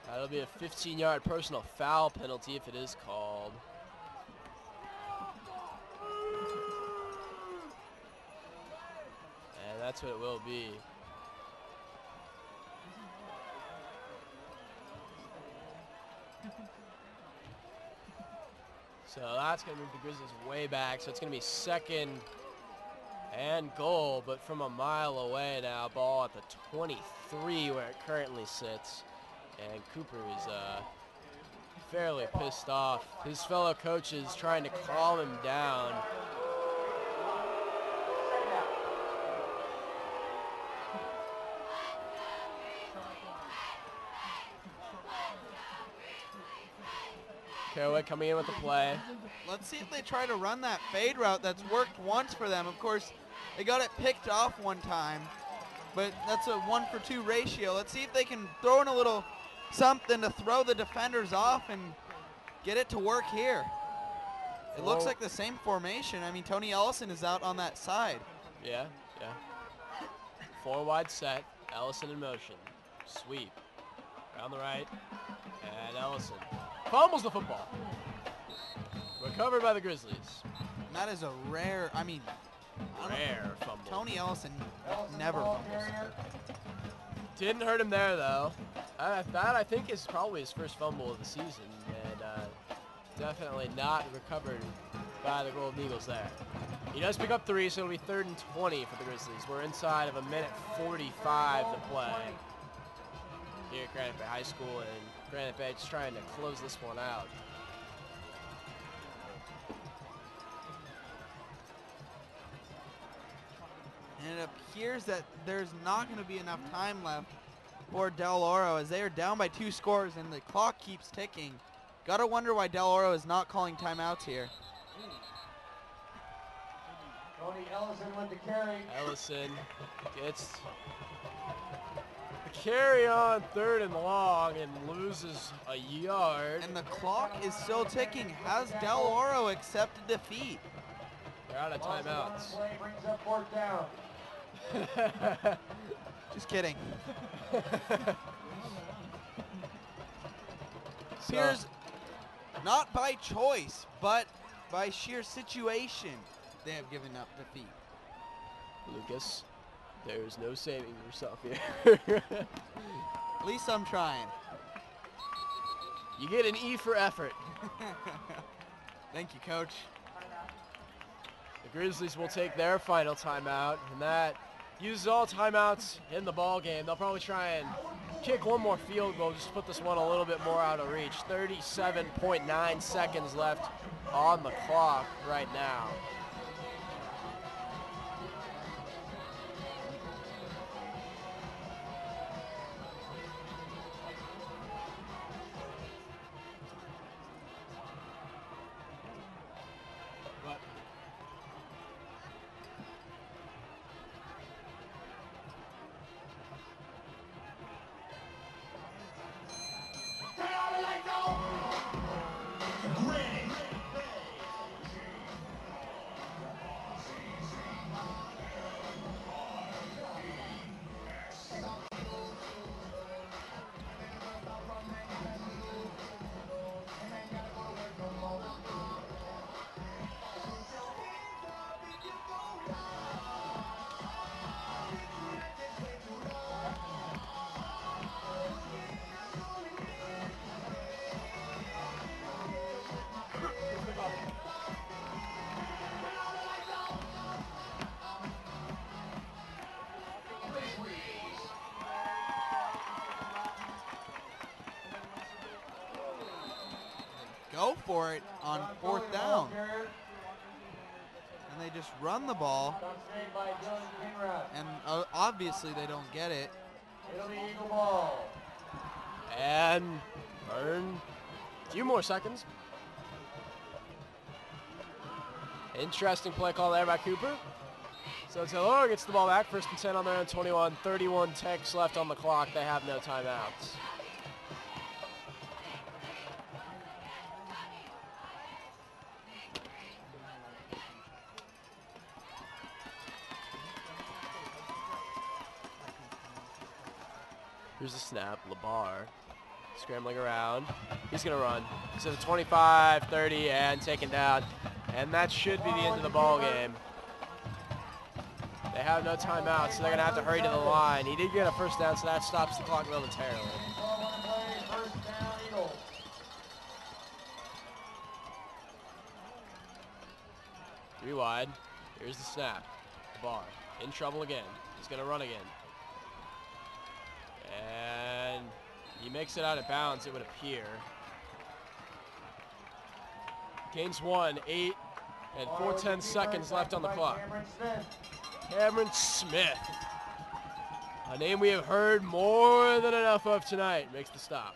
That'll be a 15-yard personal foul penalty if it is called. And that's what it will be. So that's going to move the Grizzlies way back. So it's going to be second and goal, but from a mile away now. Ball at the 23 where it currently sits. And Cooper is fairly pissed off. His fellow coach is trying to calm him down. Caraway coming in with the play. Let's see if they try to run that fade route that's worked once for them. Of course, they got it picked off one time. but that's a 1-for-2 ratio. Let's see if they can throw in a little something to throw the defenders off and get it to work here. It looks like the same formation. I mean, Tony Ellison is out on that side. Yeah, yeah. 4 wide set. Ellison in motion. Sweep. Around the right. And Ellison fumbles the football. Recovered by the Grizzlies. And that is a rare, I mean, Rare fumble. Tony Ellison never fumbles. Didn't hurt him there, though. That, I think, is probably his first fumble of the season. And definitely not recovered by the Golden Eagles there. He does pick up 3, so it'll be 3rd and 20 for the Grizzlies. We're inside of 1:45 to play here at Granite Bay High School, and Granite Bay just trying to close this one out. And it appears that there's not going to be enough time left for Del Oro as they are down by 2 scores and the clock keeps ticking. Gotta wonder why Del Oro is not calling timeouts here. Tony Ellison with the carry. Ellison gets the carry on 3rd and long and loses a yard. And the clock is still ticking. Has Del Oro accepted defeat? They're out of timeouts. Play brings up 4th down. Just kidding. So, Here's, not by choice, but by sheer situation, they have given up defeat. Lucas, there's no saving yourself here. At least I'm trying. You get an E for effort. Thank you, Coach. The Grizzlies will take their final timeout, and that uses all timeouts in the ball game. They'll probably try and kick one more field goal, just put this one a little bit more out of reach. 37.9 seconds left on the clock right now. Granite Bay. Go for it on 4th down. And they just run the ball, and obviously they don't get it. It'll be Eagle ball. And burn a few more seconds. Interesting play call there by Cooper. So Del Oro gets the ball back, 1st and 10 on their own 21, 31 ticks left on the clock. They have no timeouts. Here's the snap, LeBar scrambling around. He's gonna run. He's at the 25, 30, and taken down. And that should be the end of the ball game. They have no timeout, so they're gonna have to hurry to the line. He did get a 1st down, so that stops the clock momentarily. 1st down, Eagles. Three wide. Here's the snap. LeBar in trouble again. He's gonna run again. And he makes it out of bounds, it would appear. Gains 1, 8 and 4:10 seconds left on the clock. Cameron Smith, a name we have heard more than enough of tonight, makes the stop.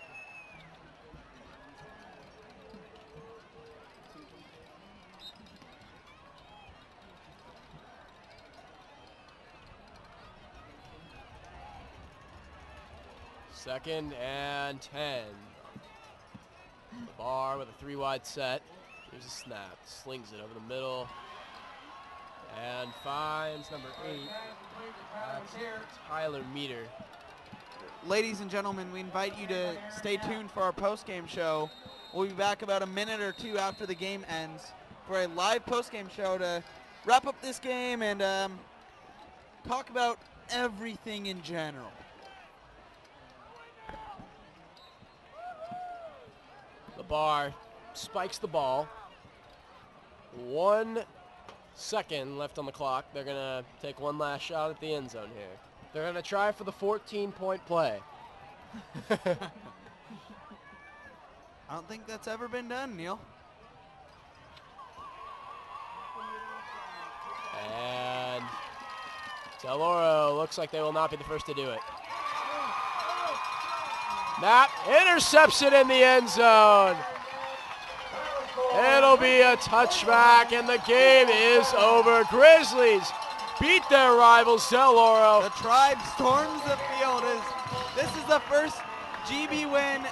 2nd and 10. The bar with a 3 wide set. Here's a snap. Slings it over the middle. And finds number 8. That's Tyler Meter. Ladies and gentlemen, we invite you to stay tuned for our post-game show. We'll be back about a minute or two after the game ends for a live post-game show to wrap up this game and talk about everything in general. The bar spikes the ball. 1 second left on the clock. They're going to take one last shot at the end zone here. They're going to try for the 14-point play. I don't think that's ever been done, Neil. And Del Oro looks like they will not be the first to do it. Knapp intercepts it in the end zone. It'll be a touchback, and the game is over. Grizzlies beat their rivals, Del Oro. The Tribe storms the field. This is the first GB win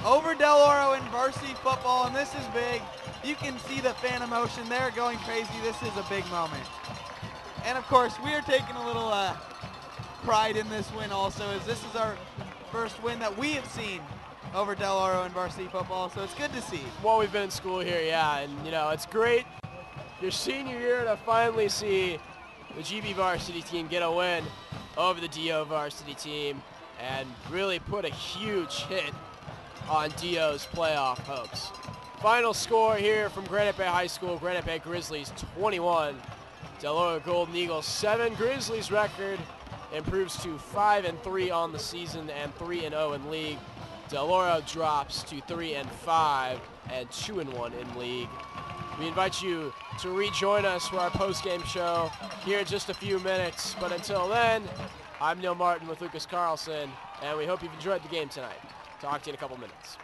over Del Oro in varsity football, and this is big. You can see the fan emotion. They're going crazy. This is a big moment. And, of course, we are taking a little pride in this win also, as this is our first win that we have seen over Del Oro in varsity football, so it's good to see. Well, we've been in school here, yeah, and, you know, it's great your senior year to finally see the GB varsity team get a win over the DO varsity team and really put a huge hit on DO's playoff hopes. Final score here from Granite Bay High School, Granite Bay Grizzlies 21, Del Oro Golden Eagles 7. Grizzlies record improves to 5-3 on the season and 3-0 in league. Del Oro drops to 3-5 and 2-1 in league. We invite you to rejoin us for our post-game show here in just a few minutes. But until then, I'm Neil Martin with Lucas Carlson, and we hope you've enjoyed the game tonight. Talk to you in a couple minutes.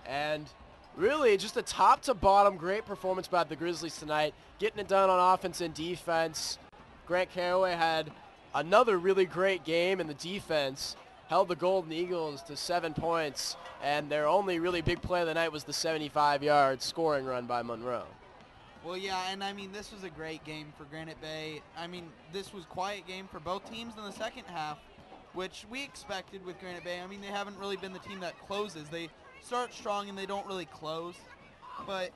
And really, just a top-to-bottom great performance by the Grizzlies tonight, getting it done on offense and defense. Grant Caraway had another really great game in the defense, held the Golden Eagles to 7 points, and their only really big play of the night was the 75-yard scoring run by Monroe. Well, yeah, and I mean, this was a great game for Granite Bay. I mean, this was a quiet game for both teams in the second half, which we expected with Granite Bay. I mean, they haven't really been the team that closes. They start strong and they don't really close, but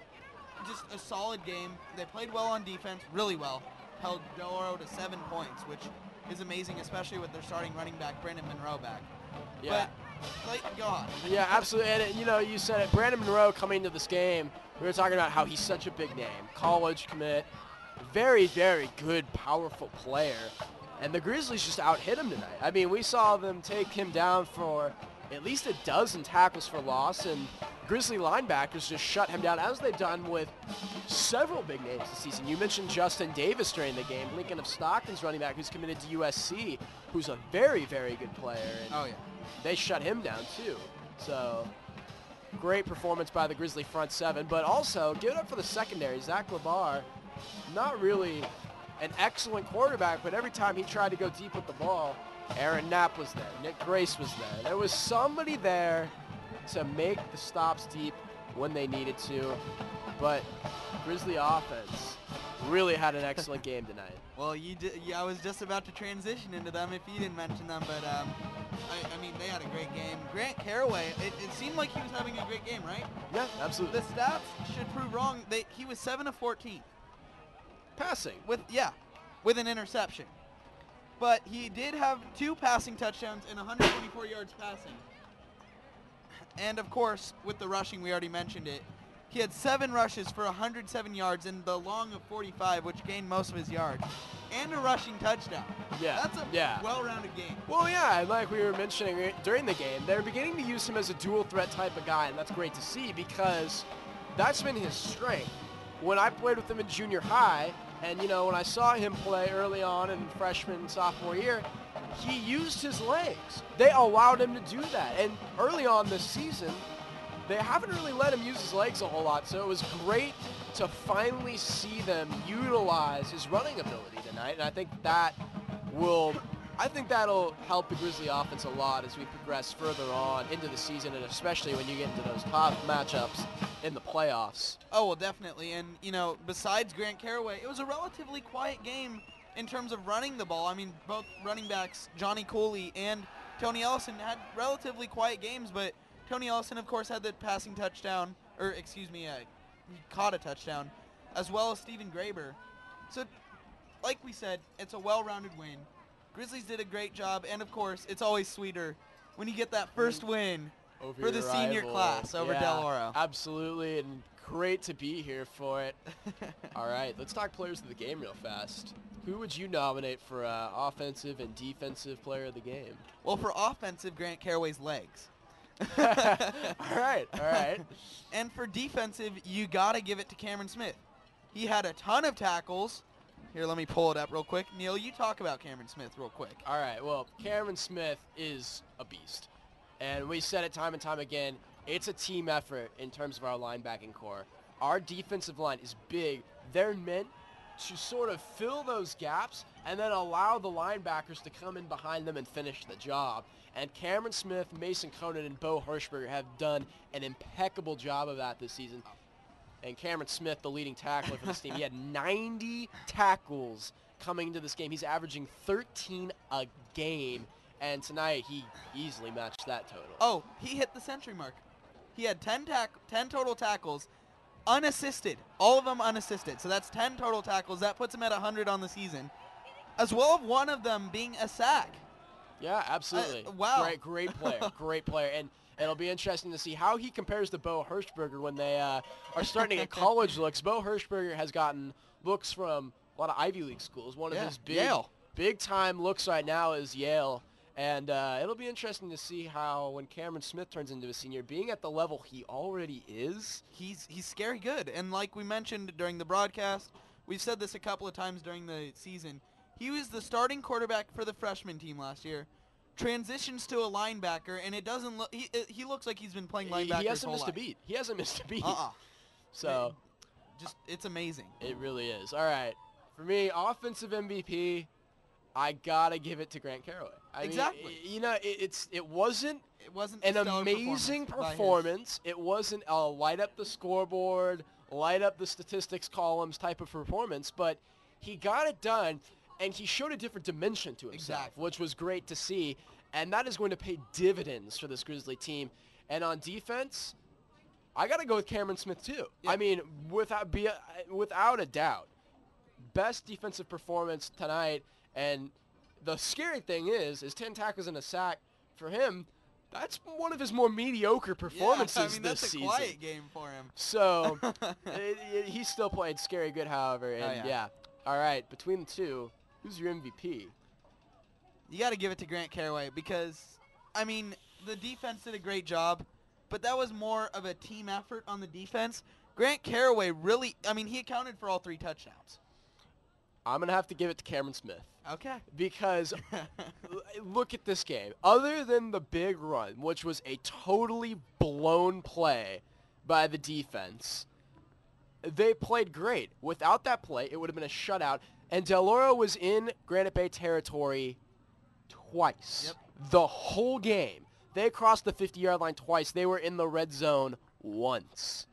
just a solid game. They played well on defense, really well. Held Del Oro to 7 points, which is amazing, especially with their starting running back, Brandon Monroe, back. Yeah. But, go on. Yeah, absolutely. And, you said it. Brandon Monroe coming into this game, we were talking about how he's such a big name. College commit, very, very good, powerful player. And the Grizzlies just out-hit him tonight. I mean, we saw them take him down for at least a dozen tackles for loss, and Grizzly linebackers just shut him down, as they've done with several big names this season. You mentioned Justin Davis during the game, Lincoln of Stockton's running back who's committed to USC, who's a very, very good player. And they shut him down too. So great performance by the Grizzly front seven, but also give it up for the secondary. Zach Labar, not really an excellent quarterback, but every time he tried to go deep with the ball, Aaron Knapp was there, Nick Grace was there. There was somebody there to make the stops deep when they needed to, but Grizzly offense really had an excellent game tonight. Well, you did. Yeah, I was just about to transition into them if you didn't mention them, but I mean, they had a great game. Grant Caraway, it seemed like he was having a great game, right? Yeah, absolutely. The stats should prove wrong. He was 7 of 14 passing with an interception, but he did have 2 passing touchdowns and 124 yards passing. And of course, with the rushing, we already mentioned it. He had 7 rushes for 107 yards and the long of 45, which gained most of his yards, and a rushing touchdown. Yeah, that's a well-rounded game. Well, yeah, and like we were mentioning during the game, they're beginning to use him as a dual threat type of guy, and that's great to see because that's been his strength. When I played with him in junior high, and when I saw him play early on in freshman and sophomore year, he used his legs. They allowed him to do that, and early on this season, they haven't really let him use his legs a whole lot, so it was great to finally see them utilize his running ability tonight, and I think that'll help the Grizzly offense a lot as we progress further on into the season, and especially when you get into those top matchups in the playoffs. Oh, well, definitely, and, besides Grant Caraway, it was a relatively quiet game in terms of running the ball. I mean, both running backs, Johnny Cooley and Tony Ellison, had relatively quiet games, but Tony Ellison, of course, had the passing touchdown, he caught a touchdown, as well as Steven Graber. So, like we said, it's a well-rounded win. Grizzlies did a great job, and of course, it's always sweeter when you get that first win for the senior class over Del Oro. Absolutely, and great to be here for it. All right, let's talk players of the game real fast. Who would you nominate for offensive and defensive player of the game? Well, for offensive, Grant Caraway's legs. All right. And for defensive, you got to give it to Cameron Smith. He had a ton of tackles. Here, let me pull it up real quick. Neil, you talk about Cameron Smith real quick. All right, well, Cameron Smith is a beast. And we said it time and time again, it's a team effort in terms of our linebacking core. Our defensive line is big. They're meant to sort of fill those gaps and then allow the linebackers to come in behind them and finish the job. And Cameron Smith, Mason Conan, and Bo Hirschberger have done an impeccable job of that this season. And Cameron Smith, the leading tackler for this team, he had 90 tackles coming into this game. He's averaging 13 a game. And tonight, he easily matched that total. Oh, he hit the century mark. He had 10 total tackles, unassisted. All of them unassisted. So that's 10 total tackles. That puts him at 100 on the season, as well as one of them being a sack. Yeah, absolutely. Wow. Great player. Great player. And it'll be interesting to see how he compares to Bo Hirschberger when they are starting to get college looks. Bo Hirschberger has gotten looks from a lot of Ivy League schools. One of his big-time looks right now is Yale. And it'll be interesting to see how when Cameron Smith turns into a senior, being at the level he already is. He's scary good. And like we mentioned during the broadcast, we've said this a couple of times during the season, he was the starting quarterback for the freshman team last year, transitions to a linebacker, and it doesn't look. He looks like he's been playing linebacker. He his hasn't whole missed a life. beat. He hasn't missed a beat. So, So it's amazing. it really is. All right, for me, offensive MVP, I gotta give it to Grant Caraway. I Exactly. mean, you know, it wasn't It wasn't an a stellar amazing by his. performance. It wasn't a light up the scoreboard, light up the statistics columns type of performance, but he got it done, and he showed a different dimension to himself, Exactly. which was great to see, and that is going to pay dividends for this Grizzly team. And on defense, I got to go with Cameron Smith too. Yeah. I mean, without a doubt, best defensive performance tonight. And the scary thing is 10 tackles and a sack for him. That's one of his more mediocre performances yeah, I mean, this that's a season. quiet game for him. So he still played scary good, however. And yeah. All right, between the two, who's your MVP? You got to give it to Grant Caraway because, I mean, the defense did a great job, but that was more of a team effort on the defense. Grant Caraway really, I mean, he accounted for all 3 touchdowns. I'm going to have to give it to Cameron Smith. Okay. Because look at this game. Other than the big run, which was a totally blown play by the defense, they played great. Without that play, it would have been a shutout. And Del Oro was in Granite Bay territory twice. Yep. The whole game. They crossed the 50-yard line twice. They were in the red zone once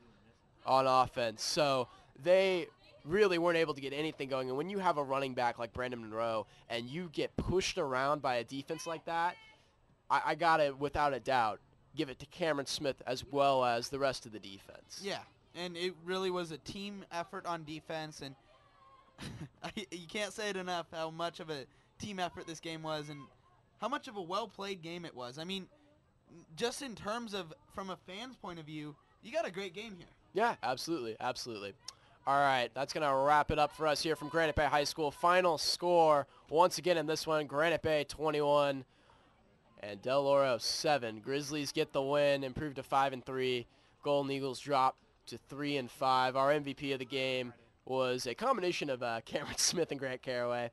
on offense. So they really weren't able to get anything going. And when you have a running back like Brandon Monroe and you get pushed around by a defense like that, I got to, without a doubt, give it to Cameron Smith as well as the rest of the defense. Yeah, and it really was a team effort on defense, and you can't say it enough how much of a team effort this game was and how much of a well-played game it was. I mean, just in terms of from a fan's point of view, you got a great game here. Yeah, absolutely, absolutely. All right, that's going to wrap it up for us here from Granite Bay High School. Final score, once again in this one, Granite Bay 21 and Del Oro 7. Grizzlies get the win, improve to 5-3. Golden Eagles drop to 3-5. Our MVP of the game was a combination of Cameron Smith and Grant Caraway.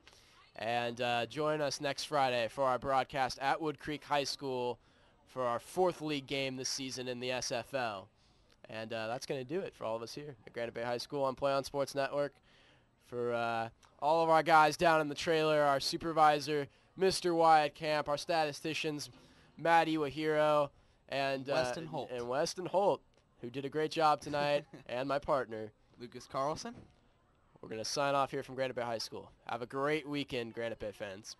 And join us next Friday for our broadcast at Wood Creek High School for our 4th league game this season in the SFL. And that's going to do it for all of us here at Granite Bay High School on Play On Sports Network. For all of our guys down in the trailer, our supervisor, Mr. Wyatt Camp, our statisticians, Matt Iwahiro, and Weston Holt, who did a great job tonight, and my partner, Lucas Carlson. We're going to sign off here from Granite Bay High School. Have a great weekend, Granite Bay fans.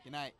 Good night.